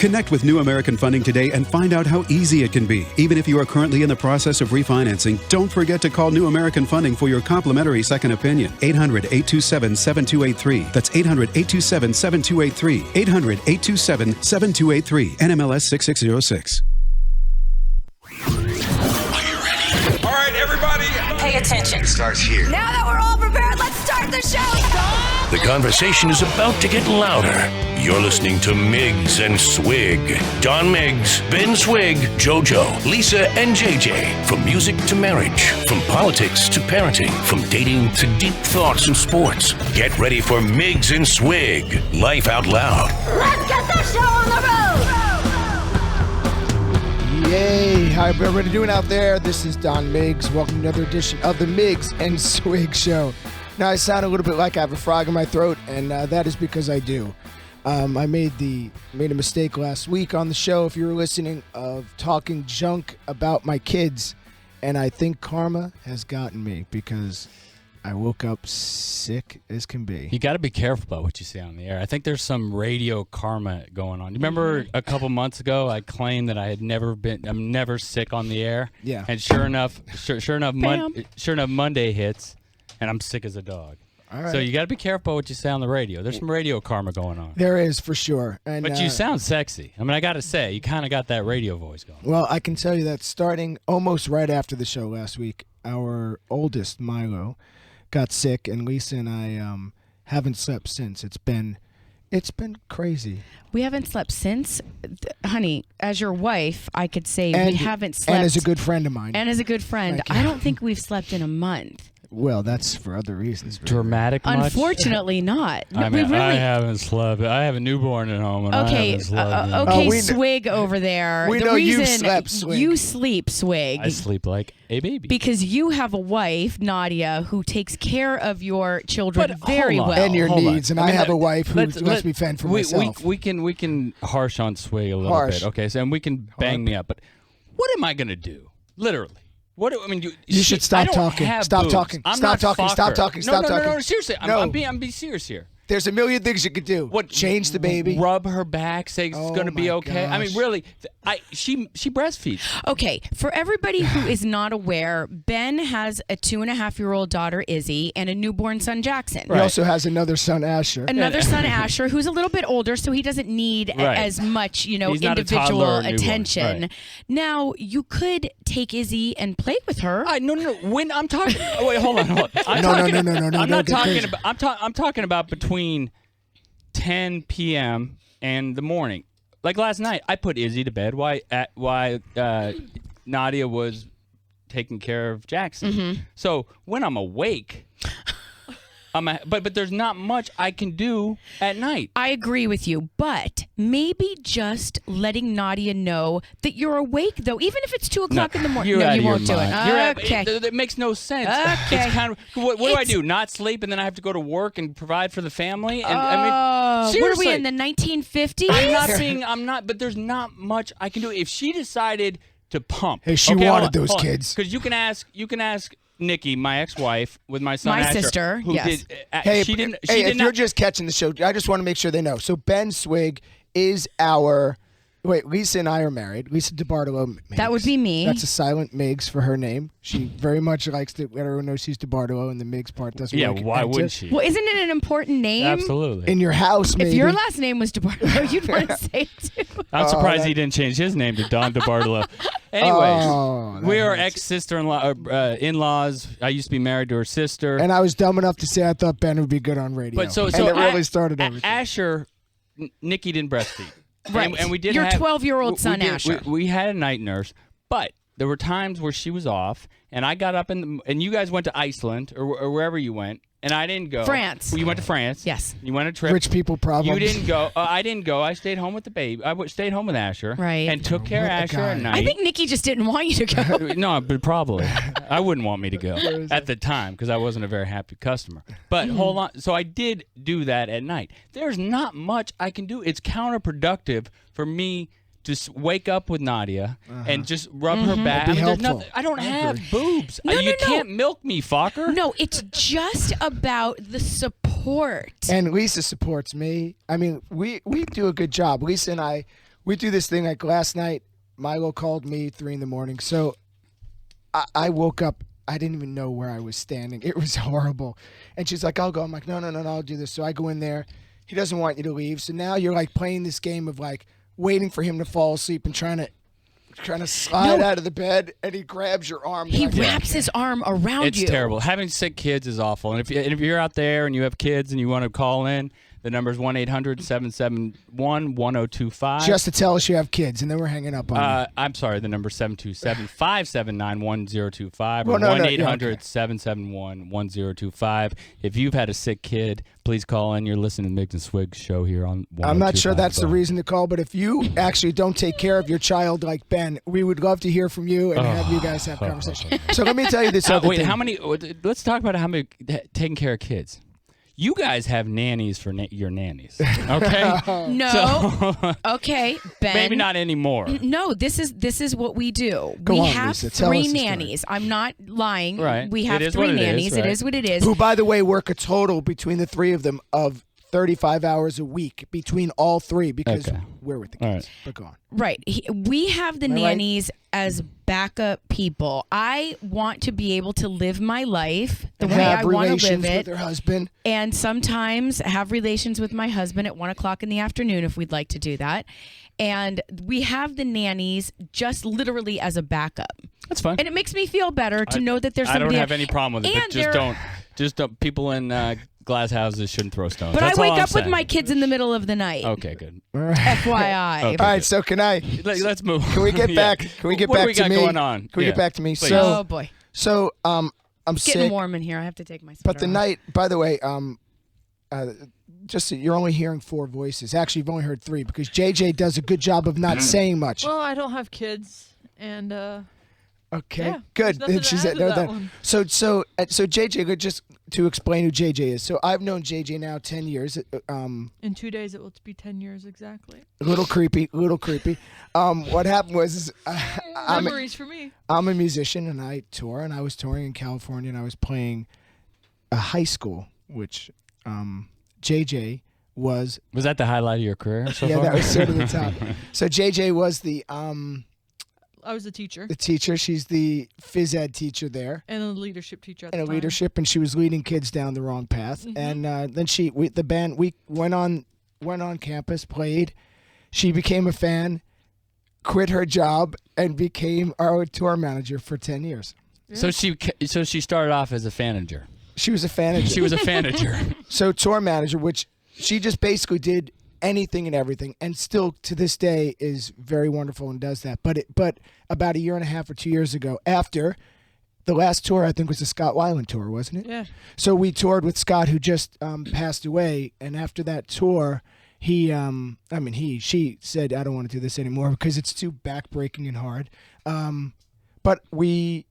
Connect with New American Funding today and find out how easy it can be. Even if you are currently in the process of refinancing, don't forget to call New American Funding for your complimentary second opinion. 800-827-7283. That's 800-827-7283. 800-827-7283. NMLS 6606. All right, everybody. Pay attention. It starts here. Now that we're all prepared, let's start the show. The conversation is about to get louder. You're listening to Miggs and Swig. Don Miggs, Ben Swig, JoJo, Lisa, and JJ. From music to marriage, from politics to parenting, from dating to deep thoughts and sports. Get ready for Miggs and Swig. Life out loud. Let's get the show on the road. Yay! How everybody doing out there? This is Don Miggs. Welcome to another edition of the Miggs and Swig Show. Now, I sound a little bit like I have a frog in my throat, and that is because I do. I made a mistake last week on the show, if you were listening, of talking junk about my kids, and I think karma has gotten me because I woke up sick as can be. You got to be careful about what you say on the air. I think there's some radio karma going on. You remember a couple months ago I claimed that I'm never sick on the air? Yeah. And sure enough, Monday hits, and I'm sick as a dog. All right. So you got to be careful what you say on the radio. There's some radio karma going on. There is, for sure. But you sound sexy. I mean, I got to say, you kind of got that radio voice going. Well, I can tell you that starting almost right after the show last week, our oldest, Milo, got sick, and Lisa and I haven't slept since. It's been crazy. We haven't slept since. Honey, as your wife, I could say we haven't slept. And as a good friend of mine. And as a good friend, I don't think we've slept in a month. Well, that's for other reasons. Dramatic much? Unfortunately not. I mean, I haven't slept. I have a newborn at home, and I haven't slept. Swig over there. We know you slept, Swig. You sleep, Swig. I sleep like a baby. Because you have a wife, Nadia, who takes care of your children very well. And your needs. And I have a wife who lets me fend for myself. We can harsh on Swig a little bit. Okay, so and we can bang me up. But what am I going to do? Literally. You should stop talking. Stop talking. Stop talking. Stop talking. Stop talking. No, seriously. I'm being serious here. There's a million things you could do. What? Change the baby. Rub her back. Say it's going to be okay. Gosh. I mean, really, she breastfeeds. Okay, for everybody who is not aware, Ben has a 2.5-year-old daughter, Izzy, and a newborn son, Jackson. He also has another son, Asher. Asher, who's a little bit older, so he doesn't need as much, individual attention. Right. Now, you could take Izzy and play with her. No. When I'm talking, wait, hold on. No. I'm not talking about. I'm talking about between 10 p.m. and the morning. Like last night, I put Izzy to bed while Nadia was taking care of Jackson. Mm-hmm. So when I'm awake, but there's not much I can do at night. I agree with you, but maybe just letting Nadia know that you're awake, though, even if it's 2 o'clock in the morning. No, you won't do it. Okay. That makes no sense. Okay. It's kind of, what do I do? Not sleep, and then I have to go to work and provide for the family? And what are we in, the 1950s? I'm not, but there's not much I can do. If she decided to pump. Hey, she wanted those kids. Because you can ask Nikki, my ex-wife, with my son Asher, sister, who yes. If you're just catching the show, I just want to make sure they know. So Ben Swig is our... Wait, Lisa and I are married. Lisa DeBartolo Miggs. That would be me. That's a silent Miggs for her name. She very much likes to let everyone know she's DeBartolo, and the Miggs part doesn't why wouldn't she? Well, isn't it an important name? Absolutely. In your house, maybe. If your last name was DeBartolo, you'd want to say it too. I'm surprised he didn't change his name to Don DeBartolo. Anyways, we are in-laws. I used to be married to her sister. And I was dumb enough to say I thought Ben would be good on radio. But and it really started everything. Asher, Nikki didn't breastfeed. Right. And we did your 12-year-old son, Asher. We had a night nurse, but there were times where she was off, and I got up and you guys went to Iceland or wherever you went, and I didn't go. France. Well, you went to France. Yes. You went on a trip. Rich people problems. You didn't go. I didn't go. I stayed home with the baby. I stayed home with Asher. Right. And took care of Asher at night. I think Nikki just didn't want you to go. No, but probably. I wouldn't want me to go at the time because I wasn't a very happy customer. But hold on. So I did do that at night. There's not much I can do. It's counterproductive for me to wake up with Nadia and just rub her back. I don't have boobs. You can't milk me, Fokker. No, it's just about the support. And Lisa supports me. I mean, we do a good job. Lisa and I we do this thing like last night. Milo called me 3 a.m. So I woke up. I didn't even know where I was standing. It was horrible. And she's like, I'll go. I'm like, no, I'll do this. So I go in there. He doesn't want you to leave. So now you're like playing this game of like waiting for him to fall asleep and trying to slide out of the bed, and he grabs your arm. He wraps his arm around you. It's terrible. Having sick kids is awful. And if you're out there and you have kids and you want to call in, the number is 1-800-771-1025. Just to tell us you have kids, and then we're hanging up on you. I'm sorry, the number 727-579-1025 or Well, no, 1-800-771-1025. If you've had a sick kid, please call in. You're listening to Miggs and Swig show here on 1025. I'm not sure that's the reason to call, but if you actually don't take care of your child like Ben, we would love to hear from you and have you guys have conversation. So let me tell you this other thing. How many? Let's talk about how many taking care of kids. You guys have nannies for your nannies, okay? No. Okay, Ben. Maybe not anymore. No, this is what we do. Go we on, have Lisa. Tell 3 us the nannies. story. I'm not lying. Right. We have It is 3 what it is, nannies. right. It is what it is. Who, by the way, work a total between the 3 of them of 35 hours a week between all 3 because we're with the kids. All right. But go on. Right. We have the Am I right? nannies as backup people. I want to be able to live my life the way I want to live with it. their husband. And sometimes have relations with my husband at 1:00 in the afternoon if we'd like to do that. And we have the nannies just literally as a backup. That's fine. And it makes me feel better to know that there's I somebody. don't have any problem with it. But And just don't. People in glass houses shouldn't throw stones. But That's I wake all I'm up with saying. my kids in the middle of the night. Okay, good. FYI. Okay. All right, so can I? Let's move. Can we get Yeah. back? Can we get What do back we to got me? going on? Can we get back to me? Please. Oh boy. So I'm It's getting sick. warm in here. I have to take my sweater But the off. night, by the way, just so you're only hearing 4 voices. Actually, you've only heard 3 because JJ does a good job of not saying much. Well, I don't have kids, and Okay, yeah, good. there's nothing to She add said to no. that one. So JJ, just to explain who JJ is. So I've known JJ now 10 years. in 2 days it will be 10 years exactly. A little creepy. What happened was Memories for me. I'm a musician and I tour, and I was touring in California, and I was playing a high school, which JJ was. Was that the highlight of your career so Yeah, far? that was sort of the top. So JJ was the I was a teacher teacher. She's the phys ed teacher there. and a leadership teacher at And the a time. leadership, and she was leading kids down the wrong path. And then the band, we went on campus, played. She became a fan, quit her job, and became our tour manager for 10 years. So she started off as a fanager. She was a fan. She was a fanager. So tour manager, which she just basically did anything and everything, and still to this day is very wonderful and does that. But about 1.5 years or 2 years ago, after the last tour, I think was the Scott Weiland tour, wasn't it? Yeah. So we toured with Scott, who just passed away, and after that tour, she said, I don't want to do this anymore because it's too backbreaking and hard. But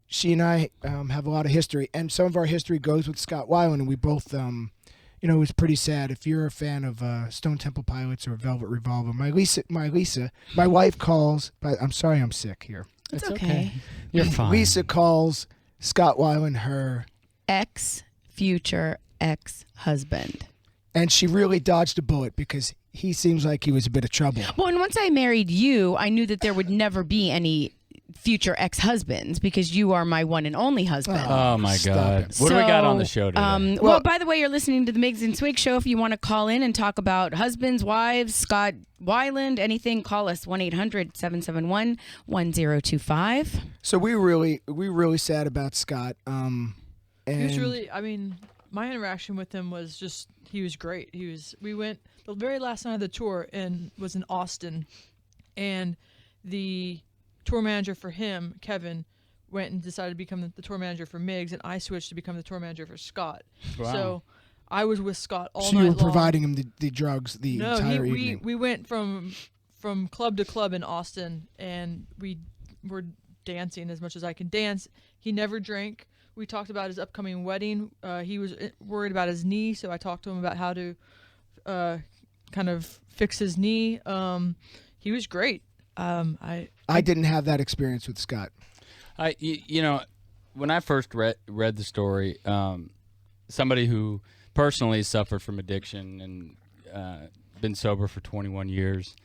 she and I have a lot of history, and some of our history goes with Scott Weiland, and we both, it was pretty sad. If you're a fan of Stone Temple Pilots or Velvet Revolver, my wife calls. I'm sorry, I'm sick here. It's okay. You're fine. Lisa calls Scott Weiland her Future ex-husband. and she really dodged a bullet because he seems like he was a bit of trouble. Well, and once I married you, I knew that there would never be any future ex-husbands because you are my one and only husband. Oh my Stop God! it. What do we got on the show today? Well, by the way, you're listening to the Miggs and Swig show. If you want to call in and talk about husbands, wives, Scott Weiland, anything, call us 1-800-771-1025. So we really sad about Scott. And He was really, my interaction with him was just, he was great. We went the very last night of the tour and was in Austin, and the tour manager for him, Kevin, went and decided to become the tour manager for Miggs, and I switched to become the tour manager for Scott. Wow. So I was with Scott all so night you were long. providing him the drugs the entire evening. We went from club to club in Austin, and we were dancing as much as I could dance. He never drank. We talked about his upcoming wedding. He was worried about his knee, so I talked to him about how to kind of fix his knee. He was great. I didn't have that experience with Scott. When I first read the story, somebody who personally suffered from addiction and been sober for 21 years,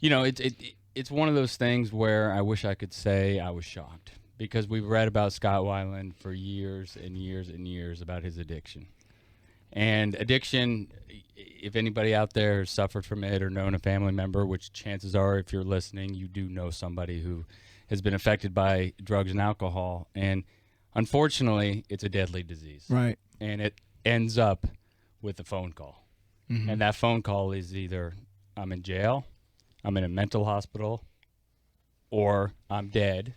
it's one of those things where I wish I could say I was shocked, because we've read about Scott Weiland for years and years and years about his addiction. And addiction, if anybody out there has suffered from it or known a family member, which chances are, if you're listening, you do know somebody who has been affected by drugs and alcohol. And unfortunately, it's a deadly disease. Right. And it ends up with a phone call. Mm-hmm. And that phone call is either I'm in jail, I'm in a mental hospital, or I'm dead,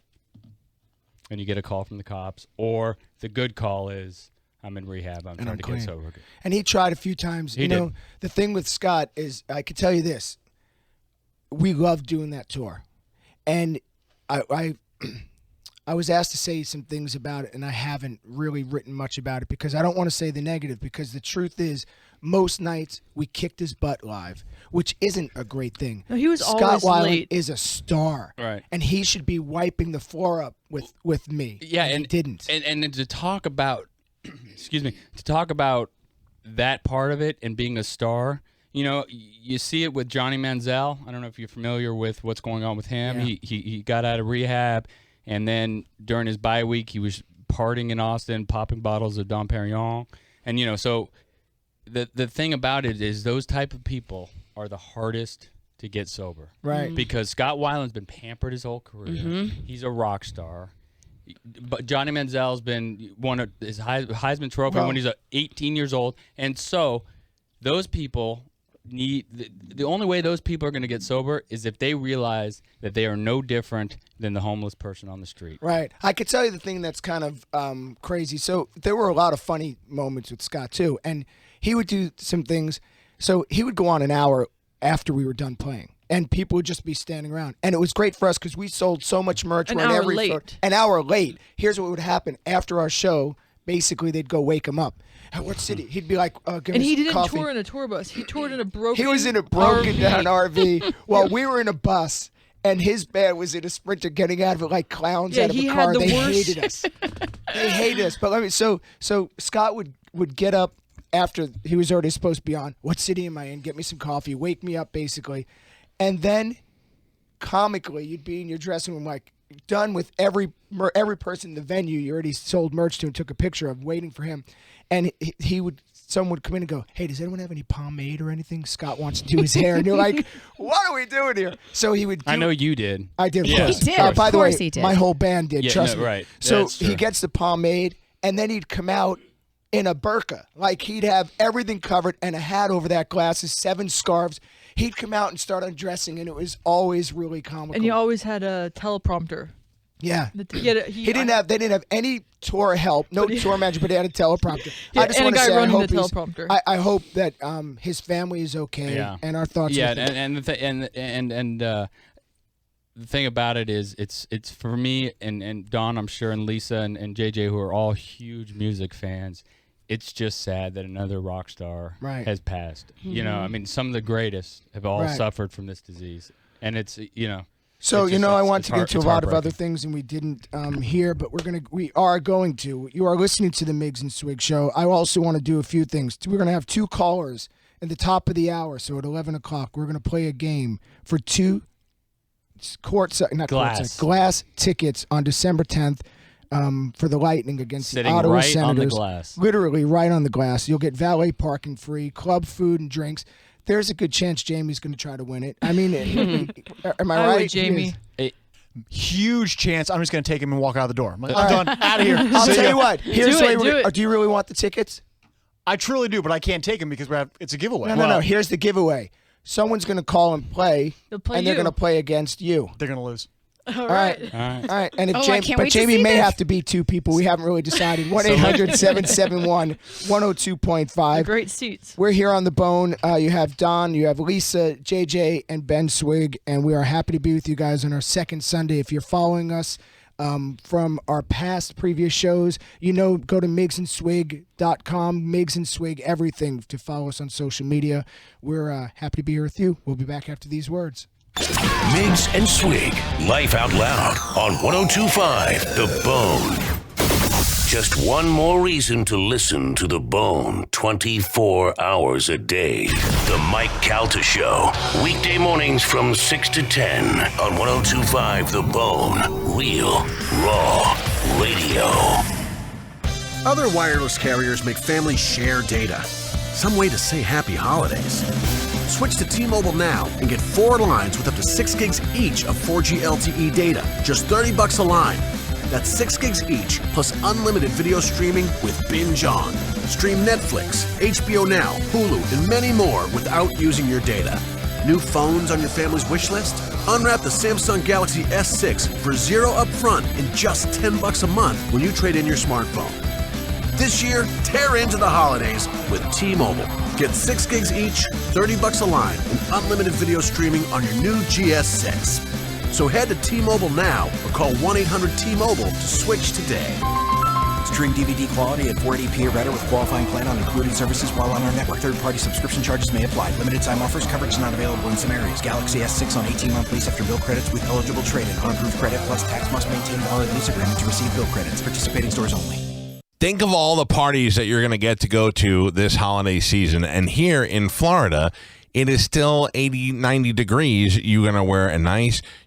and you get a call from the cops, or the good call is I'm in rehab, I'm trying to get sober. And he tried a few times. He did. The thing with Scott is, I can tell you this, we love doing that tour. And I was asked to say some things about it, and I haven't really written much about it because I don't want to say the negative, because the truth is, most nights we kicked his butt live, which isn't a great thing. No, he was Scott always Weiland late. is a star, right? And he should be wiping the floor up with me. Yeah, and he didn't. And to talk about, excuse me, to talk about that part of it and being a star. You see it with Johnny Manziel. I don't know if you're familiar with what's going on with him. Yeah. He got out of rehab, and then during his bye week, he was partying in Austin, popping bottles of Dom Perignon, and so. The thing about it is those type of people are the hardest to get sober. Right. Because Scott Weiland's been pampered his whole career. Mm-hmm. He's a rock star. But Johnny Manziel's been won his Heisman Trophy when he's 18 years old. And so those people need the only way those people are going to get sober is if they realize that they are no different than the homeless person on the street. Right. I could tell you the thing that's kind of crazy. So there were a lot of funny moments with Scott too, and he would do some things. So he would go on an hour after we were done playing, and people would just be standing around. And it was great for us because we sold so much merch. An hour late. An hour late. Here's what would happen after our show. Basically, they'd go wake him up. At what city? He'd be like, give and us he didn't coffee. tour in a tour bus. He toured in a broken. He was in a broken RV. down RV while we were in a bus. And his band was in a Sprinter getting out of it like clowns out of a car. They hated us. They hated us. But let me. So Scott would get up after he was already supposed to be on. What city am I in? Get me some coffee. Wake me up, basically. And then, comically, you'd be in your dressing room, like done with every person in the venue. You already sold merch to and took a picture of, waiting for him. And someone would come in and go, "Hey, does anyone have any pomade or anything? Scott wants to do his hair." And you're like, "What are we doing here?" So he would. I know you did. I did. Yeah. He did. By the way, he did. my whole band did. Yeah, trust no, me. right. So That's true. he gets the pomade, and then he'd come out in a burqa. Like he'd have everything covered and a hat over that, glasses, 7 scarves. He'd come out and start undressing, and it was always really comical. And he always had a teleprompter. Yeah. They didn't have any tour help, no tour manager, but he had a teleprompter. Yeah, I just and a want to guy say, running the teleprompter. I hope that his family is okay, and our thoughts. Yeah, with him. and the thing about it is, it's for me and Don, I'm sure, and Lisa and JJ, who are all huge music fans. It's just sad that another rock star has passed. Mm-hmm. I mean, some of the greatest have all suffered from this disease, and it's So it's I want to get to a lot of heartbreaking. other things, and we didn't here, but we are going to. You are listening to the Miggs and Swig show. I also want to do a few things. We're going to have 2 callers at the top of the hour. So at 11 o'clock, we're going to play a game for 2 glass tickets on December 10th. For the Lightning against Sitting the Ottawa right Senators. on the glass. Literally right on the glass. You'll get valet parking free, club food and drinks. There's a good chance Jamie's going to try to win it. I mean, am I right? Would, Jamie. Huge chance. I'm just going to take him and walk out the door. I'm done. Out of here. I'll tell you what. Here's Do the way it, do it. Do you really want the tickets? I truly do, but I can't take him because it's a giveaway. No. Here's the giveaway. Someone's going to call and play, They'll play and they're you. going to play against you. They're going to lose. All All right. right. And if I Jamie, can't but wait to Jamie see may this. have to be 2 people. We haven't really decided. 1-800-771-102.5. Great seats. We're here on the Bone. You have Don, you have Lisa, JJ, and Ben Swig, and we are happy to be with you guys on our second Sunday. If you're following us from our previous shows, go to miggsandswig.com, Miggs and Swig, everything to follow us on social media. We're happy to be here with you. We'll be back after these words. Miggs and Swig, Life Out Loud on 102.5 The Bone. Just one more reason to listen to The Bone 24 hours a day. The Mike Calta Show. Weekday mornings from 6 to 10 on 102.5 The Bone. Real, raw radio. Other wireless carriers make families share data. Some way to say happy holidays. Switch to T-Mobile now and get 4 lines with up to 6 gigs each of 4G LTE data. Just $30 a line. That's 6 gigs each, plus unlimited video streaming with Binge On. Stream Netflix, HBO Now, Hulu, and many more without using your data. New phones on your family's wish list? Unwrap the Samsung Galaxy S6 for $0 upfront and just $10 a month when you trade in your smartphone. This year, tear into the holidays with T-Mobile. Get 6 gigs each, $30 a line, and unlimited video streaming on your new GS6. So head to T-Mobile now or call 1-800-T-Mobile to switch today. Stream DVD quality at 480p or better with qualifying plan on included services while on our network. Third-party subscription charges may apply. Limited time offers. Coverage not available in some areas. Galaxy S6 on 18-month lease after bill credits with eligible trade-in. Unapproved credit plus tax must maintain valid lease agreement to receive bill credits. Participating stores only. Think of all the parties that you're going to get to go to this holiday season. And here in Florida, it is still 80, 90 degrees. You're going to wear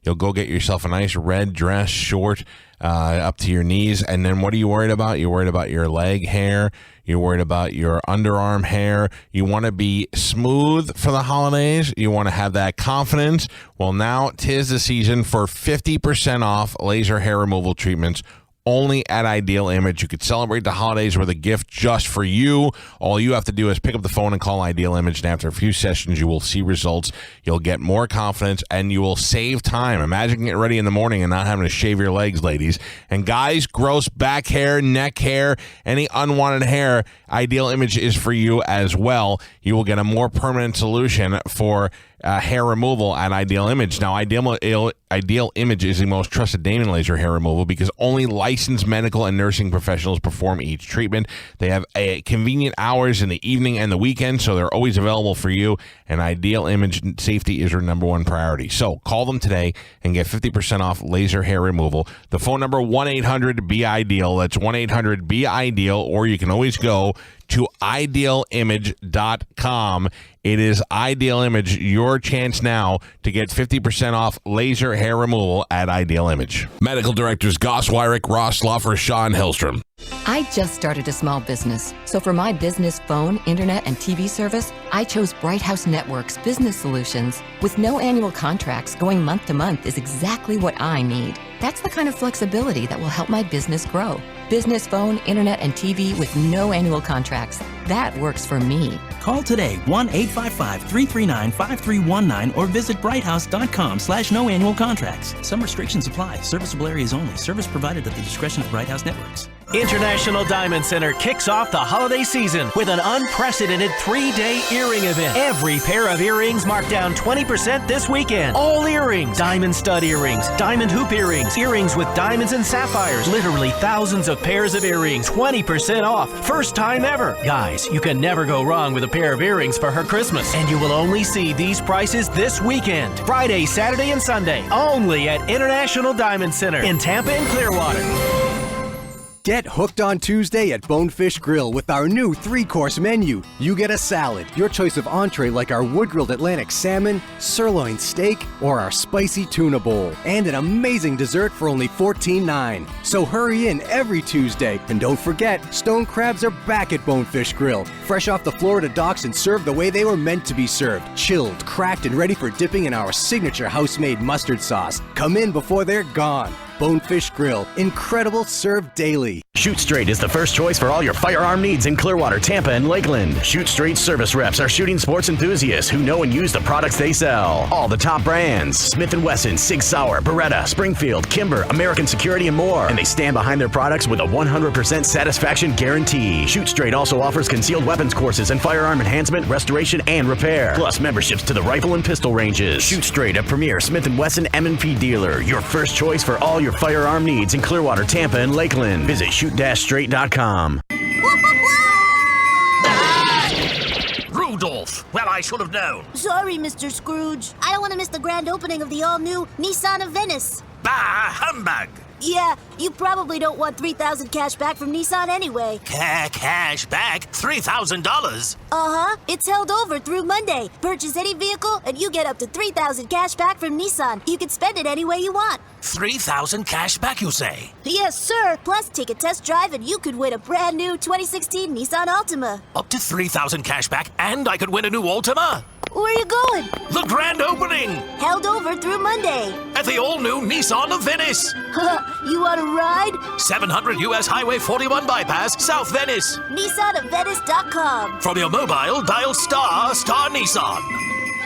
you'll go get yourself a nice red dress, short, up to your knees. And then what are you worried about? You're worried about your leg hair. You're worried about your underarm hair. You want to be smooth for the holidays. You want to have that confidence. Well, now 'tis the season for 50% off laser hair removal treatments only at Ideal Image. You could celebrate the holidays with a gift just for you. All you have to do is pick up the phone and call Ideal Image, and after a few sessions, you will see results. You'll get more confidence, and you will save time. Imagine getting ready in the morning and not having to shave your legs, ladies. And guys, gross back hair, neck hair, any unwanted hair, Ideal Image is for you as well. You will get a more permanent solution for hair removal at Ideal Image. Now, Ideal Image is the most trusted name in laser hair removal because only licensed medical and nursing professionals perform each treatment. They have convenient hours in the evening and the weekend, so they're always available for you. And Ideal Image safety is your number one priority. So call them today and get 50% off laser hair removal. The phone number, 1-800-BE-IDEAL. That's 1-800-BE-IDEAL, or you can always go to idealimage.com. It is Ideal Image, your chance now to get 50% off laser hair removal at Ideal Image. Medical directors Goss Wyrick, Ross Sloffer, Sean Hillstrom. I just started a small business, so for my business phone, internet, and TV service, I chose Bright House Networks Business Solutions. With no annual contracts, going month to month is exactly what I need. That's the kind of flexibility that will help my business grow. Business phone, internet, and TV with no annual contracts. That works for me. Call today, 1-855-339-5319, or visit brighthouse.com/no annual contracts. Some restrictions apply. Serviceable areas only. Service provided at the discretion of Bright House Networks. International Diamond Center kicks off the holiday season with an unprecedented 3-day earring event. Every pair of earrings marked down 20% this weekend. All earrings, diamond stud earrings, diamond hoop earrings, earrings with diamonds and sapphires, literally thousands of pairs of earrings, 20% off. First time ever. Guys, you can never go wrong with a pair of earrings for her Christmas. And you will only see these prices this weekend. Friday, Saturday, and Sunday. Only at International Diamond Center in Tampa and Clearwater. Get hooked on Tuesday at Bonefish Grill with our new 3-course menu. You get a salad, your choice of entree like our wood-grilled Atlantic salmon, sirloin steak, or our spicy tuna bowl, and an amazing dessert for only $14.09. So hurry in every Tuesday, and don't forget, stone crabs are back at Bonefish Grill, fresh off the Florida docks and served the way they were meant to be served, chilled, cracked, and ready for dipping in our signature house-made mustard sauce. Come in before they're gone. Bonefish Grill, incredible served daily. Shoot Straight is the first choice for all your firearm needs in Clearwater, Tampa, and Lakeland. Shoot Straight service reps are shooting sports enthusiasts who know and use the products they sell. All the top brands: Smith & Wesson, Sig Sauer, Beretta, Springfield, Kimber, American Security, and more. And they stand behind their products with a 100% satisfaction guarantee. Shoot Straight also offers concealed weapons courses and firearm enhancement, restoration, and repair. Plus memberships to the rifle and pistol ranges. Shoot Straight, a premier Smith & Wesson M&P dealer. Your first choice for all your firearm needs in Clearwater, Tampa, and Lakeland. Visit shoot-straight.com. Rudolph! Well, I should have known. Sorry, Mr. Scrooge. I don't want to miss the grand opening of the all-new Nissan of Venice. Bah, humbug! Yeah, you probably don't want $3,000 cash back from Nissan anyway. Cash back? $3,000? Uh-huh. It's held over through Monday. Purchase any vehicle, and you get up to $3,000 cash back from Nissan. You can spend it any way you want. $3,000 cash back, you say? Yes, sir. Plus, take a test drive, and you could win a brand new 2016 Nissan Altima. Up to $3,000 cash back, and I could win a new Altima? Where are you going? The grand opening! Held over through Monday. At the all-new Nissan of Venice. You want to ride? 700 U.S. Highway 41 bypass, South Venice. NissanofVenice.com. From your mobile, dial star Nissan.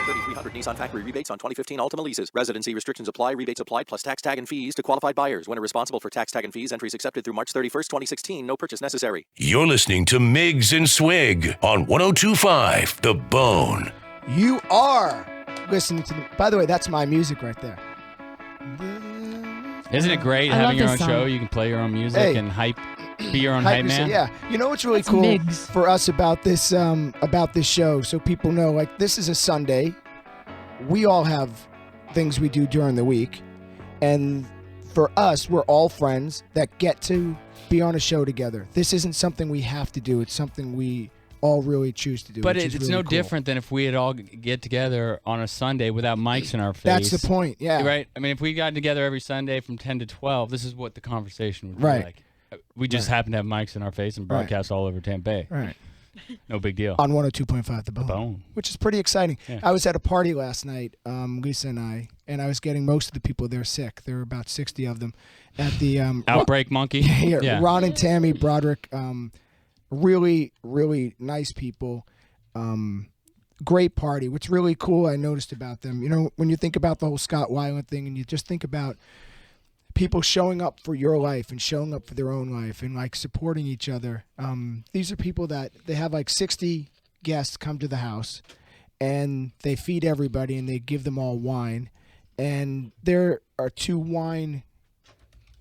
3,300 Nissan factory rebates on 2015 Altima leases. Residency restrictions apply. Rebates applied plus tax tag and fees to qualified buyers. When responsible for tax tag and fees, entries accepted through March 31st, 2016. No purchase necessary. You're listening to Miggs and Swig on 102.5 The Bone. You are listening to. By the way, that's my music right there. Isn't it great having your own show? You can play your own music and be your own hype man. Yeah, you know what's really cool for us about this show, so people know, like, this is a Sunday. We all have things we do during the week, and for us, we're all friends that get to be on a show together. This isn't something we have to do. It's something we all really choose to do. But it's it's really no cool. different than if we had all get together on a Sunday without mics in our face. That's the point, yeah. Right? I mean, if we got together every Sunday from 10 to 12, this is what the conversation would be Right. like. We just happen to have mics in our face and broadcast all over Tampa Bay. Right. No big deal. On 102.5 The Bone. Which is pretty exciting. Yeah. I was at a party last night, Lisa and I was getting most of the people there sick. There were about 60 of them at the Outbreak Monkey. Yeah. Ron and Tammy Broderick, really, really nice people. Great party. What's really cool I noticed about them, you know, when you think about the whole Scott Weiland thing and you just think about people showing up for your life and showing up for their own life and like supporting each other. These are people that they have like 60 guests come to the house and they feed everybody and they give them all wine. And there are 2 wine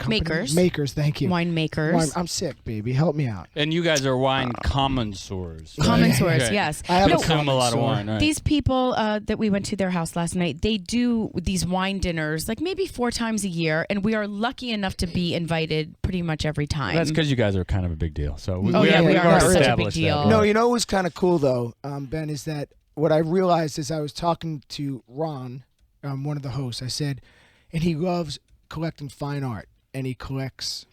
makers, thank you. Winemakers. I'm sick, baby. Help me out. And you guys are wine connoisseurs. Connoisseurs, Right. yes. I have Consume a lot of wine. Right. These people that we went to their house last night, they do these wine dinners like maybe 4 times a year, and we are lucky enough to be invited pretty much every time. That's because you guys are kind of a big deal. So we we are such a big established deal. that. No, you know what was kind of cool though, Ben, is that what I realized as I was talking to Ron, one of the hosts, I said, and he loves collecting fine art. And he collects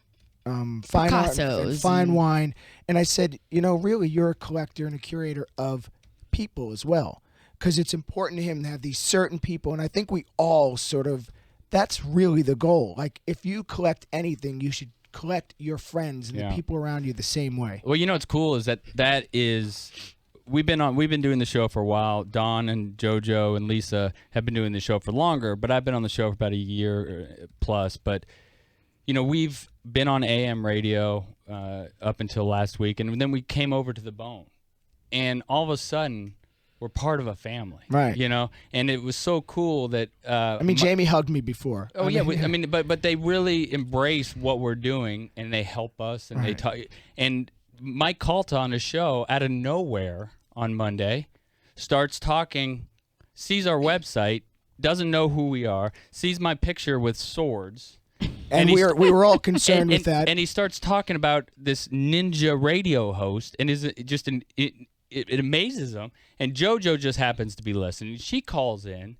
fine art and fine wine. And I said, you know, really, you're a collector and a curator of people as well. Because it's important to him to have these certain people. And I think we all sort of, that's really the goal. Like, if you collect anything, you should collect your friends and the people around you the same way. Well, you know what's cool is that is... We've been doing the show for a while. Don and JoJo and Lisa have been doing the show for longer, but I've been on the show for about a year plus. But you know, we've been on AM radio up until last week, and then we came over to the Bone, and all of a sudden, we're part of a family, right? You know, and it was so cool that. Jamie hugged me before. Oh yeah, but they really embrace what we're doing, and they help us, and they talk. And Mike Calta on the show out of nowhere on Monday starts talking, sees our website, doesn't know who we are, sees my picture with swords. And we were all concerned with that. And he starts talking about this ninja radio host, and it amazes him. And JoJo just happens to be listening. She calls in,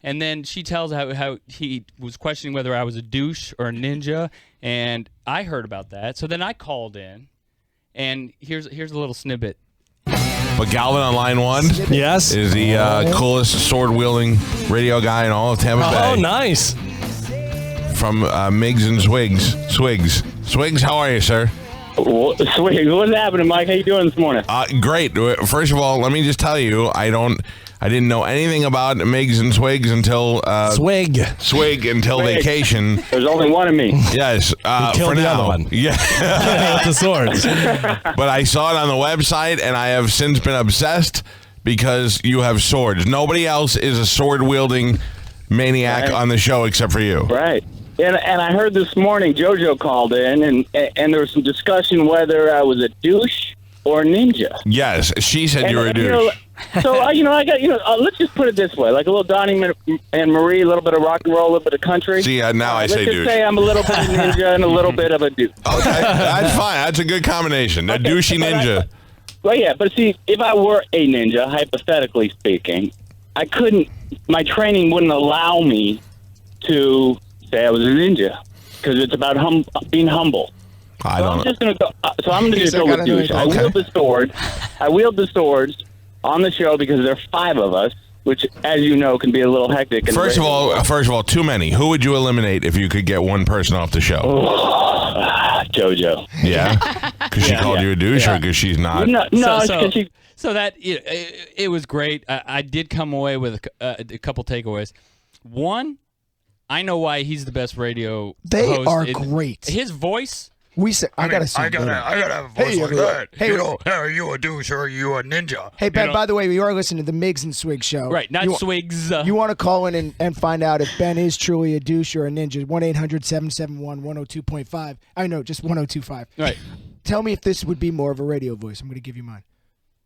and then she tells how he was questioning whether I was a douche or a ninja, and I heard about that. So then I called in, and here's a little snippet. But Galvin on line 1, yes, is the coolest sword-wielding radio guy in all of Tampa Bay. Oh, nice. From Miggs and Swigs, how are you, sir? Swig, what's happening, Mike? How you doing this morning? Great. First of all, let me just tell you, I didn't know anything about Miggs and Swigs until Swig until vacation. There's only one of me. Yes, killed for the now. other one. Yeah, with the swords. But I saw it on the website, and I have since been obsessed because you have swords. Nobody else is a sword-wielding maniac on the show except for you. Right. And I heard this morning JoJo called in, and there was some discussion whether I was a douche or ninja? Yes, she said you were a douche. I got, let's just put it this way, like a little Donnie and Marie, a little bit of rock and roll, a little bit of country. See, now I say douche. Let's just say I'm a little bit of ninja and a little bit of a douche. Okay, that's fine. That's a good combination. A douchey ninja. But see, if I were a ninja, hypothetically speaking, I couldn't, my training wouldn't allow me to say I was a ninja, because it's about being humble. I'm just going to go. So I'm going to go with douche. I wield the sword. I wield the swords on the show because there are 5 of us, which, as you know, can be a little hectic. First of all, too many. Who would you eliminate if you could get one person off the show? JoJo. Yeah, because she called you a douche, or because she's not. So that it was great. I did come away with a couple takeaways. One, I know why he's the best radio. They host. are great. His voice. I gotta have a voice like that. Hey, are you a douche or are you a ninja? Hey, Ben, by the way, we are listening to the Miggs and Swig show. Right, not Swigs. You want to call in and find out if Ben is truly a douche or a ninja. 1-800-771-102.5. I know, just 102.5. Right. Tell me if this would be more of a radio voice. I'm going to give you mine.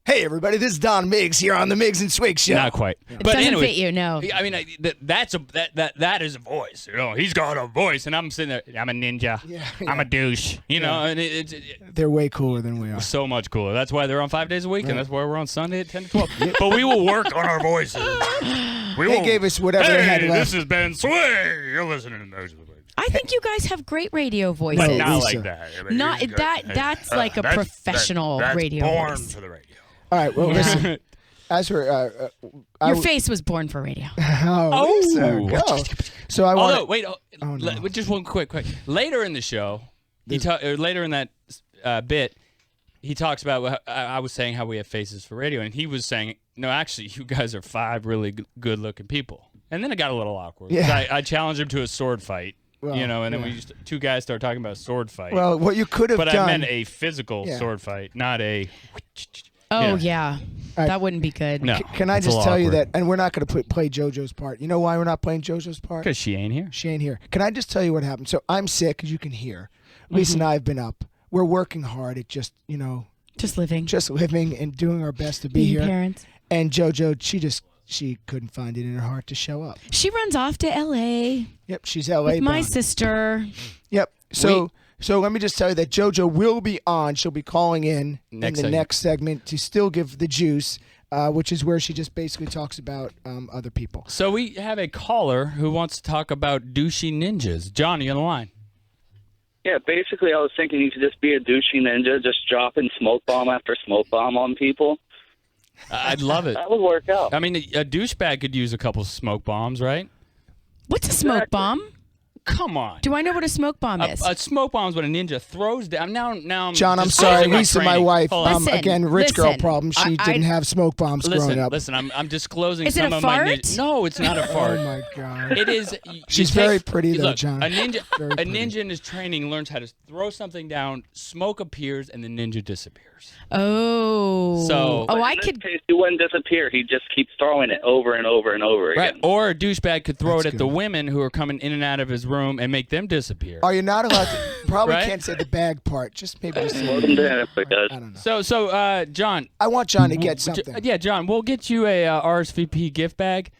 Hey, everybody, this is Don Miggs here on the Miggs and Swig show. Not quite. It doesn't fit you, no. I mean, that is a voice. He's got a voice, and I'm sitting there. I'm a ninja. Yeah. I'm a douche. And they're way cooler than we are. So much cooler. That's why they're on 5 days a week, and that's why we're on Sunday at 10 to 12. But we will work on our voices. They gave us whatever they had left. This is Ben Swig. You're listening to Miggs and Swig. I think you guys have great radio voices. But not like that. That's like a professional radio born voice. for the radio. All right, well, listen. As for your face was born for radio. Lisa, go. So I want. Just one quick. Later in the show, later in that bit, he talks about. I was saying how we have faces for radio, and he was saying, no, actually, you guys are 5 really good-looking people. And then it got a little awkward. Yeah. I challenged him to a sword fight. Well, and then two guys started talking about a sword fight. Well, what you could have done. But I meant a physical sword fight, not a. Oh, yeah. That wouldn't be good. No, Can I just tell you that, and we're not going to play JoJo's part. You know why we're not playing JoJo's part? Because she ain't here. She ain't here. Can I just tell you what happened? So I'm sick, as you can hear. Lisa and I have been up. We're working hard at just living. Just living and doing our best to be Being here. Parents. And JoJo, she couldn't find it in her heart to show up. She runs off to L.A. Yep, she's L.A. with my bound. sister. Yep. So let me just tell you that JoJo will be on. She'll be calling in the next segment to still give the juice, which is where she just basically talks about other people. So we have a caller who wants to talk about douchey ninjas. John, are you on the line? Yeah, basically I was thinking you could just be a douchey ninja, just dropping smoke bomb after smoke bomb on people. I'd love it. That would work out. I mean, a douchebag could use a couple smoke bombs, right? What's a smoke bomb? Come on. Do I know what a smoke bomb is? A smoke bomb is what a ninja throws down. Now I'm John, I'm sorry. Lisa, my wife, again, rich girl problem. She didn't have smoke bombs growing up. Listen, I'm disclosing is some it a of fart? my ninja. No, it's not a fart. Oh, my God. It is. She's very pretty, though, look, John. A ninja in his training learns how to throw something down, smoke appears, and the ninja disappears. Oh. So. But in this case, he wouldn't disappear. He just keeps throwing it over and over and over again. Right. Or a douchebag could throw it at the women who are coming in and out of his room and make them disappear. Are you not allowed to? Probably can't say the bag part. Just maybe just I don't know. So, John. I want John to get something. Yeah, John, we'll get you a RSVP gift bag,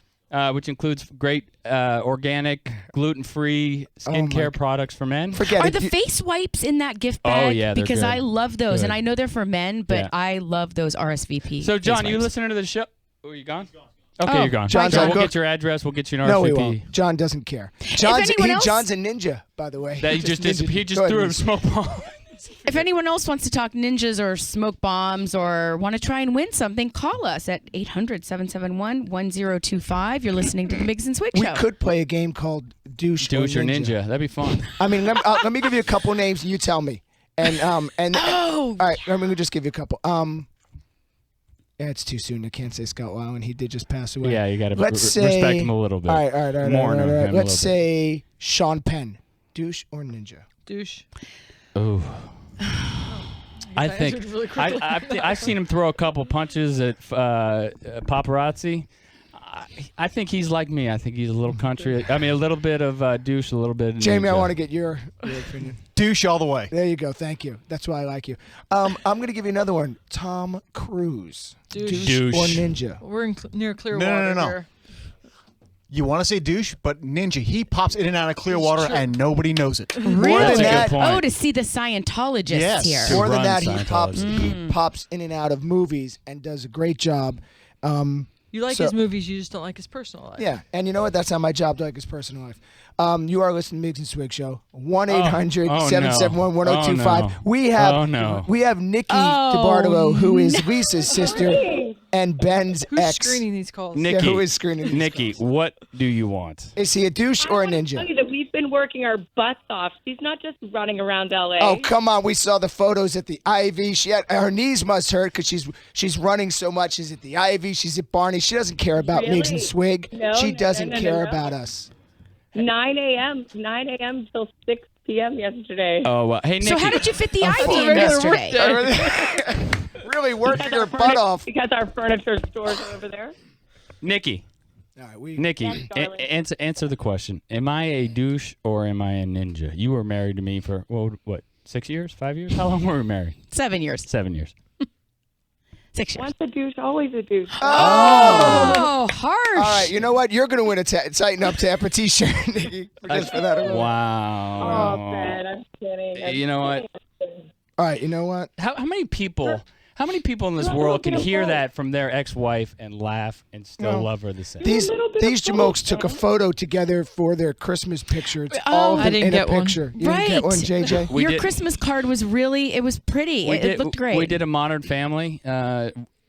which includes great organic, gluten-free skincare products for men. Are the face wipes in that gift bag? Oh, yeah, they're because good. I love those, Good. and I know they're for men, but Yeah. I love those RSVP. So, John, face you wipes. listening to the show? Oh, you gone? Okay, you're gone. John's so on we'll go- get your address. We'll get you an No, RSVP. we won't. John doesn't care. John's a ninja, by the way. That he just Go threw ahead, a smoke bomb. If anyone else wants to talk ninjas or smoke bombs or want to try and win something, call us at 800-771-1025. You're listening to the Miggs and Swig We Show. could play a game called Douche or Ninja. That'd be fun. I mean, let me give you a couple names. You tell me. And all right, let me just give you a couple. Yeah, it's too soon. I can't say Scott Weiland. He did just pass away. Yeah, you got to say, respect him a little bit. All right. Mourn him a Let's little say Sean Penn. Douche or ninja? Douche. Oh. I answered think really quickly. I've seen him throw a couple punches at paparazzi. I think he's like me. I think he's a little country. I mean, a little bit of douche, a little bit of Jamie, I ninja. want to get your opinion. Douche all the way. There you go. Thank you. That's why I like you. I'm going to give you another one. Tom Cruise. Douche. Or ninja. We're near Clearwater No. here. You want to say douche, but Ninja, he pops in and out of Clearwater and nobody knows it. More than that, Oh, to see the Scientologists here. More than that, he pops in and out of movies and does a great job. You like his movies, you just don't like his personal life. Yeah, and you know what? That's not my job to like his personal life. You are listening to Miggs and Swig Show. 1-800-771-1025. We have Nikki DeBartolo, who is Lisa's sister and Ben's Who's ex. screening these calls? Nikki, who is screening these Nikki, what do you want? Is he a douche or a ninja? Tell you that we've been working our butts off. She's not just running around LA. Oh, come on. We saw the photos at the Ivy. Her knees must hurt because she's running so much. She's at the Ivy. She's at Barney. She doesn't care about Miggs and Swig. She doesn't care about us. 9 a.m. till 6 p.m. yesterday. Oh, well. Hey, Nikki. So how did you fit the Ivy in yesterday? Really working your butt off. Because our furniture stores are over there. Nikki. Nikki, Yes, darling. answer the question. Am I a douche or am I a ninja? You were married to me for, what, 6 years? 5 years? How long were we married? 7 years. 7 years. 6 years. Once a douche, always a douche. Oh, harsh. All right, you know what? You're going to win a Tighten Up Tampa t-shirt, Nikki. Just for that alone. Wow. Oh, Ben, I'm kidding. You know what? All right, you know what? How many people in this world can hear that from their ex-wife and laugh and still love her the same? These jamokes took a photo together for their Christmas picture. It's all of I them didn't in a get one. picture. You Right. didn't get one, JJ? Your Christmas card was pretty. It looked great. We did a Modern Family.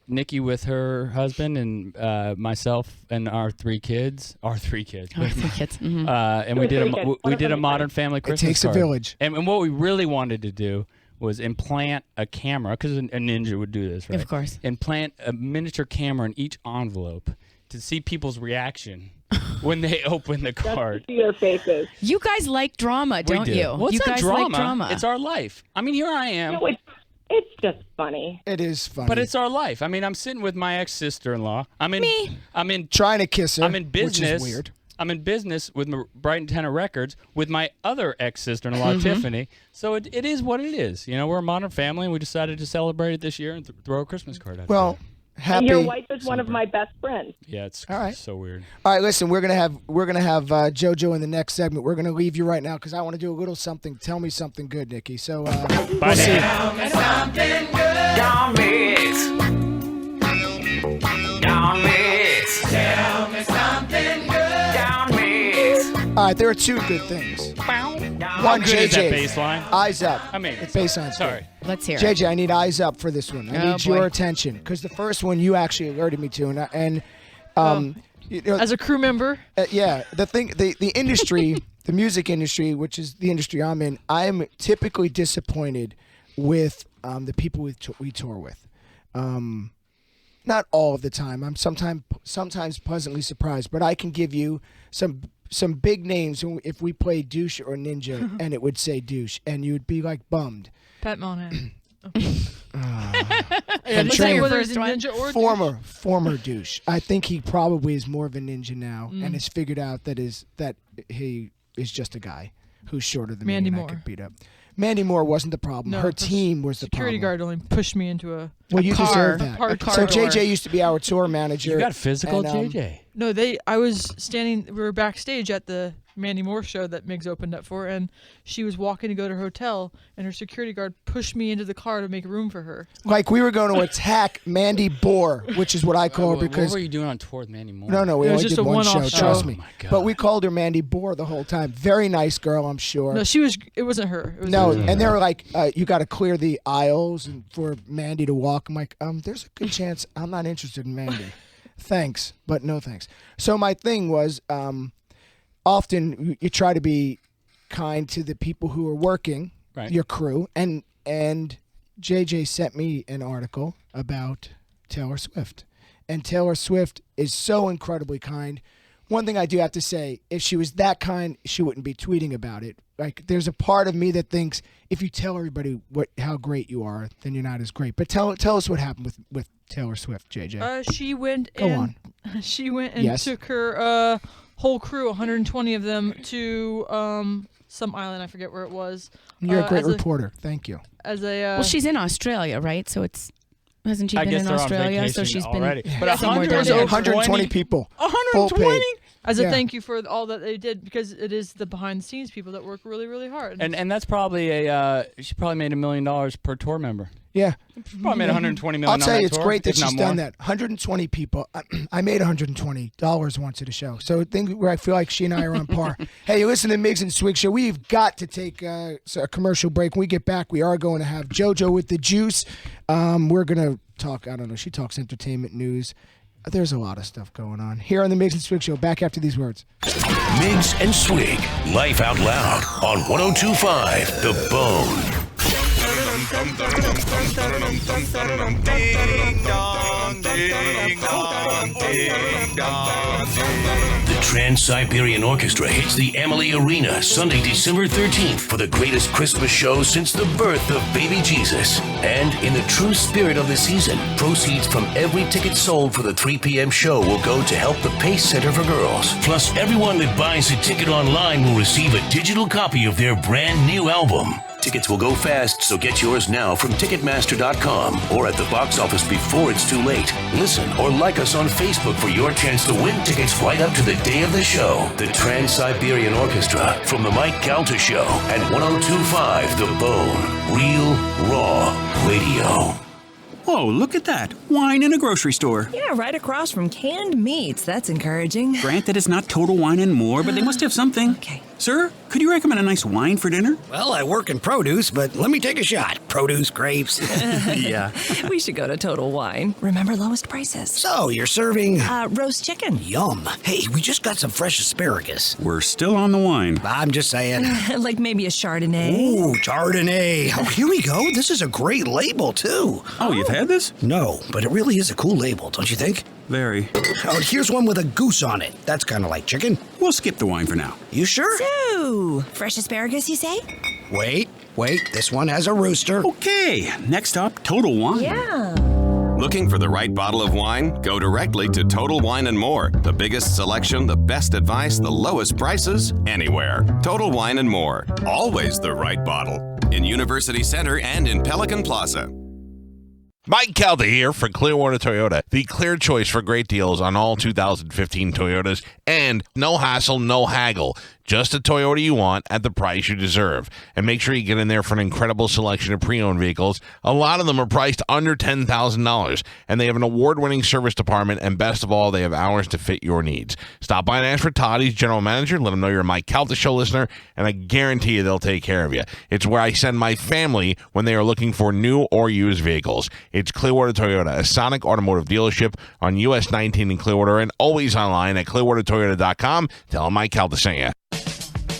Nikki with her husband and myself and our three kids. Our three kids. Mhm. And we did a Modern Family Christmas takes a card. village. And what we really wanted to do was implant a camera, because a ninja would do this, right? Of course. Implant a miniature camera in each envelope to see people's reaction when they open the card. See their faces. You guys like drama, don't you? What's you not guys drama? like drama. It's our life. I mean, here I am. No, it's just funny. It is funny. But it's our life. I mean, I'm sitting with my ex-sister-in-law. I'm in trying to kiss her. I'm in business. Which is weird. I'm in business with Brighton Tenor Records with my other ex-sister-in-law, Tiffany. So it is what it is. You know, we're a modern family, and we decided to celebrate it this year and throw a Christmas card out. Well, happy. And your wife is one of my best friends. Yeah, it's All right. so weird. All right, listen, we're gonna have JoJo in the next segment. We're gonna leave you right now because I want to do a little something. Tell me something good, Nikki. So we'll see. Tell me something good. Don't mix. Don't mix. Tell me something good. Don't mix. All right, there are two good things. How good is that bass line? Eyes up. I mean, the bass line's sorry. good. Let's hear it. JJ, I need eyes up for this one. I Oh, need boy. your attention because the first one you actually alerted me to, you know, As a crew member? yeah, the industry, the music industry, which is the industry I'm in, I'm typically disappointed with the people we tour with. Not all of the time. I'm sometimes pleasantly surprised, but I can give you some big names if we play douche or ninja, and it would say douche, and you would be like bummed. Pat Monahan. And Was that your first one? Ninja or douche? former douche. I think he probably is more of a ninja now, and has figured out that he is just a guy who's shorter than Mandy me and Moore. I could beat up. Mandy Moore wasn't the problem. No, her team was the security problem. guard only pushed me into a You car. deserve that. A car So door. JJ used to be our tour manager. You got physical, and, JJ. No, I was standing. We were backstage at the Mandy Moore show that Miggs opened up for, and she was walking to go to her hotel, and her security guard pushed me into the car to make room for her. Like we were going to attack Mandy Bohr, which is what I call her What because were you doing on tour with Mandy Moore? no, we It was only just did a one one-off show. show. Trust Oh me. my God. But we called her Mandy Bohr the whole time. Very nice girl, I'm sure. No, it wasn't her. It was No, her. and they were like, you got to clear the aisles and for Mandy to walk. I'm like, there's a good chance I'm not interested in Mandy. Thanks, but no thanks. So my thing was, often you try to be kind to the people who are working, Right. your crew, and JJ sent me an article about Taylor Swift, and Taylor Swift is so incredibly kind. One thing I do have to say, if she was that kind, she wouldn't be tweeting about it. Like, there's a part of me that thinks if you tell everybody how great you are, then you're not as great. But tell us what happened with Taylor Swift, JJ? She went Go on. She went and Yes. took her whole crew, 120 of them, to some island. I forget where it was. You're a great reporter. Thank you. As a well, she's in Australia, right? So hasn't she I been guess in they're on Australia? So vacation she's already. been. But somewhere down there. 120 people. 120? As a Yeah. thank you for all that they did, because it is the behind the scenes people that work really, really hard. And that's probably she probably made $1 million per tour member. Yeah. She probably made $120 million. I'll tell on you, that it's tour, great that if not she's more. done that. 120 people. I made $120 once at a show. So I think where I feel like she and I are on par. Hey, you listen to the Miggs and Swig Show. We've got to take a commercial break. When we get back, we are going to have JoJo with the juice. We're going to talk, I don't know, she talks entertainment news. There's a lot of stuff going on. Here on the Miggs and Swig Show, back after these words. Miggs and Swig, Life Out Loud on 102.5 The Bone. The Trans-Siberian Orchestra hits the Emily Arena Sunday, December 13th for the greatest Christmas show since the birth of baby Jesus. And in the true spirit of the season, proceeds from every ticket sold for the 3 p.m. show will go to help the Pace Center for Girls. Plus, everyone that buys a ticket online will receive a digital copy of their brand new album. Tickets will go fast, so get yours now from Ticketmaster.com or at the box office before it's too late. Listen or like us on Facebook for your chance to win tickets right up to the day of the show. The Trans-Siberian Orchestra from the Mike Calta Show at 102.5 The Bone. Real, raw radio. Whoa, look at that. Wine in a grocery store. Yeah, right across from canned meats. That's encouraging. Granted, it's not Total Wine and More, but they must have something. Okay. Sir, could you recommend a nice wine for dinner? Well, I work in produce, but let me take a shot. Produce, grapes. Yeah. We should go to Total Wine. Remember lowest prices. So, you're serving... roast chicken. Yum. Hey, we just got some fresh asparagus. We're still on the wine. I'm just saying. Like maybe a Chardonnay. Ooh, Chardonnay. Oh, here we go. This is a great label, too. Oh, you've had this? No, but it really is a cool label, don't you think? Very. Oh, here's one with a goose on it. That's kind of like chicken. We'll skip the wine for now. You sure? So, fresh asparagus, you say? Wait. This one has a rooster. Okay, next up, Total Wine. Yeah. Looking for the right bottle of wine? Go directly to Total Wine and More. The biggest selection, the best advice, the lowest prices, anywhere. Total Wine and More. Always the right bottle. In University Center and in Pelican Plaza. Mike Calda here for Clearwater Toyota, the clear choice for great deals on all 2015 Toyotas, and no hassle, no haggle. Just a Toyota you want at the price you deserve. And make sure you get in there for an incredible selection of pre-owned vehicles. A lot of them are priced under $10,000, and they have an award-winning service department, and best of all, they have hours to fit your needs. Stop by and ask for Todd, he's general manager. Let him know you're a Mike Calta Show listener, and I guarantee you they'll take care of you. It's where I send my family when they are looking for new or used vehicles. It's Clearwater Toyota, a Sonic automotive dealership on US 19 in Clearwater, and always online at clearwatertoyota.com. Tell them Mike Calta sent you.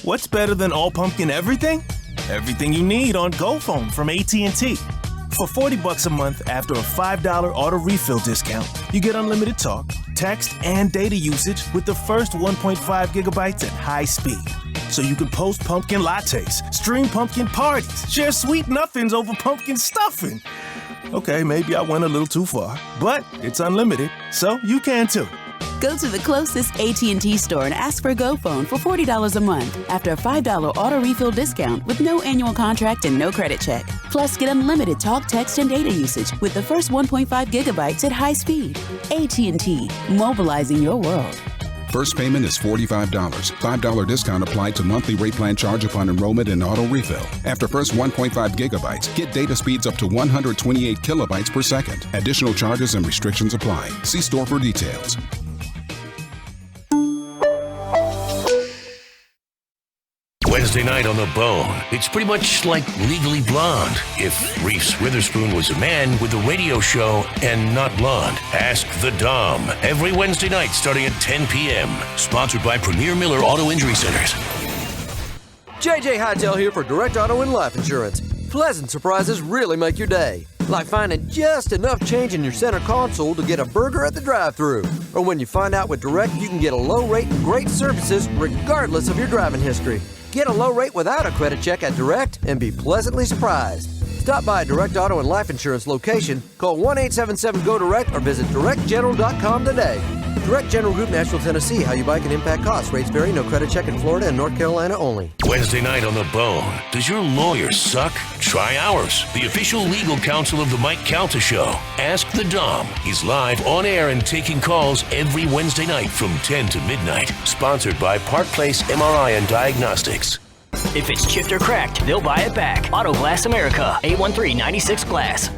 What's better than all pumpkin everything? Everything you need on GoPhone from AT&T. For $40 a month after a $5 auto refill discount, you get unlimited talk, text, and data usage with the first 1.5 gigabytes at high speed. So you can post pumpkin lattes, stream pumpkin parties, share sweet nothings over pumpkin stuffing. Okay, maybe I went a little too far, but it's unlimited, so you can too. Go to the closest AT&T store and ask for GoPhone for $40 a month after a $5 auto refill discount with no annual contract and no credit check. Plus, get unlimited talk, text, and data usage with the first 1.5 gigabytes at high speed. AT&T, mobilizing your world. First payment is $45. $5 discount applied to monthly rate plan charge upon enrollment in auto refill. After first 1.5 gigabytes, get data speeds up to 128 kilobytes per second. Additional charges and restrictions apply. See store for details. Wednesday night on The Bone. It's pretty much like Legally Blonde if Reese Witherspoon was a man with a radio show and not blonde. Ask the Dom. Every Wednesday night starting at 10 p.m. Sponsored by Premier Miller Auto Injury Centers. JJ Hightail here for Direct Auto and Life Insurance. Pleasant surprises really make your day. Like finding just enough change in your center console to get a burger at the drive-thru. Or when you find out with Direct you can get a low rate and great services regardless of your driving history. Get a low rate without a credit check at Direct and be pleasantly surprised. Stop by a Direct Auto and Life Insurance location, call 1-877-GO-DIRECT or visit directgeneral.com today. Direct General Group, Nashville, Tennessee. How you buy can impact costs. Rates vary. No credit check in Florida and North Carolina only. Wednesday night on The Bone. Does your lawyer suck? Try ours. The official legal counsel of The Mike Calta Show. Ask the Dom. He's live on air and taking calls every Wednesday night from 10 to midnight. Sponsored by Park Place MRI and Diagnostics. If it's chipped or cracked, they'll buy it back. Auto Glass America. 813-96 Glass.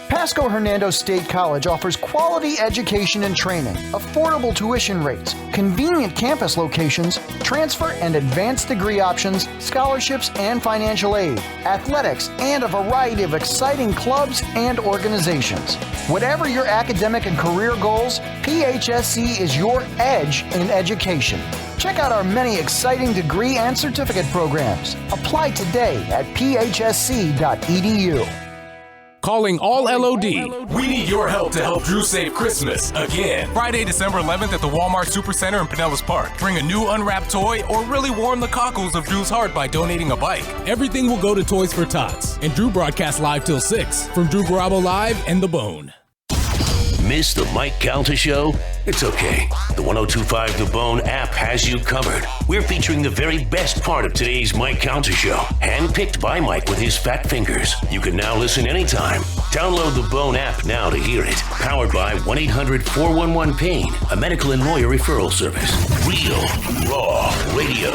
Pasco Hernando State College offers quality education and training, affordable tuition rates, convenient campus locations, transfer and advanced degree options, scholarships and financial aid, athletics, and a variety of exciting clubs and organizations. Whatever your academic and career goals, PHSC is your edge in education. Check out our many exciting degree and certificate programs. Apply today at phsc.edu. Calling all LOD. We need your help to help Drew save Christmas again. Friday, December 11th at the Walmart Supercenter in Pinellas Park. Bring a new unwrapped toy or really warm the cockles of Drew's heart by donating a bike. Everything will go to Toys for Tots. And Drew broadcasts live till 6 from Drew Garabo Live and The Bone. Miss the Mike Calta Show? It's okay. The 102.5 The Bone app has you covered. We're featuring the very best part of today's Mike Calta Show, handpicked by Mike with his fat fingers. You can now listen anytime. Download the Bone app now to hear it. Powered by 1-800-411-PAIN, a medical and lawyer referral service. Real, raw radio.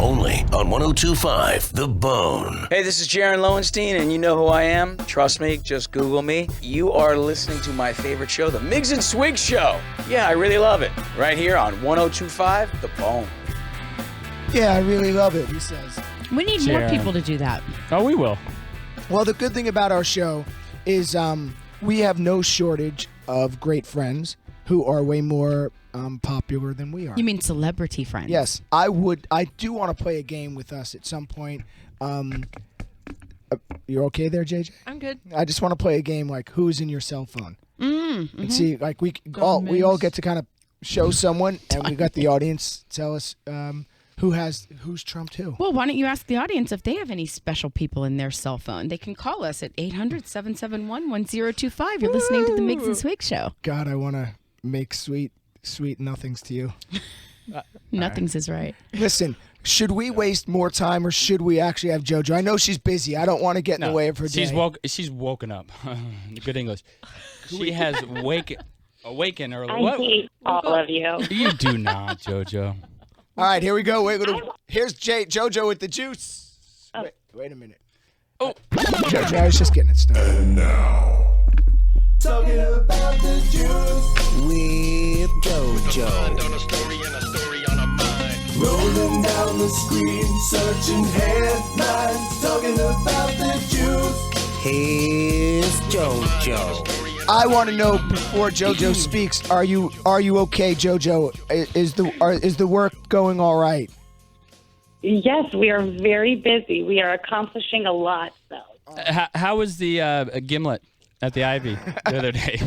Only on 102.5 The Bone. Hey, this is Jaron Lowenstein, and you know who I am. Trust me, just Google me. You are listening to my favorite show, the Miggs and Swig Show. Yeah, I really love it. Right here on 102.5 The Bone. Yeah, I really love it, he says. We need more people to do that. Oh, we will. Well, the good thing about our show is we have no shortage of great friends who are way more popular than we are. You mean celebrity friends? Yes, I do want to play a game with us at some point. You're okay there, JJ? I'm good. I just want to play a game like who's in your cell phone. Mm-hmm. And see, like we all get to kind of show someone, and we got the audience tell us who's trumped who. Well, why don't you ask the audience if they have any special people in their cell phone? They can call us at 800-771-1025. You're listening to the Miggs and Swig Show. God, I want to make sweet nothings to you. Nothings is right. Listen, should we waste more time, or should we actually have JoJo? I know she's busy. I don't want to get in the way of her day. She's woken up. Good English. She has awakened early. I hate all of you. You do not, JoJo. All right, here we go. Here's JoJo with the juice. Wait a minute. Oh, JoJo, I was just getting it started. And now, talking about the juice with JoJo. Rolling down the screen, searching headlines, talking about the juice. Here's JoJo. I want to know before JoJo speaks. Are you okay, JoJo? Is the work going all right? Yes, we are very busy. We are accomplishing a lot, though. How was the gimlet at the Ivy the other day?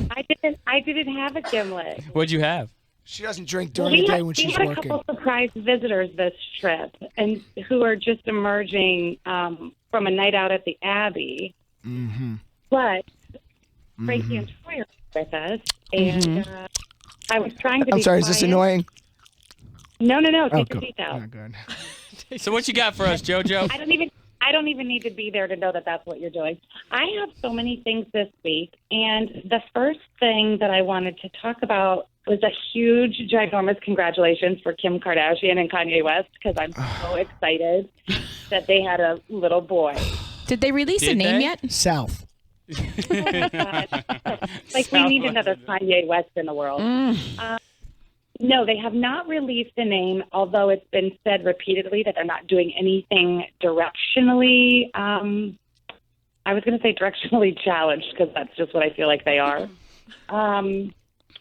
I didn't have a gimlet. What'd you have? She doesn't drink during the day when she's working. We had a couple surprise visitors this trip, and who are just emerging from a night out at the Abbey. Mm-hmm. But Frankie and Troy are with us, and I was trying to. I'm sorry. Is this annoying? No. Take your teeth out. Oh, good. So what you got for us, JoJo? I don't even need to be there to know that that's what you're doing. I have so many things this week, and the first thing that I wanted to talk about was a huge, ginormous congratulations for Kim Kardashian and Kanye West, because I'm so excited that they had a little boy. Did they release a name yet? South. Like, we need another Kanye West in the world. No, they have not released a name, although it's been said repeatedly that they're not doing anything directionally. I was going to say directionally challenged, because that's just what I feel like they are.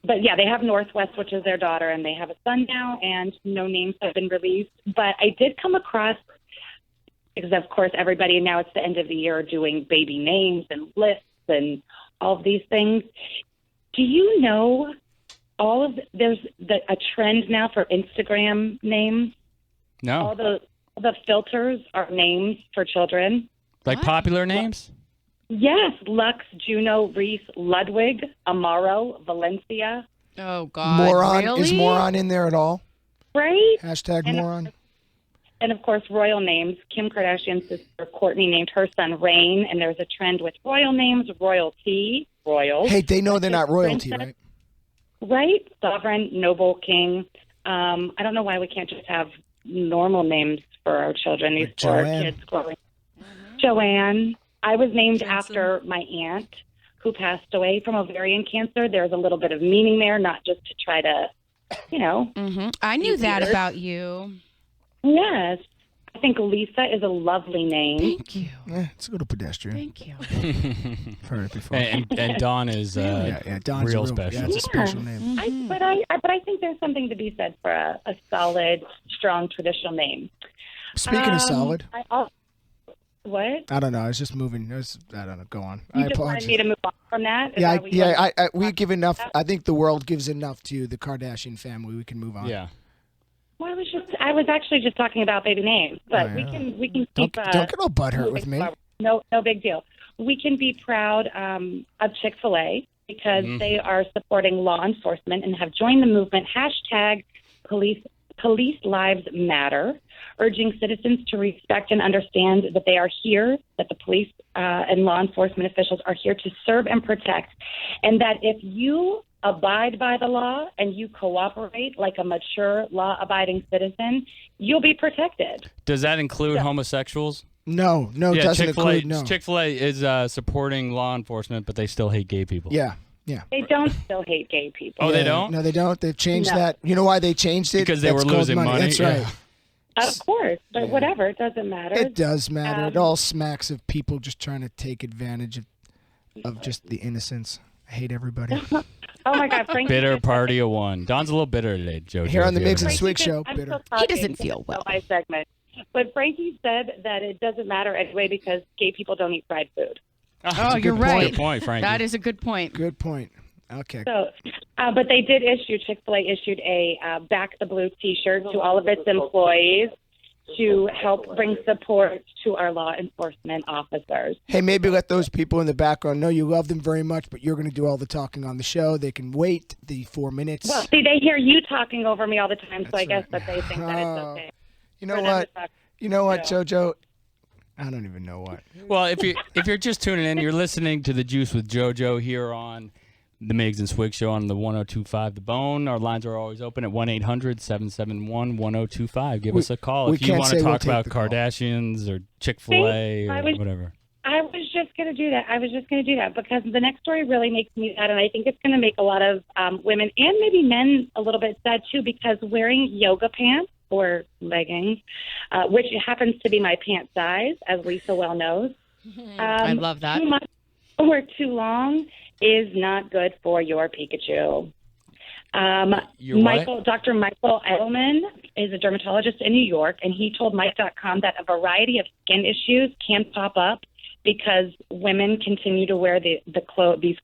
But yeah, they have Northwest, which is their daughter, and they have a son now, and no names have been released. But I did come across, because of course everybody now, it's the end of the year, doing baby names and lists and all of these things. Do you know there's a trend now for Instagram names? No. All the filters are names for children. Like popular names? Yes, Lux, Juno, Reese, Ludwig, Amaro, Valencia. Oh, God. Moron. Really? Is moron in there at all? Right? Hashtag moron. And, of course, royal names. Kim Kardashian's sister, Courtney, named her son Rain, and there's a trend with royal names, royalty, royals. Hey, they know they're not royalty, Princess, right? Right? Sovereign, noble, king. I don't know why we can't just have normal names for our children, these poor kids growing. Joanne. I was named after my aunt who passed away from ovarian cancer. There's a little bit of meaning there, not just to try to, I knew that about you. Yes. I think Lisa is a lovely name. Thank you. Yeah, it's a little pedestrian. Thank you. Heard it before. And Dawn is Dawn's real special. Yeah, it's a special name. But I think there's something to be said for a solid, strong, traditional name. Speaking of solid. What? I don't know. I was just moving. I don't know. Go on. You I just wanted apologize. me to move on from that? Is Yeah, that what you wanted? we give enough. I think the world gives enough to the Kardashian family. We can move on. Yeah. Well, I was actually just talking about baby names, but we can keep. Don't get all butthurt with me. No big deal. We can be proud of Chick-fil-A because they are supporting law enforcement and have joined the movement #Police Lives Matter, urging citizens to respect and understand that they are here, that the police and law enforcement officials are here to serve and protect, and that if you abide by the law and you cooperate like a mature, law-abiding citizen, you'll be protected. Does that include homosexuals? No, it doesn't include. No. Chick-fil-A is supporting law enforcement, but they still hate gay people. Yeah. They don't still hate gay people. Oh, they don't? No, they don't. They've changed that. You know why they changed it? Because they were That's losing called money. That's right. Of course, but whatever, it doesn't matter. It does matter. It all smacks of people just trying to take advantage of just the innocence. I hate everybody. Oh my God, Frankie. Bitter party of one. Don's a little bitter today, Jojo. Here on the Miggs and Frankie Swig show, I'm bitter. still He doesn't feel well. My segment. But Frankie said that it doesn't matter anyway because gay people don't eat fried food. Oh, you're right. Good point, Frankie. That is a good point. Good point. Okay. So, but they did Chick-fil-A issued a Back the Blue T-shirt to all of its employees to help bring support to our law enforcement officers. Hey, maybe let those people in the background know you love them very much, but you're going to do all the talking on the show. They can wait the 4 minutes. Well, see, they hear you talking over me all the time, so I guess that they think that it's okay. You know what? You know what, JoJo? I don't even know what. Well, if you're just tuning in, you're listening to The Juice with JoJo here on the Miggs and Swig show on the 102.5 The Bone. Our lines are always open at 1-800-771-1025. Give us a call if you want to talk about Kardashians or Chick-fil-A or whatever. I was just going to do that. Because the next story really makes me sad, and I think it's going to make a lot of women and maybe men a little bit sad too, because wearing yoga pants or leggings, which happens to be my pant size, as Lisa well knows. I love that. Too much or too long is not good for your Pikachu. Dr. Michael Edelman is a dermatologist in New York, and he told Mike.com that a variety of skin issues can pop up because women continue to wear these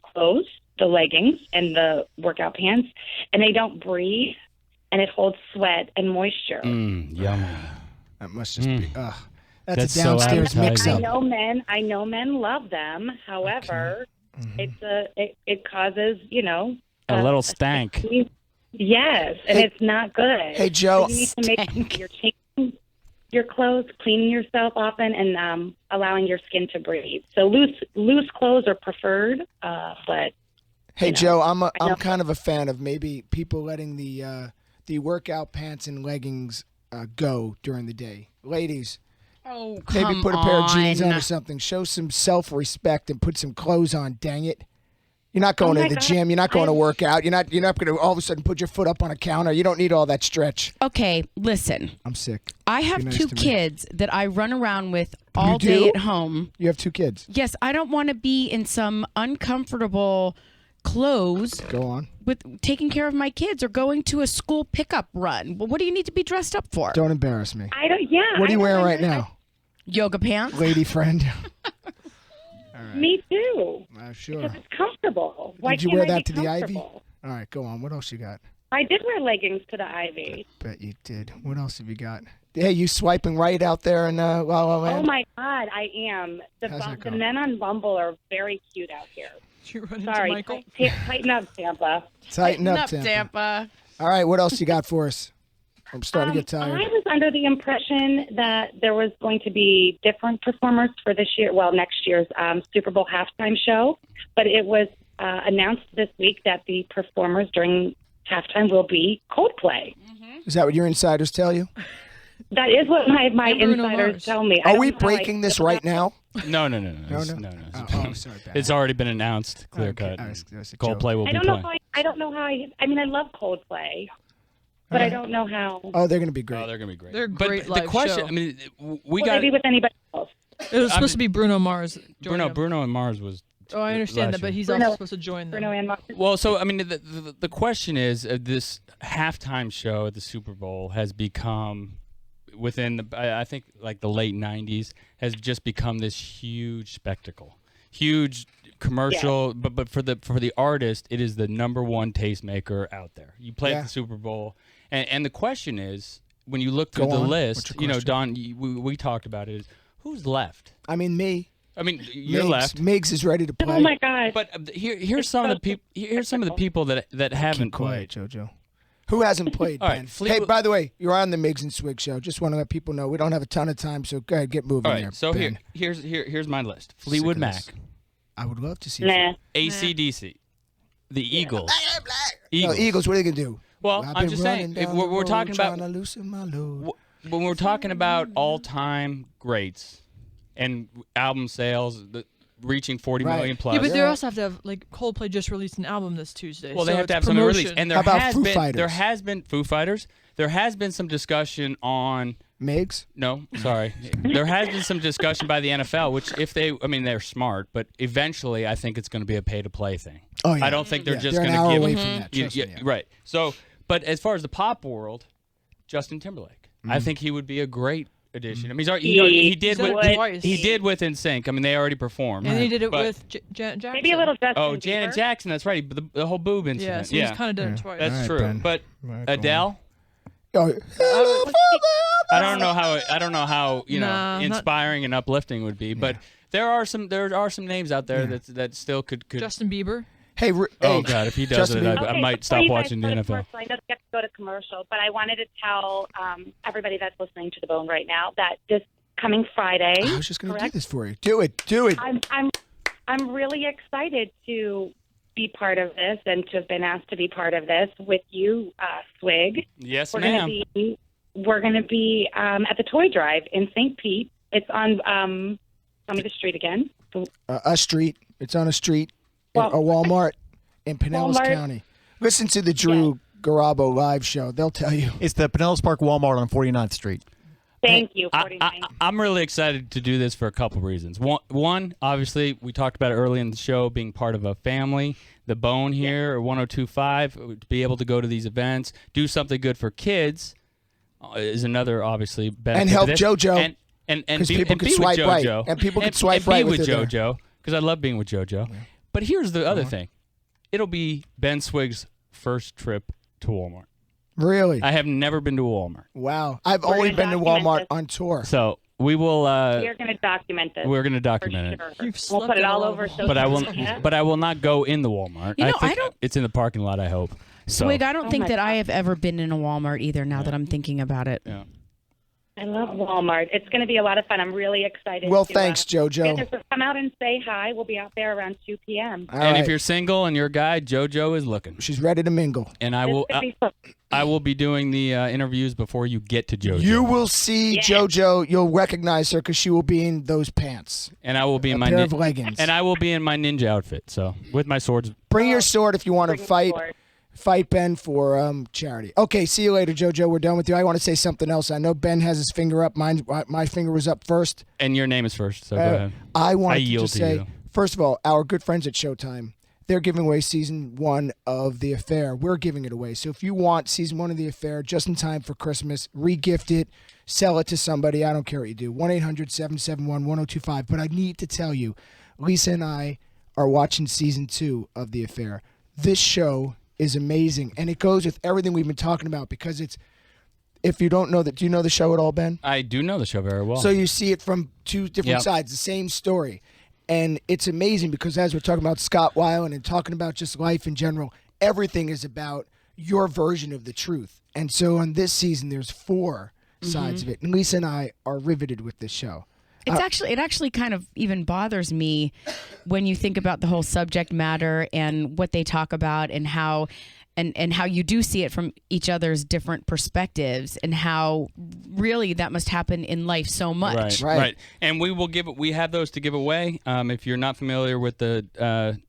clothes, the leggings and the workout pants, and they don't breathe, and it holds sweat and moisture. Yummy. That must just be. That's a downstairs mix-up. I know men love them. However, it causes a little stank. Yes, and it's not good. Hey, Joe. So you need to make sure you're changing your clothes, cleaning yourself often, and allowing your skin to breathe. So loose clothes are preferred, but. Hey, Joe, I'm kind of a fan of maybe people letting the workout pants and leggings go during the day. Ladies. Oh, maybe put a pair of jeans on or something. Show some self-respect and put some clothes on. Dang it! You're not going to the gym. You're not going to work out. You're not going to all of a sudden put your foot up on a counter. You don't need all that stretch. Okay, listen. I'm sick. I have two kids that I run around with all You do? day at home. You have 2 kids. Yes, I don't want to be in some uncomfortable clothes. Go on. With taking care of my kids or going to a school pickup run. Well, what do you need to be dressed up for? Don't embarrass me. I don't. Yeah. What are you wearing right now? Yoga pants. Lady friend. Me too. Sure. Because it's comfortable. Why Did you can't wear I that be to the Ivy? comfortable? All right, go on. What else you got? I did wear leggings to the Ivy. Bet you did. What else have you got? Hey, you swiping right out there in La La Land? Oh my God, I am. The men on Bumble are very cute out here. You run Sorry, into Michael? tighten up, Tampa. Tighten up, Tampa. All right, what else you got for us? I'm starting to get tired. I was under the impression that there was going to be different performers for next year's Super Bowl halftime show, but it was announced this week that the performers during halftime will be Coldplay. Is that what your insiders tell you? That is what my insiders tell me. Are we breaking this right now? No. No. Oh, sorry. It's already been announced. Clear cut. Coldplay will be playing. I don't know how. I mean, I love Coldplay, but I don't know how. Oh, they're going to be great. Oh, they're going to be great. They're but great the live question, show. I mean, we Will got they be with anybody else? It was supposed to be Bruno Mars. Bruno and Mars was. Oh, I understand that, but he's also supposed to join them. Bruno and Mars. Well, so I mean, the question is, this halftime show at the Super Bowl has become, within I think like the late '90s, has just become this huge spectacle, huge commercial. Yeah. But for the artist, it is the number one tastemaker out there. You play at the Super Bowl, and the question is, when you look through the list, Don, we talked about it. Is who's left? I mean, me. I mean, you're left. Miggs is ready to play. Oh my God! But here's some of the people. Here's some of the people that haven't played. JoJo. Who hasn't played? All Ben? right, hey, by the way, you're on the Miggs and Swig show. Just want to let people know we don't have a ton of time, so go ahead, get moving. All right, there, so Ben. here's my list: Fleetwood Mac. I would love to see. AC/DC, the Eagles. Eagles. What are they gonna do? Well, I'm just saying, if we're talking about to loosen my load. when we're talking about all-time greats and album sales reaching 40 million plus. Yeah, but they also have to have, like, Coldplay just released an album this Tuesday. Well, so they have to have promotion. something released. And there has been Foo Fighters. There has been some discussion on Miggs? No, sorry. There has been some discussion by the NFL, which they're smart, but eventually I think it's going to be a pay-to-play thing. Oh, yeah. I don't think they're just they're going an hour to give away from that. Trust me, right. So, but as far as the pop world, Justin Timberlake. I think he would be a great addition. I mean, he did with NSYNC. I mean, they already performed. And he did it with Janet Jackson. Maybe a little Justin Oh, Janet Jackson. That's right. The whole boob incident. Yeah, so he's kind of done it twice. That's true. Ben. But Adele. Oh, I don't know how inspiring and uplifting would be, but there are some names out there that still could. Justin Bieber. Hey, oh God! If he does Justin it, I might stop watching the NFL. I know you have to go to commercial, but I wanted to tell everybody that's listening to The Bone right now that this coming Friday. I was just going to do this for you. Do it. I'm really excited to be part of this and to have been asked to be part of this with you, Swig. Yes, ma'am. We're going to be at the Toy Drive in St. Pete. It's on tell me the street again. A street. It's on a street. A Walmart in Pinellas County. Listen to the Drew Garabo live show. They'll tell you. It's the Pinellas Park Walmart on 49th Street. Thank you. I'm really excited to do this for a couple reasons. One, obviously, we talked about it early in the show, being part of a family. The Bone here, or 102.5, to be able to go to these events, do something good for kids is another, obviously, benefit. And help JoJo. And people be can swipe with right. JoJo. And people can swipe right with JoJo, because I love being with JoJo. Yeah. But here's the other thing. It'll be Ben Swig's first trip to Walmart. Really? I have never been to a Walmart. Wow. I've only been to Walmart on tour. So we will. You're going to document this. We're going to document it. We'll put it all over social media. But I will not go in the Walmart. I don't. It's in the parking lot, I hope. Swig, I don't think that I have ever been in a Walmart either. Now that I'm thinking about it. Yeah. I love Walmart. It's going to be a lot of fun. I'm really excited. Well, thanks, JoJo. Come out and say hi. We'll be out there around 2 p.m. If you're single and you're a guy, JoJo is looking. She's ready to mingle. And I will be doing the interviews before you get to JoJo. You will see JoJo. You'll recognize her because she will be in those pants. And I will be in my pair of leggings. And I will be in my ninja outfit. So with my swords. Bring your sword if you want to fight. Fight Ben for charity. Okay, see you later, JoJo. We're done with you. I want to say something else. I know Ben has his finger up. My finger was up first. And your name is first, so go ahead. I want to yield just to say, you. first of all, our good friends at Showtime, they're giving away season 1 of The Affair. We're giving it away. So if you want season 1 of The Affair just in time for Christmas, re-gift it, sell it to somebody. I don't care what you do. 1-800-771-1025. But I need to tell you, Lisa and I are watching season 2 of The Affair. This show is amazing, and it goes with everything we've been talking about because it's if you don't know that, do you know the show at all, Ben? I do know the show very well. So you see it from two different sides, the same story. And it's amazing because as we're talking about Scott Weiland and talking about just life in general, everything is about your version of the truth. And so on this season, there's 4 sides of it. And Lisa and I are riveted with this show. It actually kind of even bothers me when you think about the whole subject matter and what they talk about and how you do see it from each other's different perspectives and how really that must happen in life so much. Right. And we have those to give away. If you're not familiar with the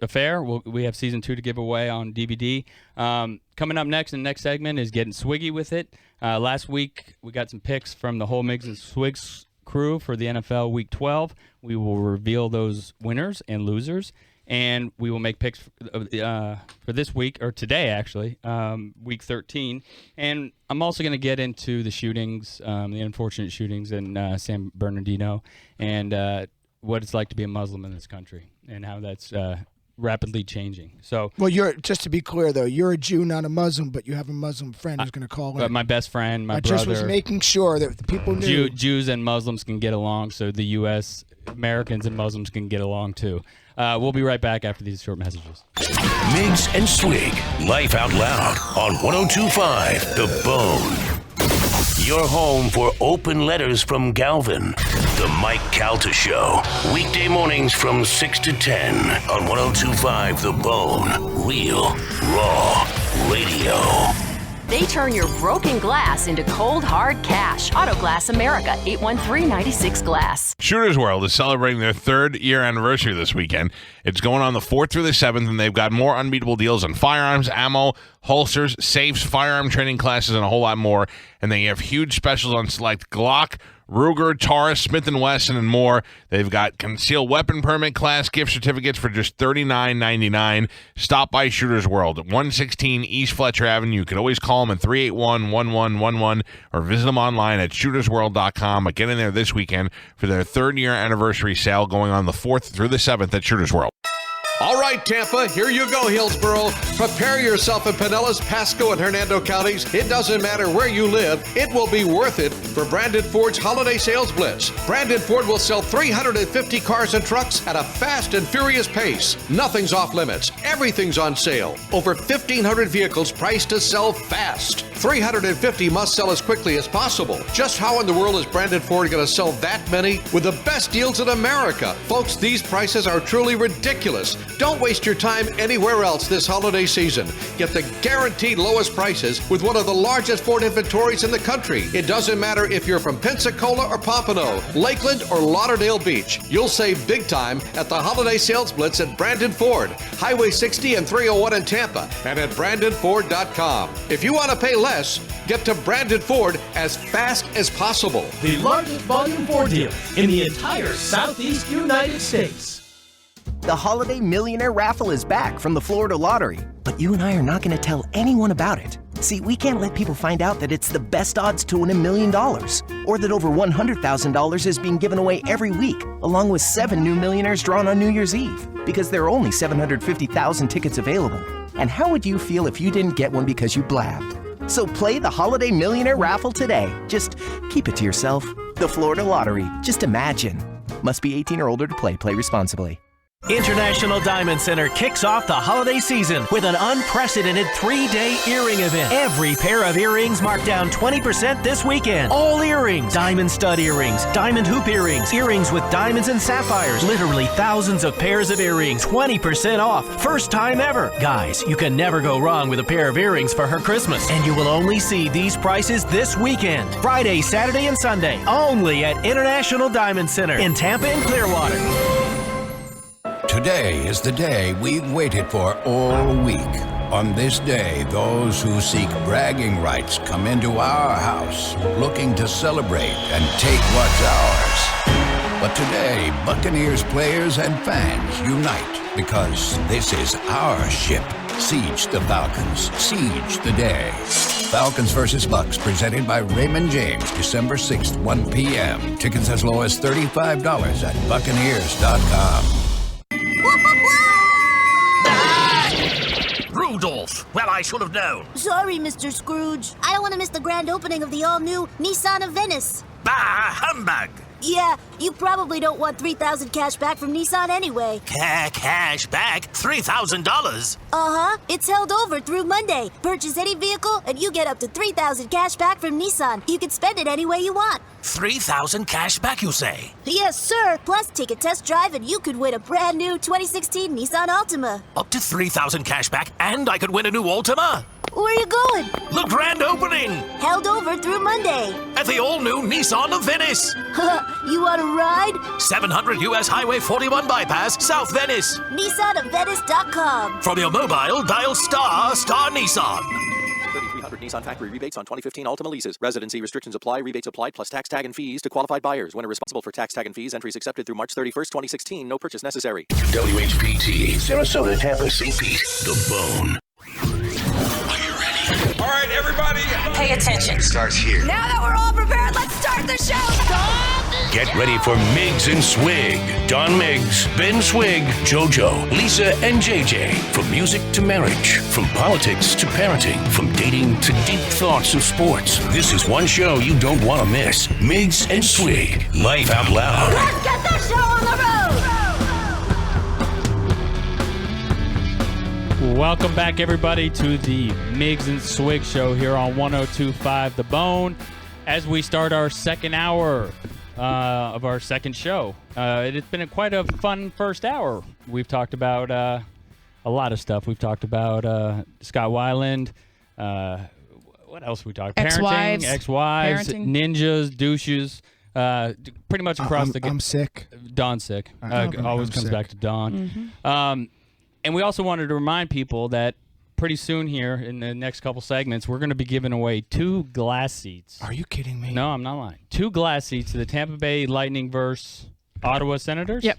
Affair, we have season 2 to give away on DVD. Coming up next in the next segment is Getting Swiggy with It. Last week we got some picks from the whole Miggs and Swig crew for the NFL Week 12. We will reveal those winners and losers, and we will make picks for this week, or today actually, Week 13. And I'm also going to get into the shootings, the unfortunate shootings in San Bernardino, and what it's like to be a Muslim in this country, and how that's rapidly changing. So, well, just to be clear though, you're a Jew, not a Muslim, but you have a Muslim friend who's going to call in. My best friend, my brother. brother. I just was making sure that the people knew. Jews and Muslims can get along, so the U.S. Americans and Muslims can get along too. We'll be right back after these short messages. Miggs and Swig, Life Out Loud on 102.5 The Bone. Your home for open letters from Galvin. The Mike Calta Show. Weekday mornings from 6 to 10 on 102.5 The Bone. Real, raw radio. They turn your broken glass into cold, hard cash. Auto Glass America, 813-96 Glass. Shooters World is celebrating their 3rd year anniversary this weekend. It's going on the 4th through the 7th, and they've got more unbeatable deals on firearms, ammo, holsters, safes, firearm training classes, and a whole lot more. And they have huge specials on select Glock, Ruger, Taurus, Smith & Wesson, and more. They've got concealed weapon permit class gift certificates for just $39.99. Stop by Shooters World at 116 East Fletcher Avenue. You can always call them at 381-1111 or visit them online at shootersworld.com. But get in there this weekend for their 3rd year anniversary sale going on the 4th through the 7th at Shooters World. All right, Tampa, here you go, Hillsboro. Prepare yourself in Pinellas, Pasco, and Hernando counties. It doesn't matter where you live, it will be worth it for Brandon Ford's Holiday Sales Blitz. Brandon Ford will sell 350 cars and trucks at a fast and furious pace. Nothing's off limits. Everything's on sale. Over 1,500 vehicles priced to sell fast. 350 must sell as quickly as possible. Just how in the world is Brandon Ford going to sell that many with the best deals in America? Folks, these prices are truly ridiculous. Don't waste your time anywhere else this holiday season. Get the guaranteed lowest prices with one of the largest Ford inventories in the country. It doesn't matter if you're from Pensacola or Pompano, Lakeland or Lauderdale Beach. You'll save big time at the Holiday Sales Blitz at Brandon Ford, Highway 60 and 301 in Tampa, and at BrandonFord.com. If you want to pay less, get to Brandon Ford as fast as possible. The largest volume Ford deal in the entire Southeast United States. The Holiday Millionaire Raffle is back from the Florida Lottery, but you and I are not going to tell anyone about it. See, we can't let people find out that it's the best odds to win $1 million, or that over $100,000 is being given away every week, along with 7 new millionaires drawn on New Year's Eve, because there are only 750,000 tickets available. And how would you feel if you didn't get one because you blabbed? So play the Holiday Millionaire Raffle today. Just keep it to yourself. The Florida Lottery. Just imagine. Must be 18 or older to play. Play responsibly. International Diamond Center kicks off the holiday season with an unprecedented 3-day earring event. Every pair of earrings marked down 20% this weekend. All earrings, diamond stud earrings, diamond hoop earrings, earrings with diamonds and sapphires, literally thousands of pairs of earrings, 20% off. First time ever. Guys, you can never go wrong with a pair of earrings for her Christmas. And you will only see these prices this weekend. Friday, Saturday, and Sunday. Only at International Diamond Center in Tampa and Clearwater. Today is the day we've waited for all week. On this day, those who seek bragging rights come into our house, looking to celebrate and take what's ours. But today, Buccaneers players and fans unite because this is our ship. Siege the Falcons. Siege the day. Falcons vs. Bucks, presented by Raymond James, December 6th, 1 p.m. Tickets as low as $35 at Buccaneers.com. Rudolph, Well, I should have known. Sorry, Mr. Scrooge. I don't want to miss the grand opening of the all-new Nissan of Venice. Bah, humbug. Yeah, you probably don't want 3,000 cash back from Nissan anyway. Cash back? $3,000? Uh-huh. It's held over through Monday. Purchase any vehicle, and you get up to 3,000 cash back from Nissan. You can spend it any way you want. 3,000 cash back, you say? Yes, sir. Plus, take a test drive, and you could win a brand new 2016 Nissan Altima. Up to 3,000 cash back, and I could win a new Altima? Where are you going? The grand opening! Held over through Monday. At the all-new Nissan of Venice. You want to ride? 700 U.S. Highway 41 Bypass, South Venice. NissanofVenice.com. From your mobile, dial star Nissan. 3,300 Nissan factory rebates on 2015 Altima leases. Residency restrictions apply. Rebates applied plus tax, tag, and fees to qualified buyers. Winner responsible for tax, tag, and fees. Entries accepted through March 31st, 2016. No purchase necessary. WHPT, Sarasota, Tampa, St. Pete, The Bone. All right, everybody. Pay attention. Starts here. Now that we're all prepared, let's start the show. Get ready for Miggs and Swig. Don Miggs, Ben Swig, JoJo, Lisa, and JJ. From music to marriage, from politics to parenting, from dating to deep thoughts of sports. This is one show you don't want to miss. Miggs and Swig. Life out loud. Let's get the show on the road. Welcome back, everybody, to the Miggs and Swig show here on 102.5 The Bone. As we start our second hour of our second show, it has been quite a fun first hour. We've talked about a lot of stuff. We've talked about Scott Weiland. What else we talked? Parenting, ex-wives, ninjas, douches. Pretty much across the. I'm sick. Don's sick. Always comes back to Don. Mm-hmm. And we also wanted to remind people that pretty soon here in the next couple segments, we're going to be giving away 2 glass seats. Are you kidding me? No, I'm not lying. 2 glass seats to the Tampa Bay Lightning versus Ottawa Senators. Yep.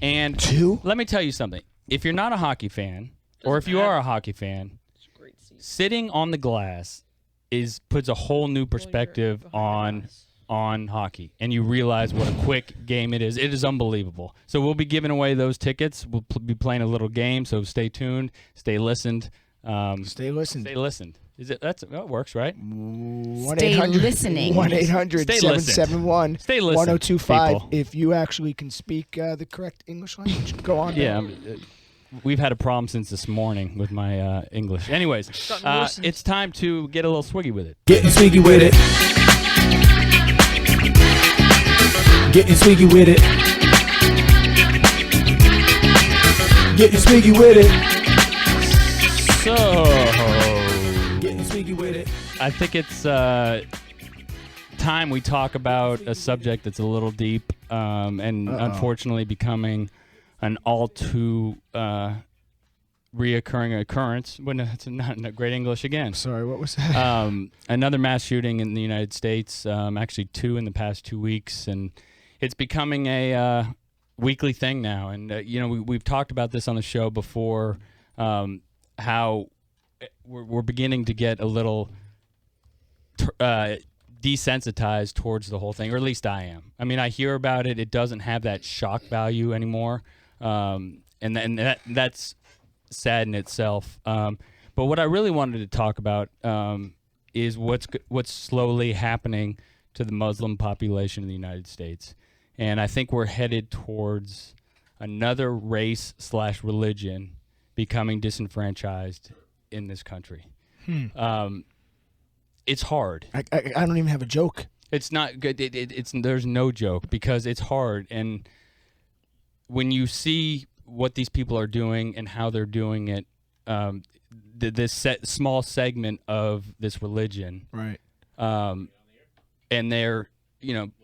And 2? Let me tell you something. If you're not a hockey fan, or if you are a hockey fan, sitting on the glass puts a whole new perspective on hockey, and you realize what a quick game it is. It is unbelievable. So we'll be giving away those tickets. We'll be playing a little game, so stay tuned, stay listened. Stay listened. Stay listened. That works, right? Stay listening. 1-800-771 Stay listening, 1025. people. If you actually can speak the correct English language, go on. Yeah. We've had a problem since this morning with my English. Anyways, it's time to get a little swiggy with it. Getting swiggy with it. Getting swiggy with it. Getting swiggy with it. So, Getting swiggy with it. I think it's time we talk about a subject that's a little deep and unfortunately becoming an all too reoccurring occurrence. When it's not in great English again. Sorry, what was that? Another mass shooting in the United States. Actually, 2 in the past 2 weeks, and it's becoming a weekly thing now. And we've talked about this on the show before. How we're beginning to get a little desensitized towards the whole thing, or at least I am. I mean, I hear about it. It doesn't have that shock value anymore, and that's sad in itself. But what I really wanted to talk about is what's slowly happening to the Muslim population in the United States, and I think we're headed towards another race/religion becoming disenfranchised in this country. It's hard. I don't even have a joke. It's not good. There's no joke because it's hard. And when you see what these people are doing and how they're doing it, this small segment of this religion, right? And their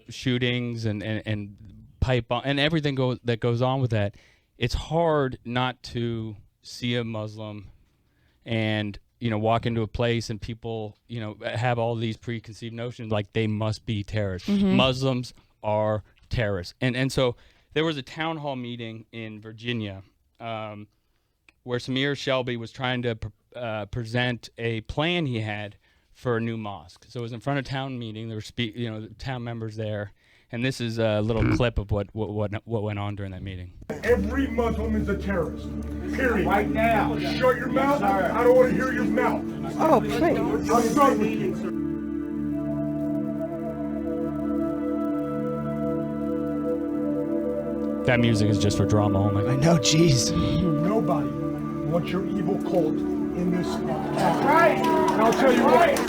shootings and pipe bomb and everything that goes on with that. It's hard not to see a Muslim and walk into a place and people have all these preconceived notions like they must be terrorists. Mm-hmm. Muslims are terrorists, and so there was a town hall meeting in Virginia where Samir Shelby was trying to present a plan he had for a new mosque. So it was in front of town meeting. There were town members there, And this is a little clip of what went on during that meeting. Every Muslim is a terrorist. Period. Right now. Shut your mouth. I don't want to hear your mouth. Oh, please. I'm done with you. That music is just for drama only. I know, jeez. Nobody wants your evil cult in this town. Right. And I'll tell you what.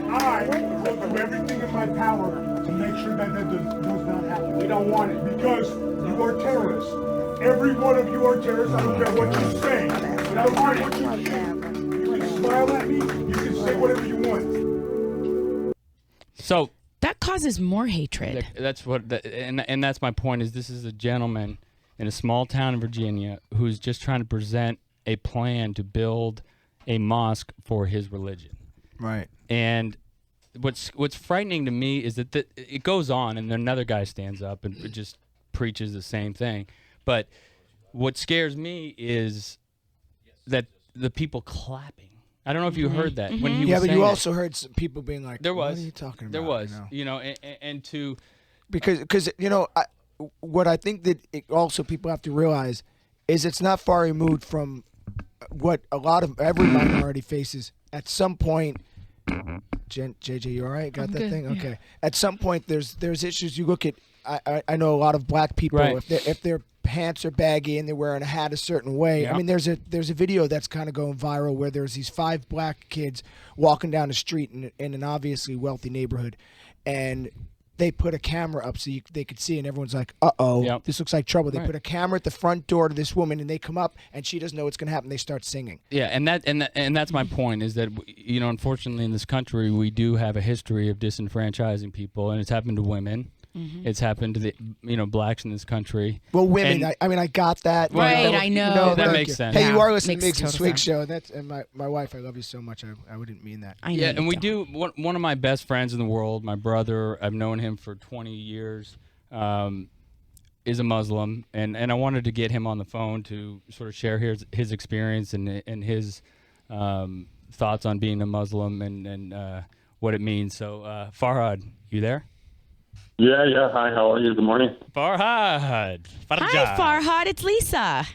I will do everything in my power to make sure that does not happen. We don't want it. Because you are terrorists. Every one of you are terrorists. I don't care what you say. I don't care what you do. You can smile at me. You can say whatever you want. So that causes more hatred. That's what, and that's my point. Is this is a gentleman in a small town in Virginia who's just trying to present a plan to build a mosque for his religion. Right. And what's frightening to me is that it goes on, and then another guy stands up and just preaches the same thing. But what scares me is that the people clapping. I don't know if you heard that when he was but saying you also heard some people being like, there was, "What are you talking about?" There was, and to because what I think that also people have to realize is it's not far removed from what a lot of every minority faces. At some point, JJ, you all right? Got I'm that good, thing? yeah. Okay. At some point, there's issues. You look at. I know a lot of black people. Right. If their pants are baggy and they're wearing a hat a certain way. Yeah. I mean, there's a video that's kind of going viral where there's these 5 black kids walking down the street in an obviously wealthy neighborhood, and they put a camera up so they could see, and everyone's like, "Uh-oh, this looks like trouble." They put a camera at the front door to this woman, and they come up, and she doesn't know what's going to happen. They start singing. Yeah, and that's my point is that unfortunately in this country we do have a history of disenfranchising people, and it's happened to women. Mm-hmm. It's happened to the blacks in this country. Well, women. And- I mean, I got that. Right, I know. That thank makes you. sense. Hey, Yeah, you are listening to makes Miggs and total Swig sense. show. That's and my wife. I love you so much. I wouldn't mean that. I know Yeah, you and we don't. do. One of my best friends in the world, my brother, I've known him for 20 years, is a Muslim, and I wanted to get him on the phone to sort of share his experience and his thoughts on being a Muslim and what it means. So, Farhad, you there? Yeah. Hi, how are you? Good morning. Farhad. Hi, Farhad. It's Lisa.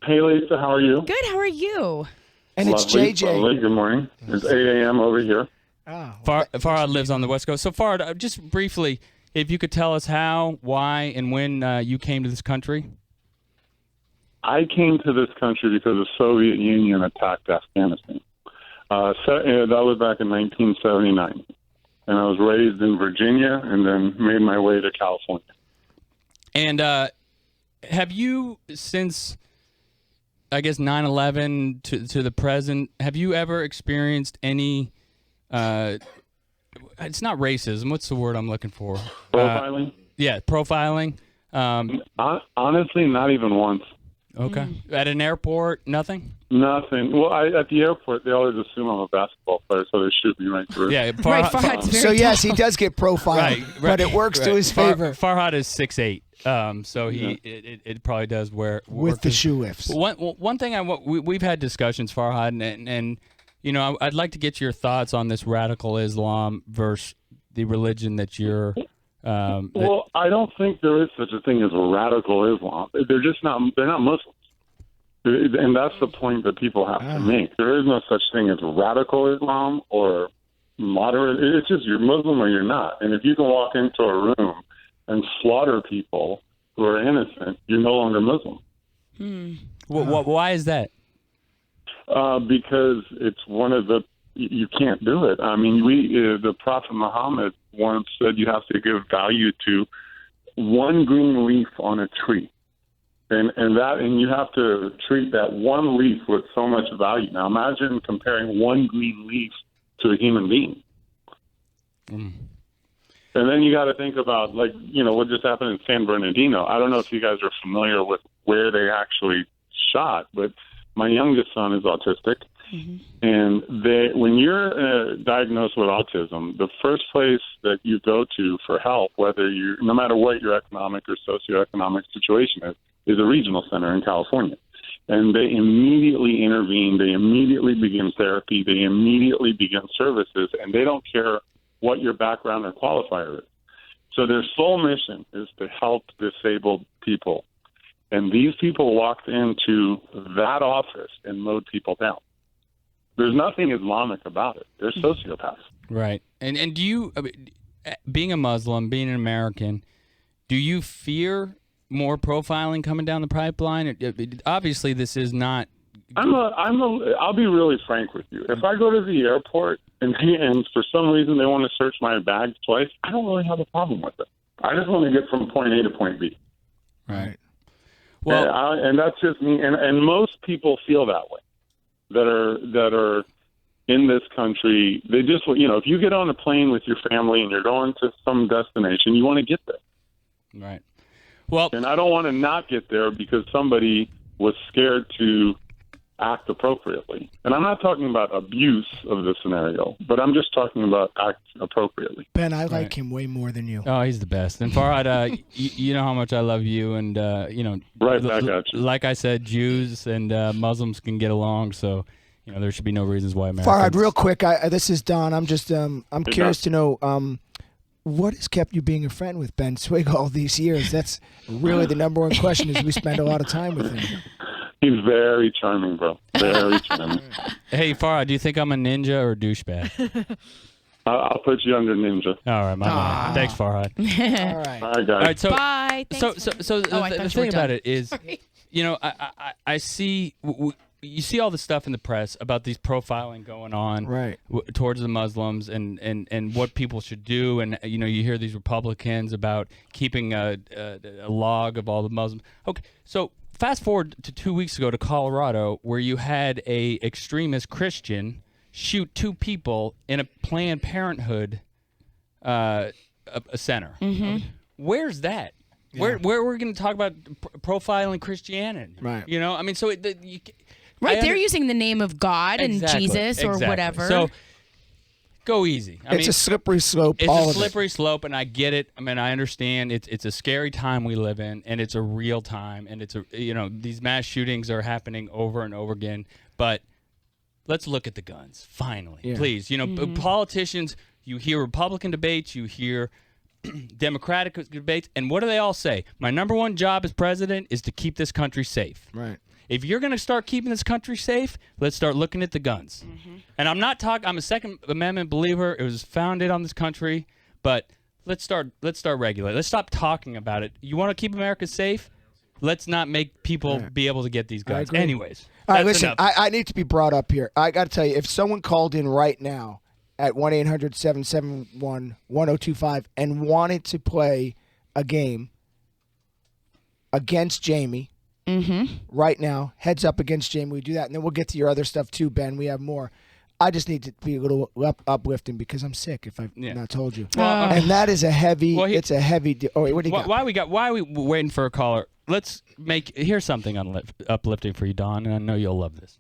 Hey, Lisa, how are you? Good. How are you? And it's Lovely, JJ. lovely. Good morning. It's 8 a.m. over here. Farhad lives on the West Coast. So, Farhad, just briefly, if you could tell us how, why, and when you came to this country. I came to this country because the Soviet Union attacked Afghanistan. That was back in 1979. And I was raised in Virginia and then made my way to California. And have you, since, I guess, 9/11 to the present, have you ever experienced any, it's not racism, what's the word I'm looking for? Profiling? Yeah, profiling. Honestly, not even once. Okay. At an airport, nothing? Nothing. Well, at the airport, they always assume I'm a basketball player, so they shoot me right through. Yeah, Farhad's very So yes, tall. he does get profiled, Right, but it works to his favor Farhad is 6'8", so it probably does with work the his- shoe lifts. One thing we've had discussions, Farhad, and I'd like to get your thoughts on this radical Islam versus the religion that you're. Well, I don't think there is such a thing as radical Islam. They're just not. They're not Muslims, and that's the point that people have to make. There is no such thing as radical Islam or moderate. It's just you're Muslim or you're not. And if you can walk into a room and slaughter people who are innocent, you're no longer Muslim. Why is that? Because it's one of the. You can't do it. I mean, the Prophet Muhammad once said you have to give value to one green leaf on a tree, and you have to treat that one leaf with so much value. Now, imagine comparing one green leaf to a human being. And then you got to think about, what just happened in San Bernardino. I don't know if you guys are familiar with where they actually shot, but my youngest son is autistic. And when you're diagnosed with autism, the first place that you go to for help, no matter what your economic or socioeconomic situation is a regional center in California. And they immediately intervene. They immediately begin therapy. They immediately begin services, and they don't care what your background or qualifier is. So their sole mission is to help disabled people. And these people walked into that office and mowed people down. There's nothing Islamic about it. They're sociopaths. Right. And do you, being a Muslim, being an American, do you fear more profiling coming down the pipeline? Obviously, this is not. I'll be really frank with you. If I go to the airport and for some reason they want to search my bag twice, I don't really have a problem with it. I just want to get from point A to point B. Right. Well, and that's just me. And most people feel that way. That are in this country. They just, if you get on a plane with your family and you're going to some destination, you want to get there. Right. Well, and I don't want to not get there because somebody was scared to act appropriately. And I'm not talking about abuse of the scenario, but I'm just talking about act appropriately. Ben, I like him way more than you. Oh, he's the best. And Farhad, you know how much I love you, and right back at you. Like I said, Jews and Muslims can get along, so there should be no reasons why Americans. Farhad, real quick, this is Don. I'm just I'm curious to know what has kept you being a friend with Ben Swig all these years. That's really the number one question. Is we spend a lot of time with him. He's very charming, bro. Very charming. Hey, Farhad, do you think I'm a ninja or a douchebag? I'll put you under ninja. All right, my man. Thanks, Farhad. All right. All right, guys. All right, so, Bye. So the thing about it is, Sorry. I see. You see all the stuff in the press about these profiling going on towards the Muslims and what people should do, and you hear these Republicans about keeping a log of all the Muslims. Okay, so fast forward to 2 weeks ago to Colorado, where you had a extremist Christian shoot 2 people in a Planned Parenthood a center. Mm-hmm. Where's that? Yeah. Where we're going to talk about profiling Christianity? Right. I mean, so Right, they're using the name of God and Jesus or whatever. So go easy. It's a slippery slope. It's a slippery slope, and I get it. I mean, I understand. It's a scary time we live in, and it's a real time, and it's these mass shootings are happening over and over again. But let's look at the guns finally, please. Politicians. You hear Republican debates. You hear Democratic debates, and what do they all say? My number one job as president is to keep this country safe. Right. If you're going to start keeping this country safe, let's start looking at the guns. Mm-hmm. And I'm not talking. I'm a Second Amendment believer. It was founded on this country, but let's start regulating. Let's stop talking about it. You want to keep America safe? Let's not make people be able to get these guns. Anyways, all right. Listen, I need to be brought up here. I got to tell you, if someone called in right now at 1-800-771-1025 and wanted to play a game against Jamie. Mm-hmm. Right now, heads up against Jamie. We do that, and then we'll get to your other stuff too, Ben. We have more. I just need to be a little uplifting because I'm sick. If I've not told you, and that is a heavy. It's a heavy. Oh wait, what do you got? Why are we waiting for a caller? Let's here's something uplifting for you, Don, and I know you'll love this.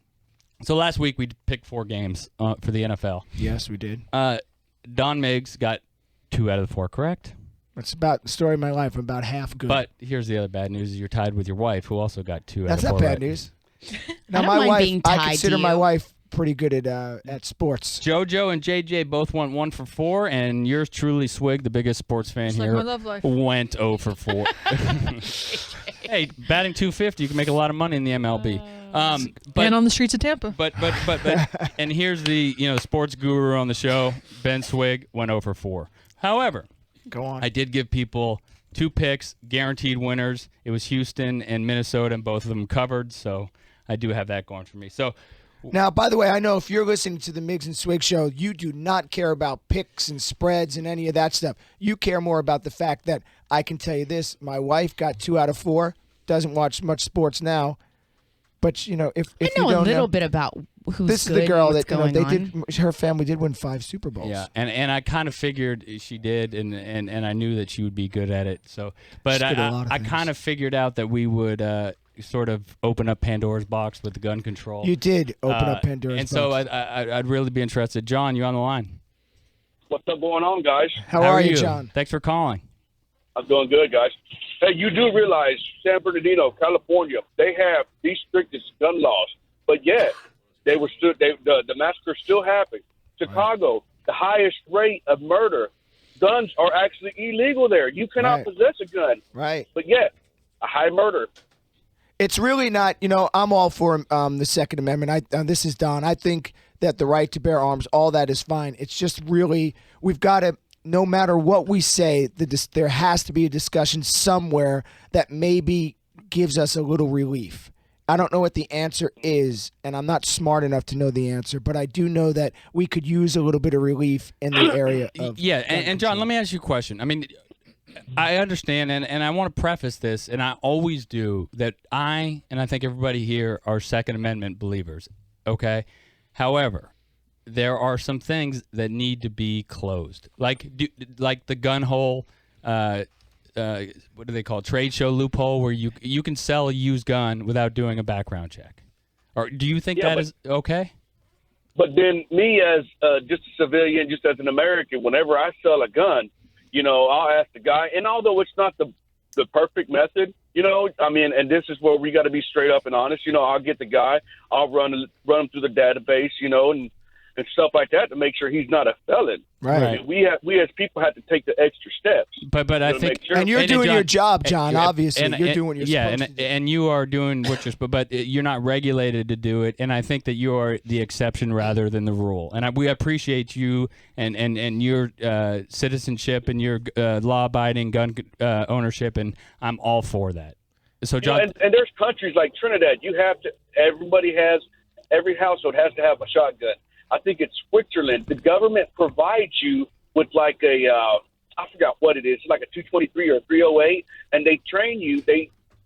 So last week we picked 4 games for the NFL. Yes, we did. Don Miggs got 2 out of the 4 correct. It's about the story of my life. I'm about half good. But here's the other bad news: you're tied with your wife, who also got 2 out of 4. That's not bad news. Now my wife, I consider my wife pretty good at sports. JoJo and JJ both went 1 for 4, and yours truly, Swig, the biggest sports fan It's here, like my love life. went 0 for 4. Hey, batting .250, you can make a lot of money in the MLB. And on the streets of Tampa. But and here's the sports guru on the show, Ben Swig, went 0 for 4. However, go on. I did give people 2 picks, guaranteed winners. It was Houston and Minnesota, and both of them covered. So I do have that going for me. So now, by the way, I know if you're listening to the Miggs and Swig show, you do not care about picks and spreads and any of that stuff. You care more about the fact that I can tell you this: my wife got 2 out of 4. Doesn't watch much sports now, but if I know you don't a little bit about who's this good is the girl and what's that going they on. did. Her family did win 5 Super Bowls. yeah, and I kind of figured she did, and I knew that she would be good at it. So, but She's good at a lot of I things. kind of figured out that we would sort of open up Pandora's box with the gun control. You did open up Pandora's and so box. I'd really be interested. John, you on the line? What's up going on, guys? How are you, John? Thanks for calling. I'm doing good, guys. Hey, you do realize San Bernardino, California, they have the strictest gun laws, but yet the massacre still happened. Chicago, the highest rate of murder. Guns are actually illegal there. You cannot possess a gun. Right. But yet, a high murder. It's really not, I'm all for the Second Amendment. This is Don. I think that the right to bear arms, all that is fine. It's just really, we've got to, no matter what we say, there has to be a discussion somewhere that maybe gives us a little relief. I don't know what the answer is, and I'm not smart enough to know the answer, but I do know that we could use a little bit of relief in the area of and John, let me ask you a question. I mean, I understand, and I want to preface this, and I always do, that I think everybody here are Second Amendment believers, okay? However, there are some things that need to be closed, like the gun hole, what do they call it? Trade show loophole, where you can sell a used gun without doing a background check. Or do you think that is okay? But then me as just a civilian, just as an American, whenever I sell a gun, I'll ask the guy, and although it's not the perfect method, and this is where we got to be straight up and honest. I'll get the guy, I'll run him through the database, and stuff like that to make sure he's not a felon. Right. We as people have to take the extra steps. But I think, and you're doing your job, John. Obviously, you're doing what you're supposed to do. And you are doing what you're supposed. But you're not regulated to do it. And I think that you are the exception rather than the rule. And we appreciate you and your citizenship and your law-abiding gun ownership. And I'm all for that. So, John, and there's countries like Trinidad. Every household has to have a shotgun. I think it's Switzerland. The government provides you with like I forgot what it is, like a 223 or a 308, and they train you.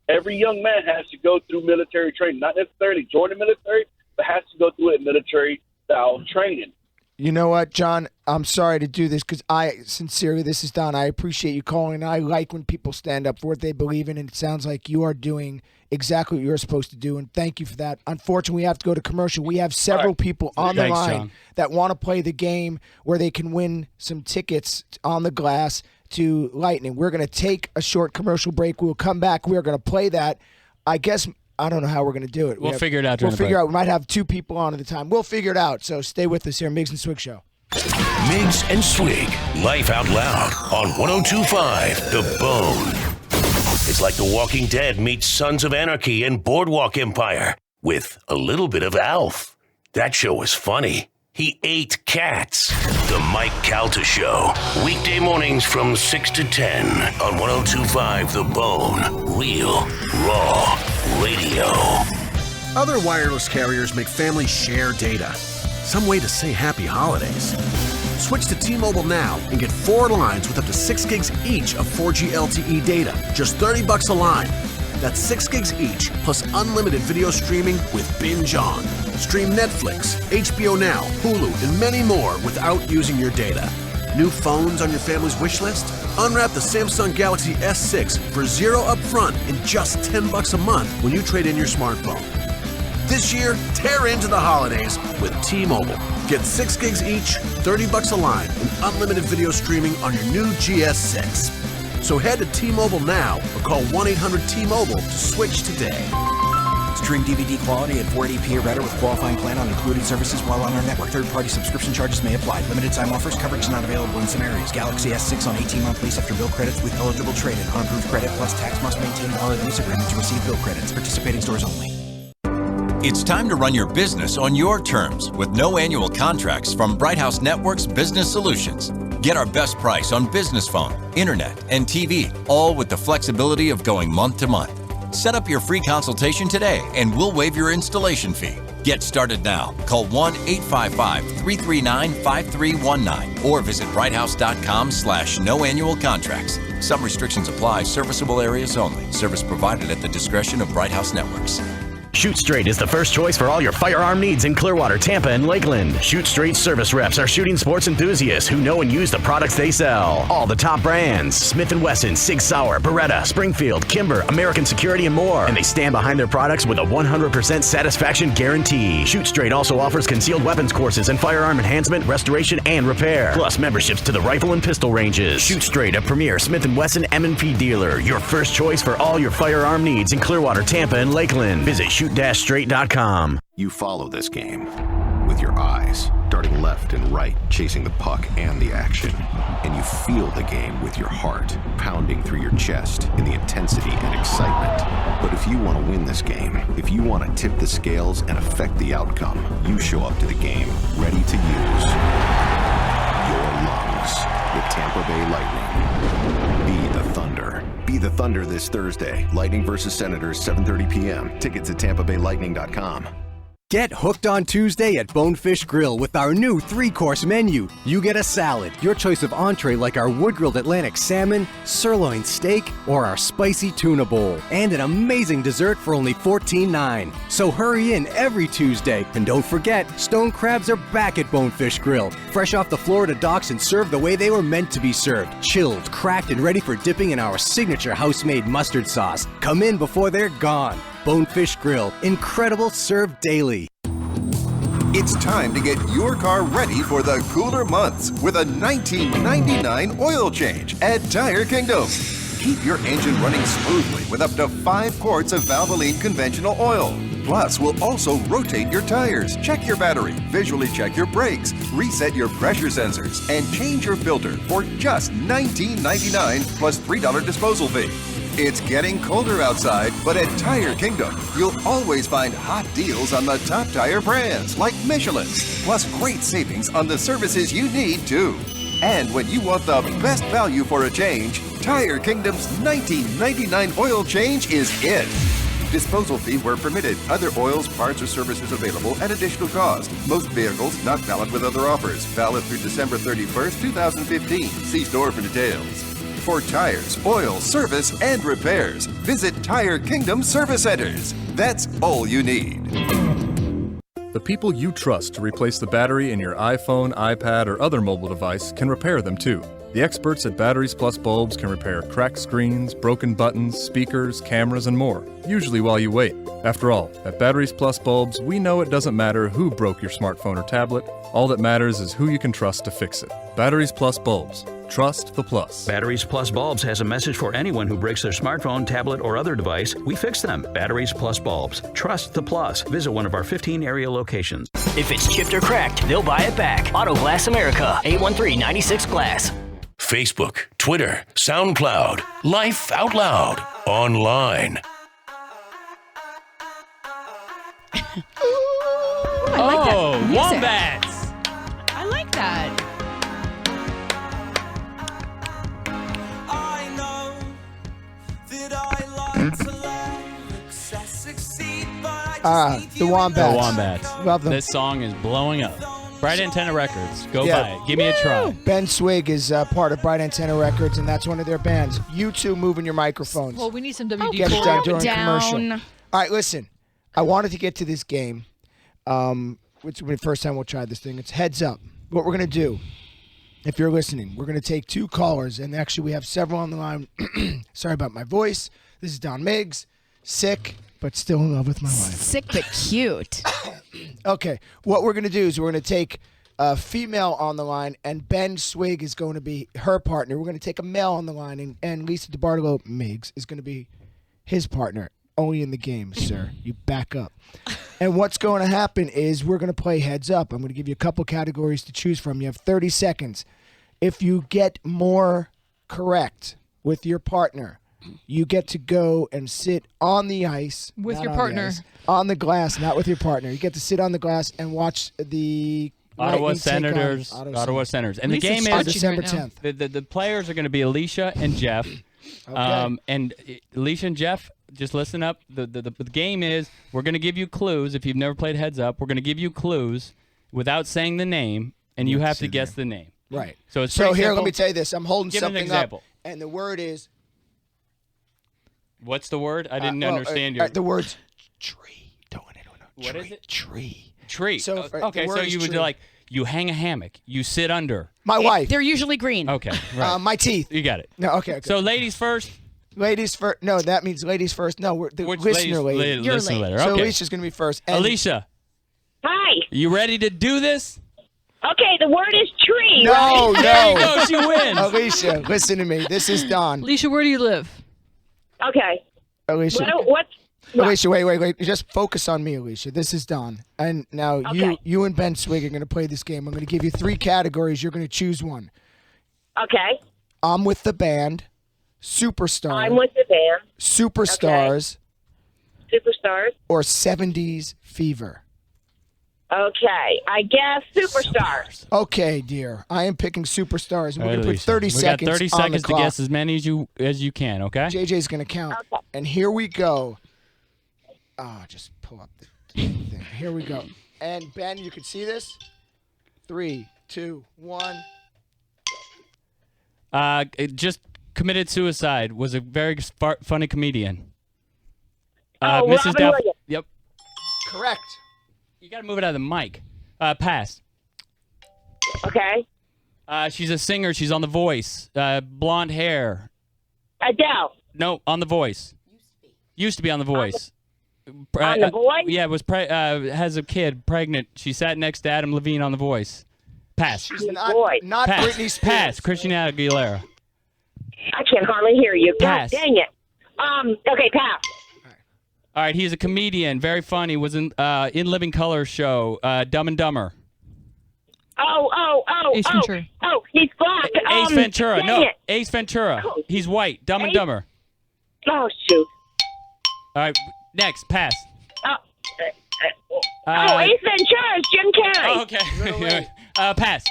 Every young man has to go through military training, not necessarily join the military, but has to go through a military-style training. You know what, John? I'm sorry to do this because this is Don. I appreciate you calling, and I like when people stand up for what they believe in, and it sounds like you are doing exactly what you're supposed to do, and thank you for that. Unfortunately, we have to go to commercial. We have several people on the line John, that want to play the game where they can win some tickets on the glass to Lightning. We're going to take a short commercial break. We'll come back. We're going to play that. I guess I don't know how we're going to do it. We'll figure it out. We'll figure out. We might have two people on at a time. We'll figure it out. So stay with us here, Miggs and Swig Show. Miggs and Swig, Life Out Loud on 102.5 The Bone. It's like The Walking Dead meets Sons of Anarchy and Boardwalk Empire with a little bit of Alf. That show was funny. He ate cats. The Mike Calta Show. Weekday mornings from 6 to 10 on 102.5 The Bone. Real, raw radio. Other wireless carriers make families share data. Some way to say happy holidays. Switch to T-Mobile now and get 4 lines with up to 6 gigs each of 4G LTE data. Just $30 a line. That's 6 gigs each, plus unlimited video streaming with Binge On. Stream Netflix, HBO Now, Hulu, and many more without using your data. New phones on your family's wish list? Unwrap the Samsung Galaxy S6 for $0 upfront and just $10 a month when you trade in your smartphone. This year, tear into the holidays with T-Mobile. Get 6 gigs each, $30 a line, and unlimited video streaming on your new GS6. So head to T-Mobile now or call 1-800-T-Mobile to switch today. Stream DVD quality at 480p or better with qualifying plan on included services while on our network. Third-party subscription charges may apply. Limited time offers. Coverage not available in some areas. Galaxy S6 on 18-month lease after bill credits with eligible trade-in. Unapproved credit plus tax must maintain valid lease agreement to receive bill credits. Participating stores only. It's time to run your business on your terms with no annual contracts from Bright House Networks Business Solutions. Get our best price on business phone, internet, and TV, all with the flexibility of going month to month. Set up your free consultation today and we'll waive your installation fee. Get started now. Call 1-855-339-5319 or visit brighthouse.com/no annual contracts. Some restrictions apply. Serviceable areas only. Service provided at the discretion of Bright House Networks. Shoot Straight is the first choice for all your firearm needs in Clearwater, Tampa, and Lakeland. Shoot Straight service reps are shooting sports enthusiasts who know and use the products they sell. All the top brands: Smith & Wesson, Sig Sauer, Beretta, Springfield, Kimber, American Security, and more. And they stand behind their products with a 100% satisfaction guarantee. Shoot Straight also offers concealed weapons courses and firearm enhancement, restoration, and repair. Plus memberships to the rifle and pistol ranges. Shoot Straight, a premier Smith & Wesson M&P dealer. Your first choice for all your firearm needs in Clearwater, Tampa, and Lakeland. Visit shoot-straight.com. You follow this game with your eyes, darting left and right, chasing the puck and the action. And you feel the game with your heart, pounding through your chest in the intensity and excitement. But if you want to win this game, if you want to tip the scales and affect the outcome, you show up to the game ready to use your lungs. The Tampa Bay Lightning. Be the Thunder. Be the Thunder this Thursday. Lightning versus Senators, 7:30 p.m. Tickets at tampabay.lightning.com. Get hooked on Tuesday at Bonefish Grill with our new 3-course menu. You get a salad, your choice of entree like our wood-grilled Atlantic salmon, sirloin steak, or our spicy tuna bowl, and an amazing dessert for only $14.09. So hurry in every Tuesday, and don't forget, stone crabs are back at Bonefish Grill, fresh off the Florida docks and served the way they were meant to be served, chilled, cracked, and ready for dipping in our signature house-made mustard sauce. Come in before they're gone. Bonefish Grill, incredible served daily. It's time to get your car ready for the cooler months with a $19.99 oil change at Tire Kingdom. Keep your engine running smoothly with up to 5 quarts of Valvoline conventional oil. Plus, we'll also rotate your tires, check your battery, visually check your brakes, reset your pressure sensors, and change your filter for just $19.99 plus $3 disposal fee. It's getting colder outside, but at Tire Kingdom, you'll always find hot deals on the top tire brands like Michelin's, plus great savings on the services you need too. And when you want the best value for a change, Tire Kingdom's $19.99 oil change is it. Disposal fee where permitted. Other oils, parts, or services available at additional cost. Most vehicles not valid with other offers. Valid through December 31st, 2015. See store for details. For tires, oil, service, and repairs, visit Tire Kingdom Service Centers. That's all you need. The people you trust to replace the battery in your iPhone, iPad, or other mobile device can repair them too. The experts at Batteries Plus Bulbs can repair cracked screens, broken buttons, speakers, cameras, and more, usually while you wait. After all, at Batteries Plus Bulbs, we know it doesn't matter who broke your smartphone or tablet. All that matters is who you can trust to fix it. Batteries Plus Bulbs. Trust the plus. Batteries Plus Bulbs has a message for anyone who breaks their smartphone, tablet, or other device. We fix them. Batteries Plus Bulbs. Trust the plus. Visit one of our 15 area locations. If it's chipped or cracked, they'll buy it back. Auto Glass America. 813-96 Glass. Facebook, Twitter, SoundCloud, Life Out Loud, online. I like that music. Wombats. I like that. The Wombats. The Wombats. Love them. This song is blowing up. Bright Antenna Records. Go buy it. Give me a try. Ben Swig is part of Bright Antenna Records, and that's one of their bands. You two moving your microphones. Well, we need some WD-40. Get it done during commercial. All right, listen. I wanted to get to this game, which will be the first time we'll try this thing. It's heads up. What we're going to do, if you're listening, we're going to take 2 callers, and actually we have several on the line. Sorry about my voice. This is Don Miggs, sick, but still in love with my wife. Sick but cute. Okay, what we're going to do is we're going to take a female on the line, and Ben Swig is going to be her partner. We're going to take a male on the line, and Lisa DeBartolo Miggs is going to be his partner. Only in the game, sir. You back up. And what's going to happen is we're going to play heads up. I'm going to give you a couple categories to choose from. You have 30 seconds. If you get more correct with your partner, you get to go and sit on the ice. With your partner. On the glass, not with your partner. You get to sit on the glass and watch the Ottawa Senators. Ottawa Senators. And the game is December 10th. The players are going to be Alicia and Jeff. Okay. And Alicia and Jeff, just listen up. The game is we're going to give you clues. If you've never played Heads Up, we're going to give you clues without saying the name, and you have to guess the name. Right. So it's so pretty here, simple. let me tell you this. I'm holding Give an something example. up, and the word is. What's the word? I didn't understand you. The word's What is it? Tree. Tree. So, Okay, the word so is you would tree. like, you hang a hammock, you sit under. My wife. They're usually green. Okay, right. My teeth. You got it. No, okay. So ladies first. Ladies first. No, that means ladies first. No, we're the Which listener lady. You're listener lady. So Okay. Alicia's going to be first. And Alicia, Hi. you ready to do this? Okay, the word is tree, No, right? no. There you go, she wins. Alicia, listen to me. This is Don. Alicia, where do you live? Okay. Alicia. What's Alicia, wait. Just focus on me, Alicia. This is Don. And now Okay. you and Ben Swig are going to play this game. I'm going to give you 3 categories. You're going to choose one. Okay. I'm with the band, superstar, I'm with the band. superstars, Superstars. or 70s fever. Okay. I guess superstars. Okay, dear. I am picking superstars. And we're All right, going to put Alicia. 30 we seconds got 30 on seconds the to clock. guess as many as you can, okay? JJ's going to count. And here we go. Just pull up the thing. Here we go. And Ben, you can see this? 3, 2, 1. It just committed suicide. Was a very funny comedian. Oh, Mrs. Robin Dow- Williams. Yep. Correct. You got to move it out of the mic. Pass. Okay. She's a singer. She's on The Voice. Blonde hair. Adele. No, on The Voice. Used to be on The Voice. On The Voice? Yeah, was has a kid, pregnant. She sat next to Adam Levine on The Voice. Pass. She's not Pass. Britney Spears. Pass. Christina Aguilera. I can hardly hear you. Pass. God dang it. Okay, pass. All right, he's a comedian, very funny. Was in Living Color show, Dumb and Dumber. Ace Ventura. Oh, he's black. Ace Ventura. Dang No, it. Ace Ventura. Oh. He's white. Dumb and Ace- Dumber. Oh, shoot. All right, next, pass. Ace Ventura is Jim Carrey. Oh, okay. Pass.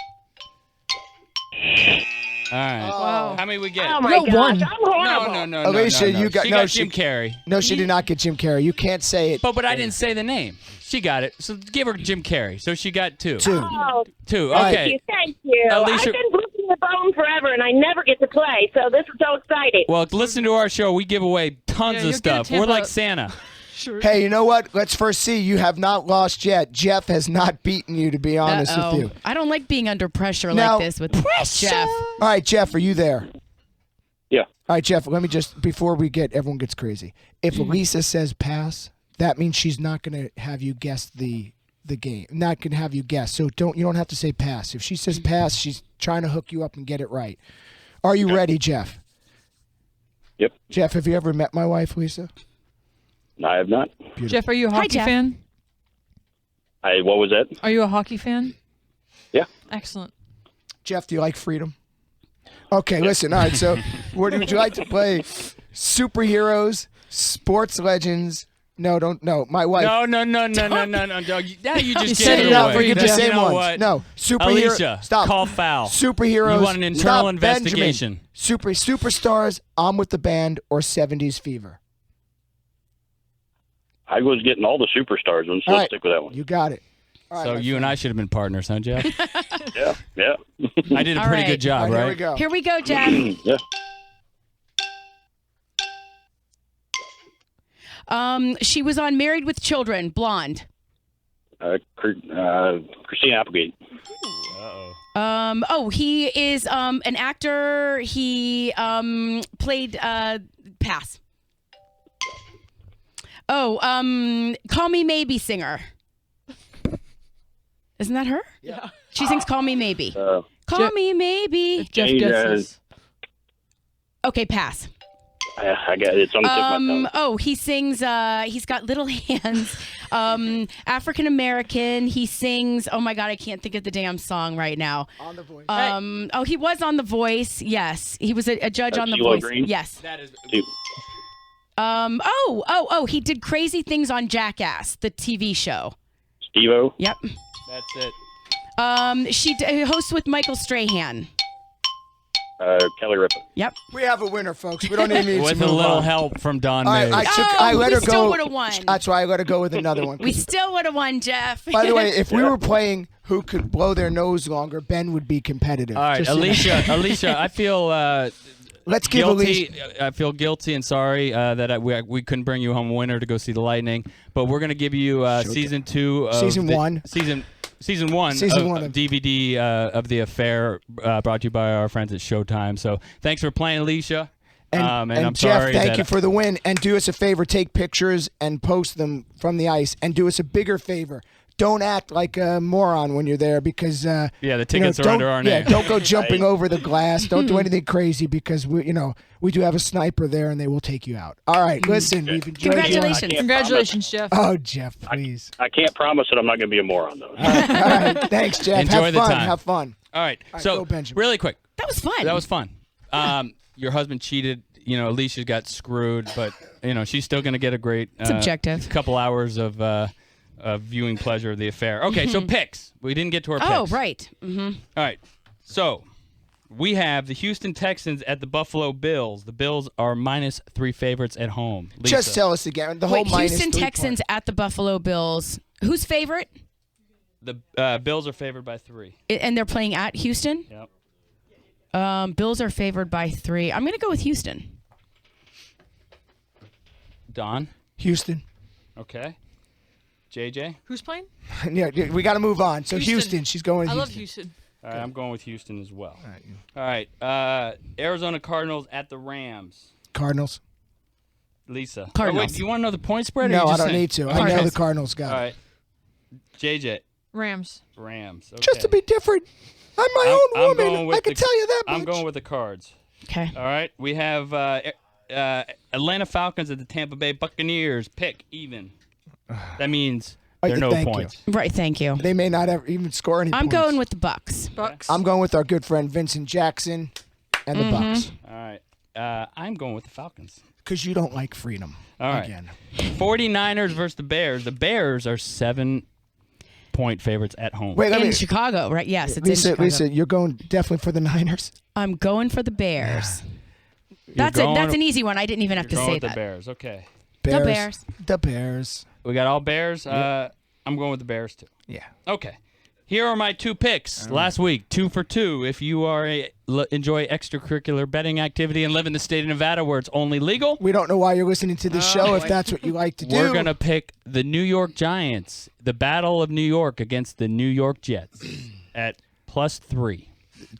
All right. Wow. How many we get? Oh, my got gosh. one. I'm horrible. No. Alicia, no. you got she no. got Jim Carrey. No, she did not get Jim Carrey. You can't say it. But I didn't say the name. She got it. So give her Jim Carrey. So she got 2. 2. Oh, 2. All right. Okay. thank you. Alicia- I've been looking the bone forever, and I never get to play, so this is so exciting. Well, listen to our show. We give away tons Yeah, of you'll get a stuff. We're Tampa- like Santa. Sure. Hey, you know what? Let's first see. You have not lost yet. Jeff has not beaten you, to be honest Uh-oh. with you. I don't like being under pressure Now- like this with Jeff. All right, Jeff, are you there? Yeah. All right, Jeff, let me just, before everyone gets crazy. If Lisa says pass, that means she's not going to have you guess the game. Not going to have you guess. So you don't have to say pass. If she says pass, she's trying to hook you up and get it right. Are you ready, Jeff? Yep. Jeff, have you ever met my wife, Lisa? I have not. Jeff, are you a hockey Jeff. fan? What was that? Are you a hockey fan? Yeah. Excellent. Jeff, do you like freedom? Okay, listen. All right, so would you like to play superheroes, sports legends? No, don't. No, my wife. No. Now you just set gave it it up away. for you, the Jeff. same know ones. what? No, superhero. Alicia, Stop. call foul. Superheroes. You want an internal Stop, investigation. Benjamin. Superstars. I'm with the band or 70s fever. I was getting all the superstars, so All let's right, stick with that one. you got it. All right, So my you and I should have been partners, huh, Jeff? Yeah. I did a All pretty right. good job, All right, right? here we go. Here we go, Jeff. Yeah. She was on Married with Children, blonde. Christina Applegate. He is an actor. He played pass. Call Me Maybe singer. Isn't that her? Yeah. She sings Call Me Maybe. Call Jeff- Me Maybe. If Jeff gets this. Okay, pass. I got it. It's on the tip of my tongue. He sings he's got little hands. African American. He sings, oh my god, I can't think of the damn song right now. On The Voice. He was on The Voice. Yes. He was a judge on The CeeLo Voice. Green? Yes. That is. He did crazy things on Jackass, the TV show. Steve-O. Yep. That's it. She hosts with Michael Strahan. Kelly Ripa. Yep. We have a winner, folks. We don't even need With to a move little on. help from Don All right, Miggs. I let we her still go. would've won. That's why I let her go with another one. We still would have won, Jeff. By the way, if we were playing who could blow their nose longer, Ben would be competitive. All right, Just so you know. Alicia, I feel let's give guilty. Alicia. I feel guilty and sorry that we couldn't bring you home winner to go see the Lightning, but we're gonna give you season 2 of Season one. Season one of DVD of The Affair, brought to you by our friends at Showtime. So thanks for playing, Alicia. And I'm Jeff, sorry thank that you for the win. And do us a favor, take pictures and post them from the ice. And do us a bigger favor. Don't act like a moron when you're there because the tickets are under our name. Yeah, don't go jumping over the glass. Don't do anything crazy because we do have a sniper there and they will take you out. All right, listen, we've enjoyed Congratulations. Congratulations, Jeff. Oh, Jeff, please. I can't promise that I'm not going to be a moron, though. All right, thanks, Jeff. Enjoy have the fun. time. Have fun. All right, go, so Benjamin. really quick. That was fun. That was fun. Your husband cheated. Alicia got screwed, but she's still going to get a great Subjective. couple hours of viewing pleasure of The Affair. Okay, so picks. We didn't get to our picks. Oh, right. Mm-hmm. All right, so we have the Houston Texans at the Buffalo Bills. The Bills are -3 favorites at home. Lisa. Just tell us again. The whole Houston -3 Texans at the Buffalo Bills. Who's favorite? The Bills are favored by 3. And they're playing at Houston? Yep. Bills are favored by 3. I'm going to go with Houston. Don? Houston. Okay. JJ? Who's playing? Yeah, we got to move on. So Houston, she's going with I Houston. love Houston. All right, I'm going with Houston as well. All right. Arizona Cardinals at the Rams. Cardinals. Lisa. Cardinals. Oh, wait, do you want to know the point spread? No, or you I just don't saying? need to. I know the Cardinals got it. All right. JJ. Rams. Rams. Okay. Just to be different. I'm my own woman. I can tell you that much. I'm going with the Cards. Okay. All right. We have Atlanta Falcons at the Tampa Bay Buccaneers. Pick even. That means there are no thank points. you. Right, thank you. They may not even score any I'm points. going with the Bucks. I'm going with our good friend Vincent Jackson and the Bucks. All right. I'm going with the Falcons. Because you don't like freedom. All right. Again. 49ers versus the Bears. The Bears are 7-point favorites at home. Wait, let in me, Chicago, right? Yes, it's Lisa, in Chicago. Lisa, you're going definitely for the Niners? I'm going for the Bears. That's going- an easy one. I didn't even have You're to going say with that. the Bears. Okay. The Bears. The Bears. We got all Bears. Yep. I'm going with the Bears too. Yeah. Okay. Here are my 2 picks. Last week, 2 for 2. If you enjoy extracurricular betting activity and live in the state of Nevada where it's only legal, We don't know why you're listening to this show if that's what you like to do. we're going to pick the New York Giants, the Battle of New York against the New York Jets at +3.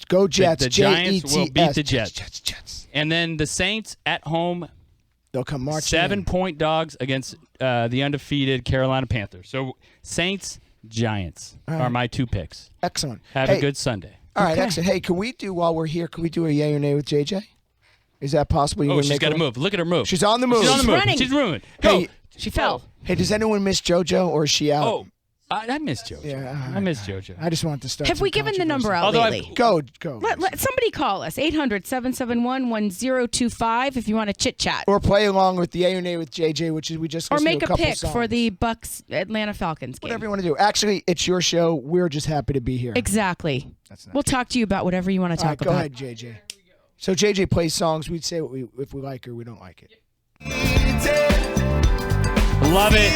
Go Jets. The Giants will beat Jets. the Jets. Jets. And then the Saints at home, They'll come marching 7-point dogs against the undefeated Carolina Panthers. So Saints, Giants are my 2 picks. Excellent. Have a good Sunday. All right, excellent. Hey, while we're here, can we do a yay or nay with JJ? Is that possible? You Oh, wanna she's make got to one? move. Look at her move. She's on the move. She's on the move. running. She's moving. Go. Hey, She fell. Hey, does anyone miss JoJo or is she out? Oh, I missed JoJo. Yeah, I missed JoJo. I just wanted to start. Have some we given the number out Although lately? Go. Let somebody call us. 800-771-1025 if you want to chit-chat. Or play along with the yay or nay with JJ, which is we just Or listened make to a couple pick songs. for the Bucks Atlanta Falcons game. Whatever you want to do. Actually, it's your show. We're just happy to be here. Exactly. That's nice. We'll talk to you about whatever you want to All right, talk go about. ahead, JJ. So JJ plays songs. We'd say if we like it or we don't like it. Love it.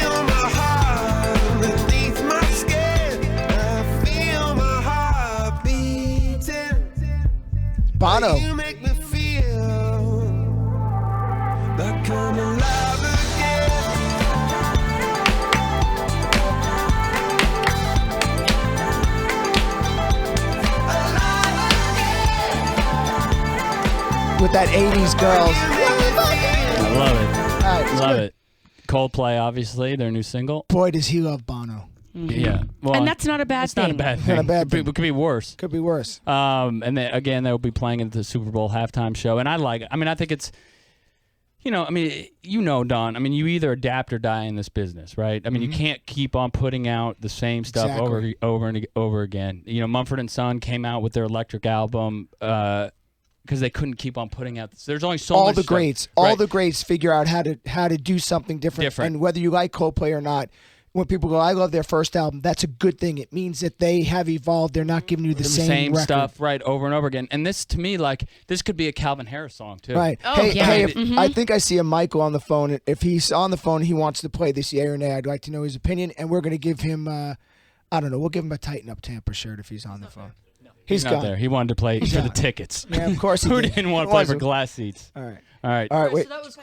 Bono. With that 80s girls. I love it. All right, it's Love good. it. Coldplay, obviously, their new single. Boy, does he love Bono. Yeah. Well, And that's not a bad it's not a thing. bad Not thing. a bad It could be worse. Could be worse. And then, again, they'll be playing at the Super Bowl halftime show. And I like it. I mean, I think it's, Don, I mean, you either adapt or die in this business, right? I mean, you can't keep on putting out the same stuff Exactly. over and over again. Mumford & Son came out with their Electric album because they couldn't keep on putting out. There's only so all much the stuff. greats, Right. all the greats figure out how to do something different. And whether you like Coldplay or not, when people go, I love their first album, that's a good thing. It means that they have evolved. They're not giving you the same record. stuff, right, over and over again. And this, to me, this could be a Calvin Harris song, too. Right. Oh, hey, yeah. hey, I think I see a Michael on the phone. If he's on the phone, he wants to play this yay or nay. I'd like to know his opinion, and we're going to give him, I don't know, we'll give him a Tighten Up Tampa shirt if he's on the phone. He's not gone. there. He wanted to play for the tickets. Yeah, of course he Who did. didn't want to play for glass seats? All right. All right. All right, wait. So that was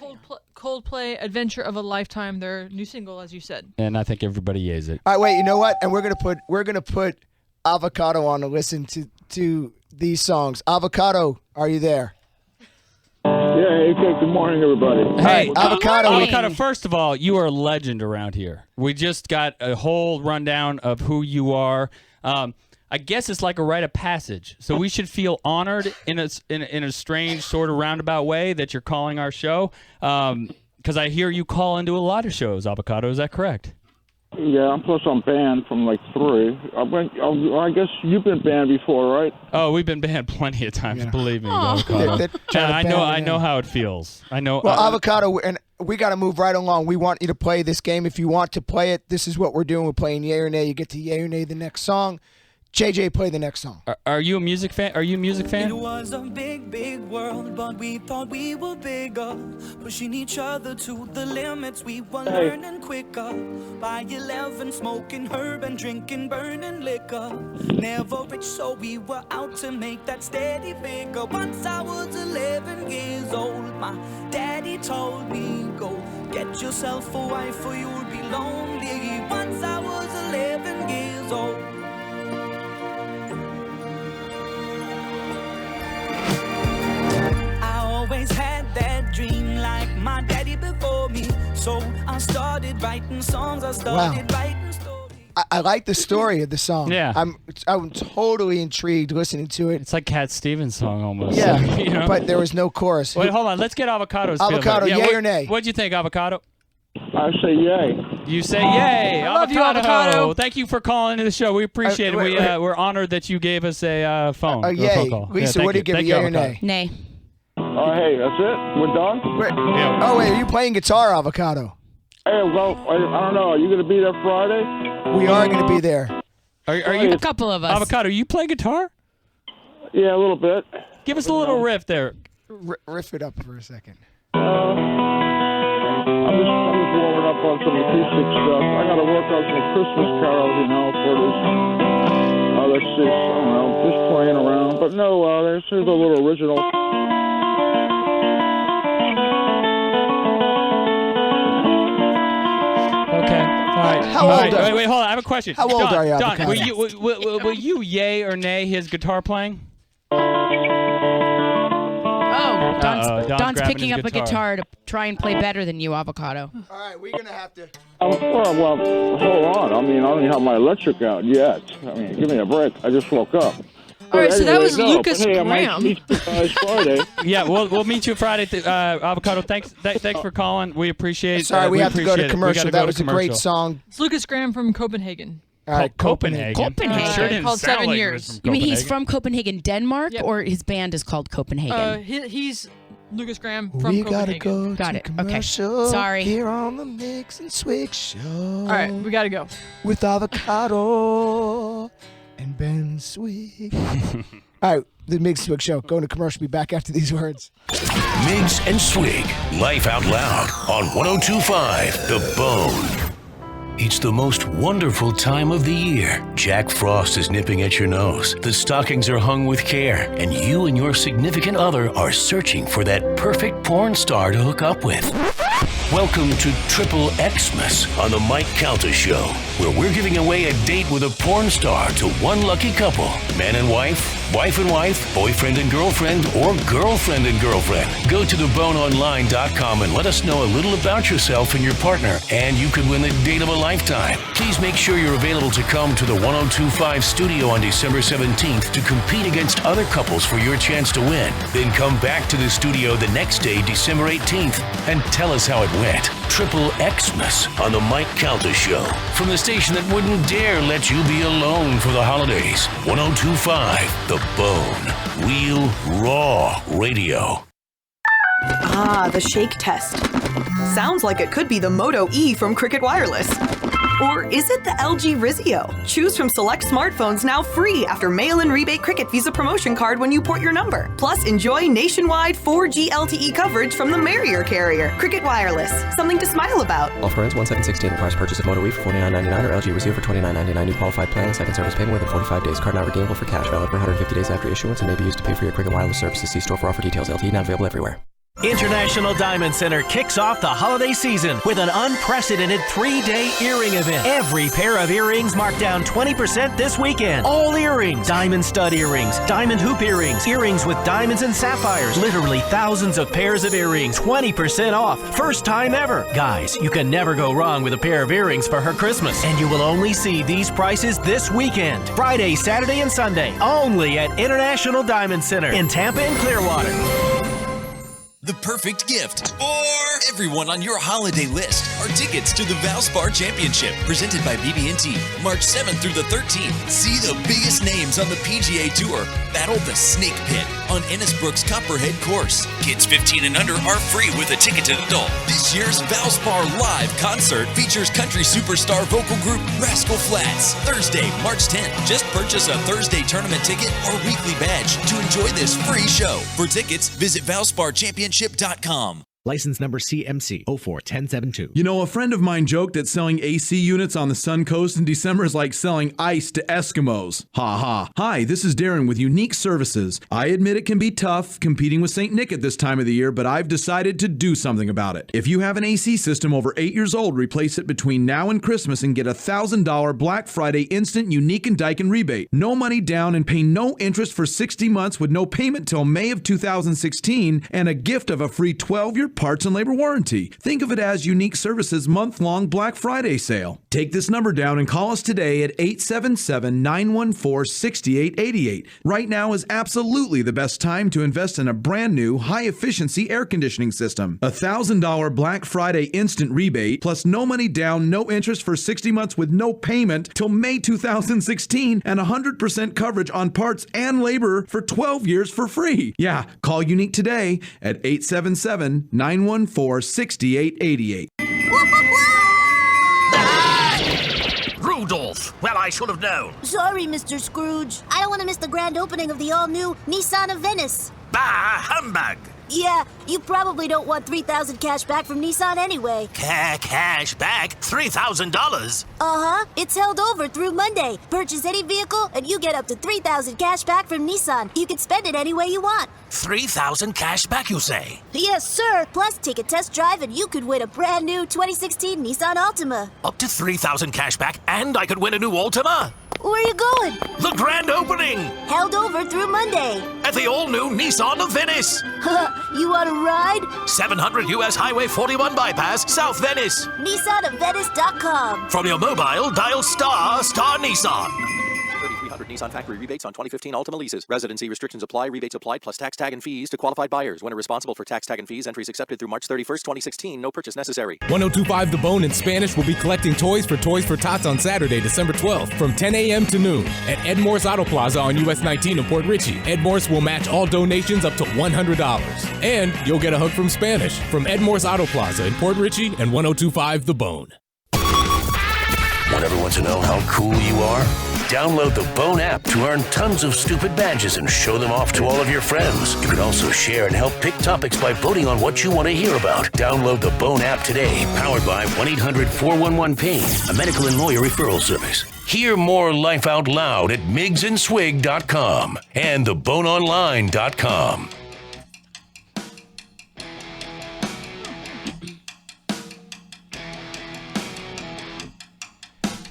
Coldplay, Adventure of a Lifetime, their new single, as you said. And I think everybody yays it. All right, wait. You know what? And we're gonna put Avocado on to listen to these songs. Avocado, are you there? Yeah, good morning, everybody. Hey, Avocado. First of all, you are a legend around here. We just got a whole rundown of who you are. I guess it's like a rite of passage. So we should feel honored in a strange sort of roundabout way that you're calling our show. Because I hear you call into a lot of shows, Avocado. Is that correct? Yeah, plus I'm banned from like 3. I guess you've been banned before, right? Oh, we've been banned plenty of times. Believe me, Avocado. They're trying to I ban know how it feels. I know. Well, Avocado, and we got to move right along. We want you to play this game. If you want to play it, this is what we're doing. We're playing Yay or Nay. You get to Yay or Nay the next song. JJ, play the next song. Are you a music fan? Are you a music fan? It was a big, big world, but we thought we were bigger. Pushing each other to the limits, we were learning quicker. By 11, smoking herb and drinking burning liquor. Never rich, so we were out to make that steady figure. Once I was 11 years old, my daddy told me, go get yourself a wife or you'll be lonely. Once I was 11 years old. Always had that dream like my daddy before me. So I started writing songs, writing stories. I like the story of the song. Yeah. I'm totally intrigued listening to it. It's like Cat Stevens' song almost. Yeah, You know? but there was no chorus. Wait, hold on. Let's get Avocado's feel. Avocado, yay or nay? What'd you think, Avocado? I say yay. You say yay. I love you, Avocado. Thank you for calling into the show. We appreciate it. We're honored that you gave us a phone. Yay. phone call. Lisa, what do you give it, yay or nay? Nay. Oh, hey, that's it? We're done? Oh, wait, are you playing guitar, Avocado? Hey, well, I don't know. Are you going to be there Friday? We are going to be there. Are you A couple of us. Avocado, you play guitar? Yeah, a little bit. Give us a little riff there. Riff it up for a second. I'm just warming up on some acoustic stuff. I got to work on some Christmas carols, for this. Let's see. I don't know, just playing around. But no, there's a little original. Okay. All right. How old are you? Wait, hold on. I have a question. How old are you, Don, Avocado? will you yay or nay his guitar playing? Oh, Don's Don's grabbing picking his up a guitar to try and play better than you, Avocado. All right, we're going to have to... Well, hold on. I mean, I don't even have my electric out yet. I mean, give me a break. I just woke up. All right, so that was no, Lucas but, hey, I might Graham. meet you guys Friday. Yeah, we'll meet you Friday. Avocado, thanks for calling. We appreciate it. Sorry, we have to go to appreciate it. We commercial. gotta That go to was a great commercial. song. It's Lucas Graham from Copenhagen. All right, Copenhagen. Copenhagen. Sure didn't Called sound 7 like it years. was from You mean he's Copenhagen. from Copenhagen, Denmark, Yep. or his band is called Copenhagen? He's Lucas Graham from We Copenhagen. gotta go Got to it. Okay. commercial. Sorry. Here on the Miggs and Swig show. All right, we gotta go. With Avocado and Ben Swig. All right, the Miggs and Swig show. Going to commercial. Be back after these words. Miggs and Swig, Life Out Loud on 102.5 The Bone. It's the most wonderful time of the year. Jack Frost is nipping at your nose. The stockings are hung with care, and you and your significant other are searching for that perfect porn star to hook up with. Welcome to Triple Xmas on the Mike Calta Show, where we're giving away a date with a porn star to one lucky couple. Man and wife, wife and wife, boyfriend and girlfriend, or girlfriend and girlfriend. Go to theboneonline.com and let us know a little about yourself and your partner, and you could win the date of a lifetime. Please make sure you're available to come to the 102.5 studio on December 17th to compete against other couples for your chance to win. Then come back to the studio the next day, December 18th, and tell us how it went. Triple Xmas on the Mike Calta Show, from the station that wouldn't dare let you be alone for the holidays. 102.5 The Bone. Real, raw radio. Ah, the shake test. Sounds like it could be the Moto E from Cricket Wireless. Or is it the LG Rizio? Choose from select smartphones now free after mail-in rebate Cricket Visa promotion card when you port your number. Plus, enjoy nationwide 4G LTE coverage from the Marrier carrier. Cricket Wireless, something to smile about. Offer ends 1/7/16. Requires purchase of Moto E for $49.99 or LG Rizio for $29.99. New qualified plan. Second service payment within 45 days. Card not redeemable for cash. Valid for 150 days after issuance and may be used to pay for your Cricket Wireless services. See store for offer details. LTE not available everywhere. International Diamond Center kicks off the holiday season with an unprecedented 3-day earring event. Every pair of earrings marked down 20% this weekend. All earrings, diamond stud earrings, diamond hoop earrings, earrings with diamonds and sapphires. Literally thousands of pairs of earrings, 20% off. First time ever. Guys, you can never go wrong with a pair of earrings for her Christmas. And you will only see these prices this weekend. Friday, Saturday, and Sunday. Only at International Diamond Center in Tampa and Clearwater. The perfect gift for everyone on your holiday list are tickets to the Valspar Championship, presented by BB&T, March 7th through the 13th. See the biggest names on the PGA Tour battle the Snake Pit on Ennisbrook's Copperhead course. Kids 15 and under are free with a ticketed adult. This year's Valspar Live concert features country superstar vocal group Rascal Flatts, Thursday, March 10th. Just purchase a Thursday tournament ticket or weekly badge to enjoy this free show. For tickets, visit ValsparChampionship.com. License number CMC 041072. You know, a friend of mine joked that selling AC units on the Sun Coast in December is like selling ice to Eskimos. Ha ha. Hi, this is Darren with Unique Services. I admit it can be tough competing with St. Nick at this time of the year, but I've decided to do something about it. If you have an AC system over 8 years old, replace it between now and Christmas and get a $1,000 Black Friday instant Unique and Daikin rebate. No money down and pay no interest for 60 months with no payment till May of 2016 and a gift of a free 12-year parts and labor warranty. Think of it as Unique Services month-long Black Friday sale. Take this number down and call us today at 877-914-6888. Right now is absolutely the best time to invest in a brand new high-efficiency air conditioning system. A $1,000 Black Friday instant rebate plus no money down, no interest for 60 months with no payment till May 2016 and 100% coverage on parts and labor for 12 years for free. Yeah, call Unique today at 877-914-6888. Rudolph! Well, I should have known. Sorry, Mr. Scrooge. I don't want to miss the grand opening of the all-new Nissan of Venice. Bah, humbug! Yeah, you probably don't want $3,000 cash back from Nissan anyway. Cash back? $3,000? Uh-huh. It's held over through Monday. Purchase any vehicle, and you get up to $3,000 cash back from Nissan. You can spend it any way you want. 3,000 cash back, you say? Yes, sir. Plus, take a test drive, and you could win a brand new 2016 Nissan Altima. Up to 3,000 cash back, and I could win a new Altima? Where are you going? The grand opening! Held over through Monday. At the all-new Nissan of Venice! You want to ride? 700 U.S. Highway 41 bypass, South Venice. NissanofVenice.com. From your mobile, dial star Nissan. 3,300 Nissan factory rebates on 2015 Altima leases. Residency restrictions apply. Rebates applied plus tax tag and fees to qualified buyers. When responsible for tax tag and fees. Entries accepted through March 31st, 2016. No purchase necessary. 1025 The Bone in Spanish will be collecting toys for Tots on Saturday, December 12th from 10 a.m. to noon at Edmore's Auto Plaza on US 19 in Port Richey. Edmore's will match all donations up to $100. And you'll get a hug from Spanish from Edmore's Auto Plaza in Port Richey and 1025 The Bone. Want everyone to know how cool you are? Download the Bone app to earn tons of stupid badges and show them off to all of your friends. You can also share and help pick topics by voting on what you want to hear about. Download the Bone app today, powered by 1-800-411-PAIN, a medical and lawyer referral service. Hear more Life Out Loud at MiggsandSwig.com and TheBoneOnline.com.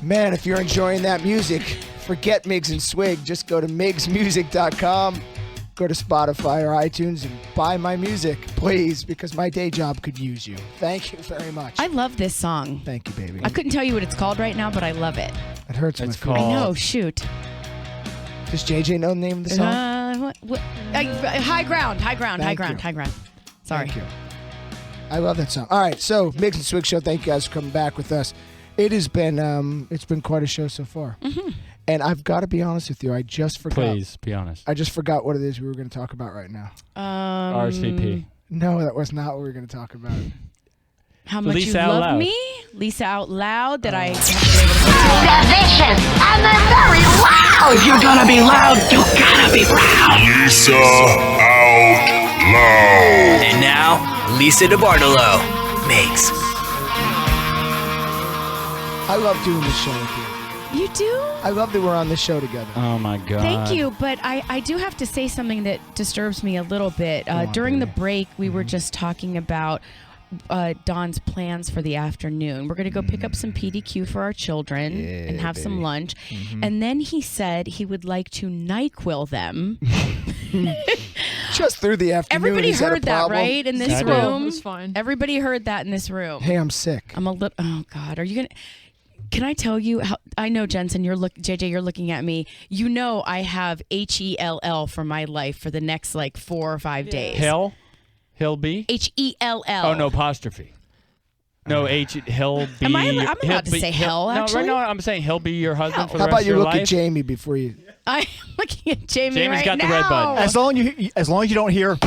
Man, if you're enjoying that music, forget Miggs and Swig. Just go to MiggsMusic.com, go to Spotify or iTunes and buy my music, please, because my day job could use you. Thank you very much. I love this song. Thank you, baby. I couldn't tell you what it's called right now, but I love it. It hurts my feelings. I know, shoot. Does JJ know the name of the song? High Ground. Sorry. Thank you. I love that song. All right, so Miggs and Swig Show, thank you guys for coming back with us. It has been it's been quite a show so far. Mm-hmm. And I've got to be honest with you, I just forgot. Please be honest. I just forgot what it is we were going to talk about right now. RSVP. No, that was not what we were going to talk about. How much Lisa you Out love Loud. me, Lisa Out Loud. That I. They're vicious and they're very loud. If you're gonna be loud, you gotta be proud. Lisa Out Loud. And now, Lisa DeBartolo. Miggs. I love doing this show with you. You do? I love that we're on this show together. Oh my God. Thank you, but I do have to say something that disturbs me a little bit. During the break, we were just talking about Don's plans for the afternoon. We're going to go pick up some PDQ for our children and have some lunch. And then he said he would like to NyQuil them. Just through the afternoon. Everybody is that a heard that, problem? right? In this It room. was fine. Everybody heard that in this room. Hey, I'm sick. I'm a little. Oh God, are you gonna? Can I tell you how? I know, Jensen. JJ. You're looking at me. You know, I have HELL for my life for the next like 4 or 5 days. Hell B. HELL. Oh no, apostrophe. No, he'll be. I'm allowed he'll to be- say he'll- hell, No, actually? right now I'm saying he'll be your husband for the How rest about of you your look life. at Jamie before you? I'm looking at Jamie Jamie's right got the now. red button. As long as you don't hear,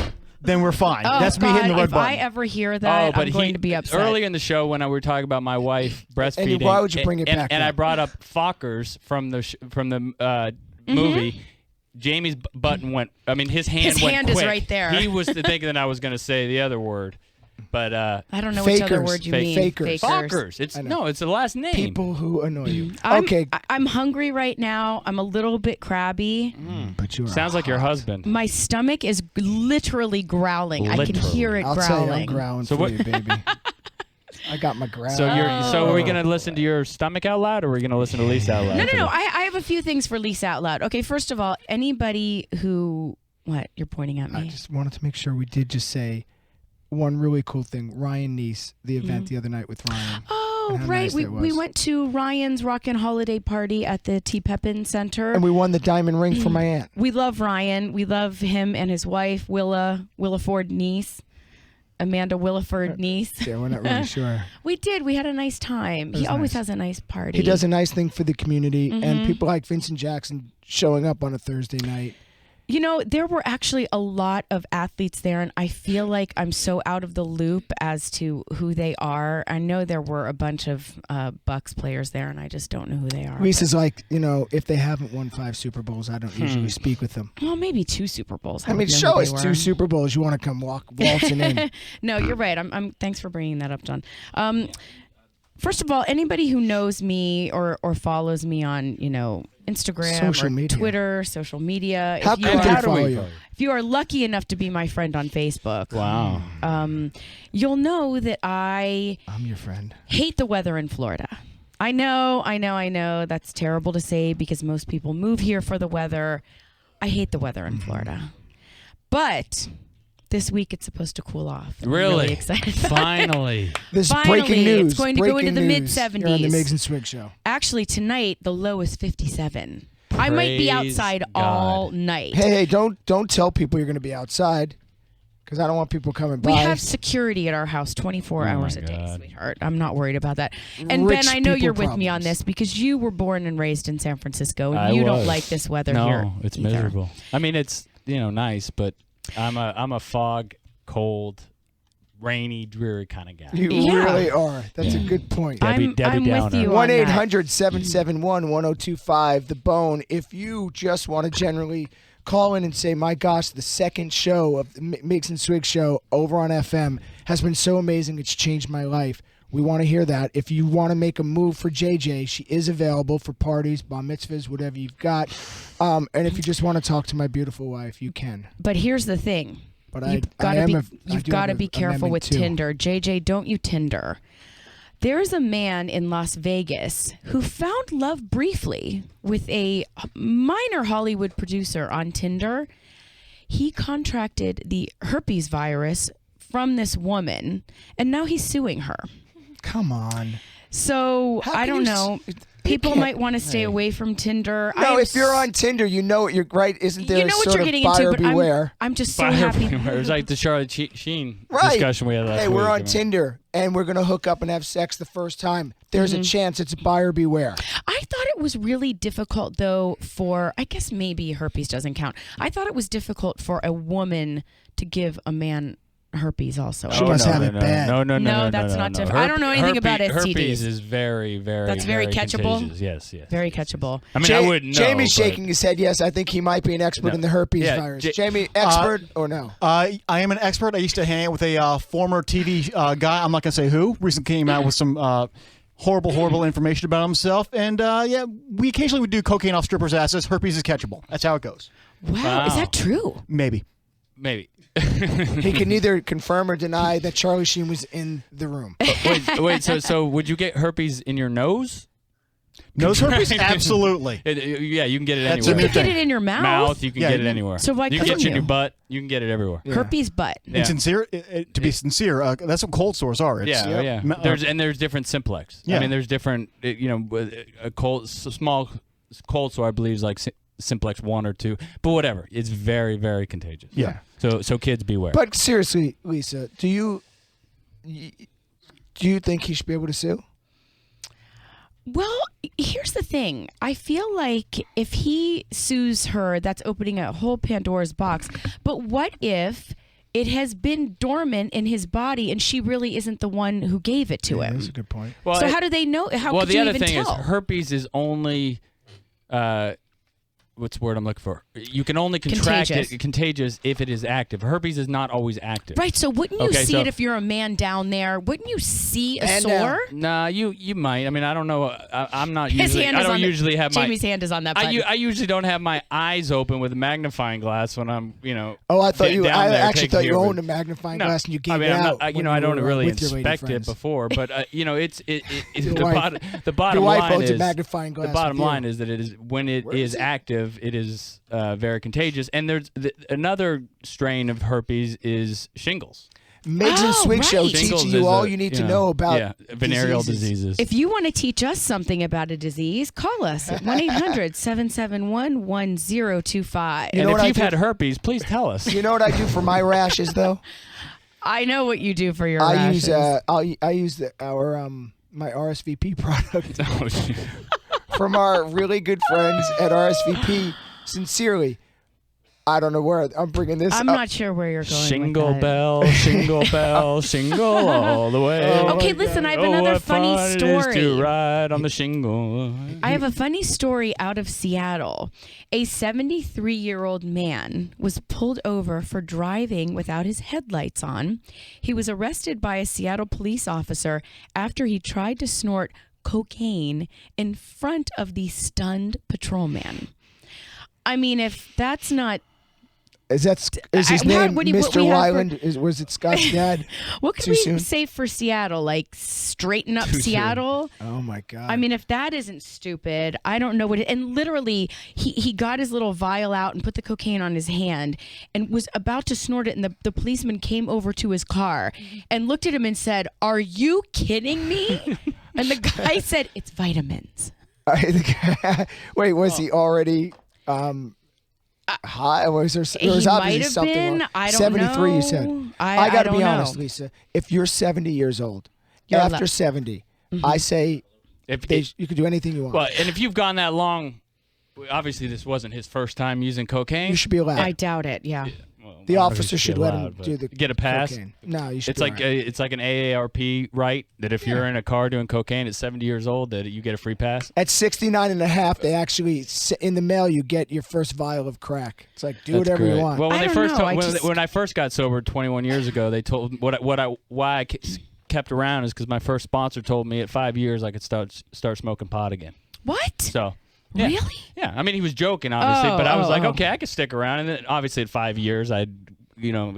then we're fine. Oh, That's me God, hitting the red if button. I ever hear that, I'm going to be upset. Earlier in the show, when I were talking about my wife breastfeeding, And why would you bring it back And up? I brought up Fockers from the Mm-hmm. movie. Jamie's button went. I mean, his hand His went hand is quick. right there. He was thinking that I was going to say the other word, but I don't know which other word you mean. Fakers. Fockers. It's it's the last name. People who annoy you. Okay. I'm hungry right now. I'm a little bit crabby. But you Sounds like your husband. My stomach is literally growling. I can hear it I'll growling. tell you, I'm growling So for what- you, baby. I got my growl. So are we gonna listen to your stomach out loud, or are we gonna listen to Lisa out loud? No. I have a few things for Lisa out loud. Okay, first of all, anybody who what you're pointing at me. I just wanted to make sure we did just say one really cool thing. Ryan Neese, the event the other night with Ryan. Oh, and how right. nice that We was. went to Ryan's Rockin' Holiday Party at the T. Pepin Center. And we won the diamond ring for my aunt. We love Ryan. We love him and his wife, Willa Ford Neese. Amanda Williford Neese. Yeah, we're not really sure. We did. We had a nice time. He was always nice. has a nice party. He does a nice thing for the community, and Mhm. people like Vincent Jackson showing up on a Thursday night. You know, there were actually a lot of athletes there, and I feel like I'm so out of the loop as to who they are. I know there were a bunch of Bucks players there, and I just don't know who they are. Lisa's like, if they haven't won 5 Super Bowls, I don't usually speak with them. Well, maybe 2 Super Bowls. I mean, would know show who us they 2 were. Super Bowls. You want to come waltzing in. No, you're right. I'm. Thanks for bringing that up, John. First of all, anybody who knows me or follows me on, Instagram Social or media. Twitter, social media. How could they follow you? If you are lucky enough to be my friend on Facebook, Wow. You'll know that I'm your friend. Hate the weather in Florida. I know. That's terrible to say because most people move here for the weather. I hate the weather in Florida. But this week it's supposed to cool off. I'm really excited. Finally. This is Finally, breaking news. It's going to go into Breaking the news. mid-70s. You're on the Miggs and Swig show. Actually, tonight the low is 57. I might be Praise outside God. all night. Hey, don't tell people you're going to be outside, because I don't want people coming by. We have security at our house 24 hours a day, sweetheart. I'm not worried about that. And Rich Ben, I know people you're with me on problems. this because you were born and raised in San Francisco, and I you don't was. like this weather no, here. No, it's either. miserable. I mean, it's nice, but I'm a fog, cold, rainy, dreary kind of guy. You really are. That's a good point. Debbie Downer. 1-800-771-1025. The Bone. If you just want to generally call in and say, my gosh, the second show of the Miggs and Swig show over on FM has been so amazing, it's changed my life. We want to hear that. If you want to make a move for JJ, she is available for parties, bar mitzvahs, whatever you've got. And if you just want to talk to my beautiful wife, you can. But here's the thing. But You've I got do to have be a careful amendment with too. Tinder. JJ, don't you Tinder. There's a man in Las Vegas who found love briefly with a minor Hollywood producer on Tinder. He contracted the herpes virus from this woman, and now he's suing her. Come on. So I don't know. People might want to stay away from Tinder. No, if you're on Tinder, you know what you're right. Isn't there You know a what sort you're of getting buyer into, but beware? I'm just so Buyer happy. beware. It was like the Charlotte Sheen Right. discussion we had last Hey, week. we're I on mean. Tinder and we're gonna hook up and have sex the first time. There's a chance it's buyer beware. I thought it was really difficult, though, I guess maybe herpes doesn't count. I thought it was difficult for a woman to give a man herpes also. She must have it bad. No, that's not different. I don't know anything about STDs. Herpes is very, very, That's very catchable? contagious. Yes. Very catchable. I mean, I wouldn't know. Jamie's but- shaking his head. Yes, I think he might be an expert in the herpes virus. Jamie, expert or no? I am an expert. I used to hang out with a former TV guy. I'm not going to say who. Recently came out with some horrible information about himself. And we occasionally would do cocaine off strippers' asses. Herpes is catchable. That's how it goes. Wow. Is that true? Maybe. He can neither confirm or deny that Charlie Sheen was in the room. Wait. So would you get herpes in your nose? Nose herpes? Absolutely. Yeah, you can get it That's anywhere. You can get it in your mouth? You can get it anywhere. So why you can couldn't get it in your you? butt. You can get it everywhere. Herpes butt. And sincere, to be sincere, that's what cold sores are. It's, Yeah. There's different simplex. Yeah. I mean, there's different. A small cold sore, I believe, is like simplex 1 or 2, but whatever. It's very, very contagious. Yeah. So kids beware. But seriously, Lisa, do you think he should be able to sue? Well, here's the thing. I feel like if he sues her, that's opening a whole Pandora's box. But what if it has been dormant in his body and she really isn't the one who gave it to him? That's a good point. Well, so how do they know? How well, could the you other even thing tell? is herpes is only. What's the word I'm looking for? You can only contract it contagious if it is active. Herpes is not always active. Right, so wouldn't you see it if you're a man down there? Wouldn't you see a sore? Nah, you might. I mean, I don't know. I'm not His usually. hand I is don't on usually have my. Jamie's hand is on that button. I usually don't have my eyes open with a magnifying glass when I'm, Oh, I thought you. down I there actually taking thought you care of owned it. a magnifying No, glass and you gave I mean, it I'm out. not, when I you don't were, really with your lady inspect it friends. before, but it's Your the wife- bottom your wife line owns a is magnifying glass the bottom with you. line is that it is when it is active, it is very contagious. And there's another strain of herpes is shingles. Miggs and Swig show teaching Shingles you is all you need to know about venereal diseases. If you want to teach us something about a disease, call us at 1-800-771-1025. You know And what if I you've do- had herpes, please tell us. You know what I do for my rashes though? I know what you do for your I rashes. use our my RSVP product Oh, shit. from our really good friends at RSVP. Sincerely, I don't know where I'm bringing this. I'm up. not sure where you're going Shingle with that. bell, shingle bell, shingle all the way. Okay, listen, I have another what funny fun story. It is to ride on the shingle. I have a funny story out of Seattle. A 73-year-old man was pulled over for driving without his headlights on. He was arrested by a Seattle police officer after he tried to snort cocaine in front of the stunned patrolman. I mean, if that's not... Is his name what Mr. we have Wyland? Was it Scott's dad? What can Too we soon? say for Seattle? Like, straighten up Too soon. Seattle? Oh my God! I mean, if that isn't stupid, I don't know what it. And literally, he got his little vial out and put the cocaine on his hand and was about to snort it. And the policeman came over to his car and looked at him and said, "Are you kidding me?" And the guy said, "It's vitamins." Wait, was he already high? Was there was He obviously might have something been. wrong. I don't 73, you know. said. I got to don't be know. honest, Lisa. If you're 70 years old, You're after allowed- 70, Mhm. I say If you could do anything you want. Well, and if you've gone that long, obviously this wasn't his first time using cocaine. You should be allowed. I doubt it. Yeah. The I don't know if officer you should be let allowed, him but do the get a pass. cocaine. No, you should. It's be like all right. it's like an AARP right that if you're in a car doing cocaine at 70 years old that you get a free pass. At 69 and a half, they actually in the mail you get your first vial of crack. It's like do That's whatever great. you want. Well, when I they don't first know, when I first got sober 21 years ago, they told why I kept around is because my first sponsor told me at 5 years I could start smoking pot again. What? So. Yeah. Really? Yeah. I mean, he was joking, obviously, but I was like, oh. okay, I could stick around. And then, obviously, at 5 years, I,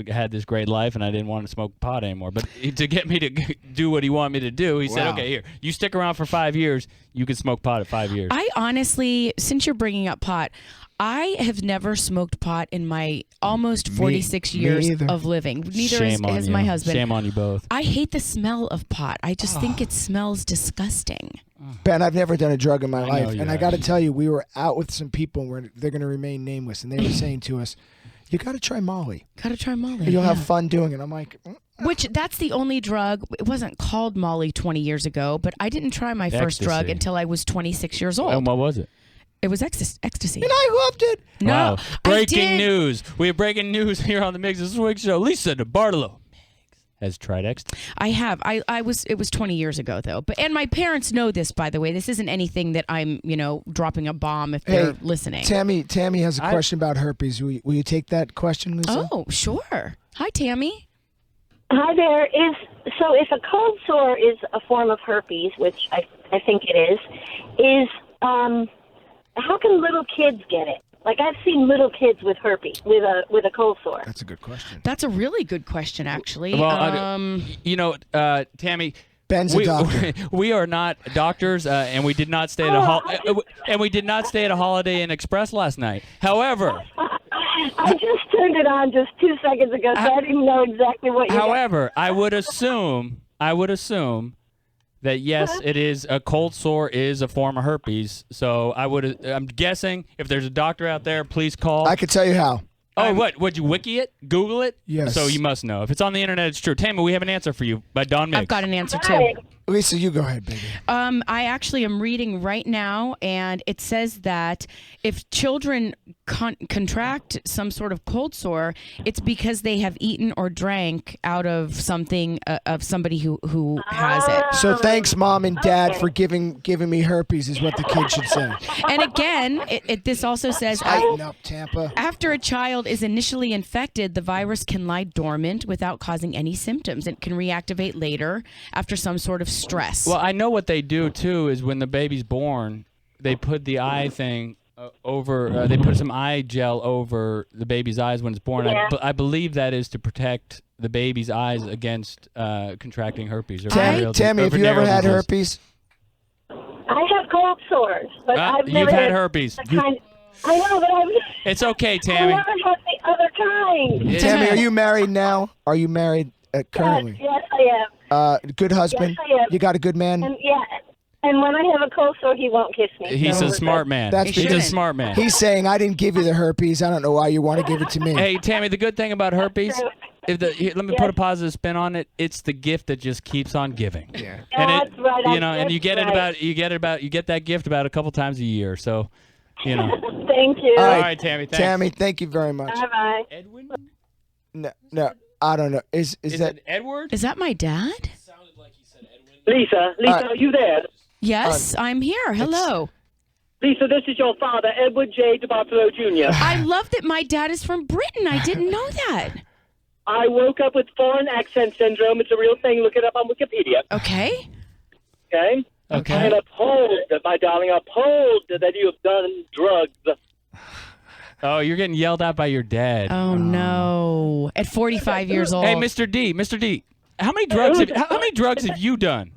had this great life, and I didn't want to smoke pot anymore. But to get me to do what he wanted me to do, he said, Wow. okay, here, you stick around for 5 years, you can smoke pot at 5 years. I honestly, since you're bringing up pot, I have never smoked pot in my almost 46 me years either. of living. Neither Shame on has you. my husband. Shame on you both. I hate the smell of pot. I just think it smells disgusting. Ben, I've never done a drug in my life, you and I have. got to tell you, we were out with some people, and they're going to remain nameless, and they were saying to us, "You got to try Molly. Gotta try Molly. You'll have yeah. fun doing it." I'm like, Which, that's the only drug. It wasn't called Molly 20 years ago, but I didn't try my first drug Ecstasy. until I was 26 years old. And what was it? It was ecstasy. and I loved it. No, Wow. I Breaking did. news. We have breaking news here on the Miggs and Swig Show. Lisa DeBartolo. has Tridex? I have. It was 20 years ago though. And my parents know this, by the way. This isn't anything that I'm, dropping a bomb if they're listening. Tammy has a question about herpes. Will you take that question, Lisa? Oh, sure. Hi, Tammy. Hi there. So if a cold sore is a form of herpes, which I think it is how can little kids get it? Like, I've seen little kids with herpes, with a cold sore. That's a good question. That's a really good question, actually. Well, Tammy, Ben's a doctor. We are not doctors, and we did not stay at a Holiday Inn Express last night. However, I just turned it on just 2 seconds ago, so I didn't know exactly what you. However, I would assume that yes, it is a cold sore is a form of herpes. So I'm guessing if there's a doctor out there, please call. I could tell you how. Oh, what? Would you wiki it? Google it? Yes. So you must know. If it's on the internet, it's true. Tammy, we have an answer for you by Don Miggs. I've got an answer too. Lisa, you go ahead, baby. I actually am reading right now, and it says that if children contract some sort of cold sore, it's because they have eaten or drank out of something of somebody who has it. So thanks, Mom and Dad, for giving me herpes, is what the kid should say. And again, this also says tighten up, Tampa. After a child is initially infected, the virus can lie dormant without causing any symptoms. It can reactivate later after some sort of stress. Well, I know what they do too is when the baby's born, they put the eye thing over. They put some eye gel over the baby's eyes when it's born. Yeah. I believe that is to protect the baby's eyes against contracting herpes. Or Tammy, have you ever had herpes? I have cold sores, but I've never you've had herpes. I know, but It's okay, I Tammy. never had the other kind. Tammy, are you married now? Are you married currently? Yes, I am. Good husband? Yes, I am. You got a good man? And when I have a cold sore, he won't kiss me. He's so a smart man. He's a smart man. He's saying, I didn't give you the herpes. I don't know why you want to give it to me. Hey, Tammy, the good thing about herpes, let me put a positive spin on it. It's the gift that just keeps on giving. Yeah. And That's right. and you get you get that gift about a couple times a year. So, Thank you. All right, Tammy. Thanks. Tammy, thank you very much. Bye-bye. Edwin? No, I don't know. Is that Edward? Is that my dad? Lisa, are you there? Yes, I'm here. Hello. Lisa, this is your father, Edward J. DeBartolo Jr. I love that my dad is from Britain. I didn't know that. I woke up with foreign accent syndrome. It's a real thing. Look it up on Wikipedia. Okay. Okay? Okay. I am appalled, my darling, appalled that you have done drugs. Oh, you're getting yelled at by your dad. Oh, no. At 45 years old. Hey, Mr. D, how many drugs have you done?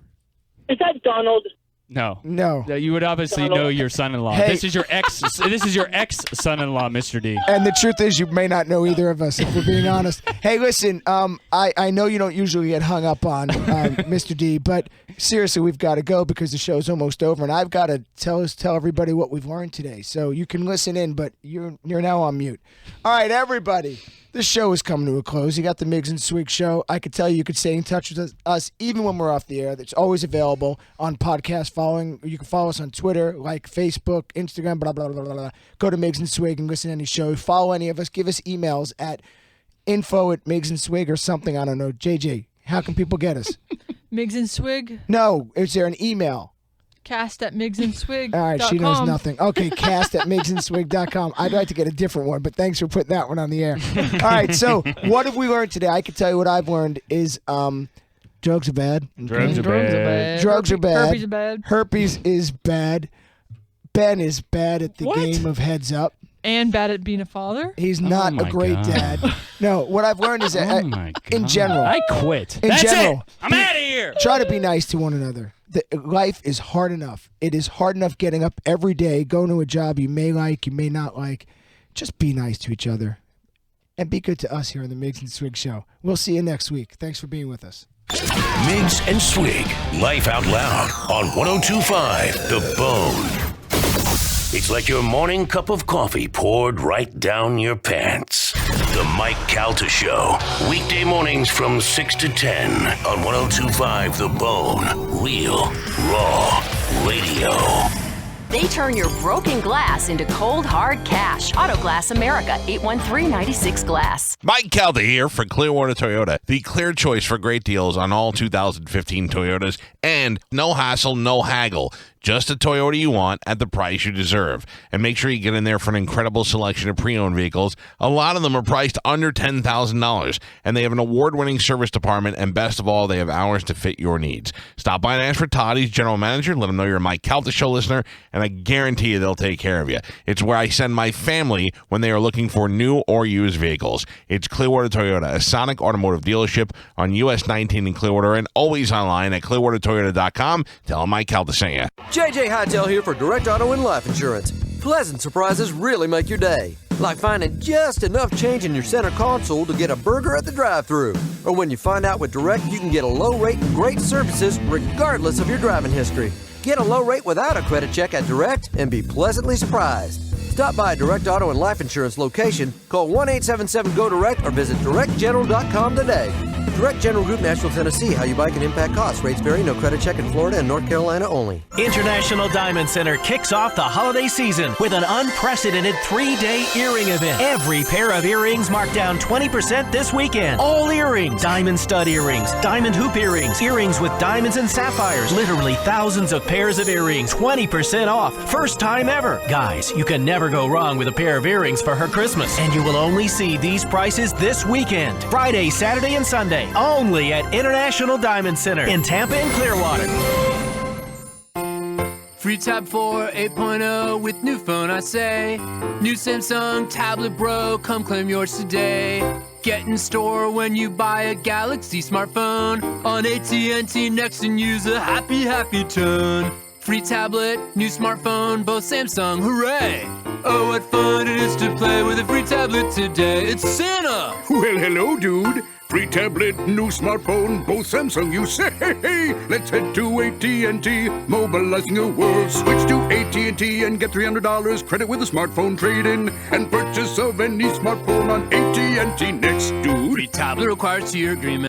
Is that Donald? No. You would obviously know your son-in-law. Hey. This is your ex-son-in-law, Mr. D. And the truth is, you may not know either of us, if we're being honest. Hey, listen, I know you don't usually get hung up on, Mr. D, but seriously, we've got to go because the show's almost over, and I've got to tell everybody what we've learned today. So you can listen in, but you're now on mute. All right, everybody. This show is coming to a close. You got the Miggs and Swig show. I could tell you could stay in touch with us even when we're off the air. It's always available on podcast following. You can follow us on Twitter, like Facebook, Instagram, blah, blah, blah, blah, blah. Go to Miggs and Swig and listen to any show. Follow any of us. Give us emails at info@Miggs and Swig or something. I don't know. JJ, how can people get us? Miggs and Swig, No. Is there an email? cast@migsandswig.com. All right, she knows nothing. Okay, cast@migsandswig.com. I'd like to get a different one, but thanks for putting that one on the air. All right, so what have we learned today? I can tell you what I've learned is drugs are bad. Drugs are bad. Drugs are bad. Herpes are bad. Herpes is bad. Ben is bad at the game of heads up. And bad at being a father. He's not a great dad. No, what I've learned is that in general. I quit. In That's general. it. I'm out of here. Try to be nice to one another. Life is hard enough. It is hard enough getting up every day, going to a job you may like, you may not like. Just be nice to each other. And be good to us here on the Miggs and Swig Show. We'll see you next week. Thanks for being with us. Miggs and Swig, Life Out Loud on 102.5 The Bone. It's like your morning cup of coffee poured right down your pants. The Mike Calta Show, weekday mornings from 6 to 10 on 102.5 The Bone. Real, raw radio. They turn your broken glass into cold, hard cash. Auto Glass America, 813-96-GLASS. Mike Calda here for Clearwater Toyota, the clear choice for great deals on all 2015 Toyotas and no hassle, no haggle. Just a Toyota you want at the price you deserve. And make sure you get in there for an incredible selection of pre-owned vehicles. A lot of them are priced under $10,000. And they have an award-winning service department. And best of all, they have hours to fit your needs. Stop by and ask for Todd. He's general manager. Let him know you're a Mike Calta Show listener. And I guarantee you they'll take care of you. It's where I send my family when they are looking for new or used vehicles. It's Clearwater Toyota, a Sonic Automotive dealership on US 19 in Clearwater. And always online at clearwatertoyota.com. Tell them Mike Calta sent you. JJ Hightail here for Direct Auto and Life Insurance. Pleasant surprises really make your day. Like finding just enough change in your center console to get a burger at the drive-thru. Or when you find out with Direct you can get a low rate and great services regardless of your driving history. Get a low rate without a credit check at Direct and be pleasantly surprised. Stop by a Direct Auto and Life Insurance location, call 1-877-GO-DIRECT or visit directgeneral.com today. Direct General Group, Nashville, Tennessee. How you buy can impact costs. Rates vary. No credit check in Florida and North Carolina only. International Diamond Center kicks off the holiday season with an unprecedented 3-day earring event. Every pair of earrings marked down 20% this weekend. All earrings, diamond stud earrings, diamond hoop earrings, earrings with diamonds and sapphires. Literally thousands of pairs of earrings, 20% off. First time ever. Guys, you can never go wrong with a pair of earrings for her Christmas. And you will only see these prices this weekend. Friday, Saturday, and Sunday. Only at International Diamond Center in Tampa and Clearwater. Free Tab 4 8.0 with new phone, I say. New Samsung Tablet Bro, come claim yours today. Get in store when you buy a Galaxy smartphone. On AT&T Next and use a happy, happy tone. Free tablet, new smartphone, both Samsung, hooray! Oh, what fun it is to play with a free tablet today. It's Santa! Well, hello, dude. Free tablet, new smartphone, both Samsung, you say. Let's head to AT&T, mobilizing the world. Switch to AT&T and get $300 credit with a smartphone trade-in and purchase of any smartphone on AT&T Next, dude. Free tablet requires 2-year agreement.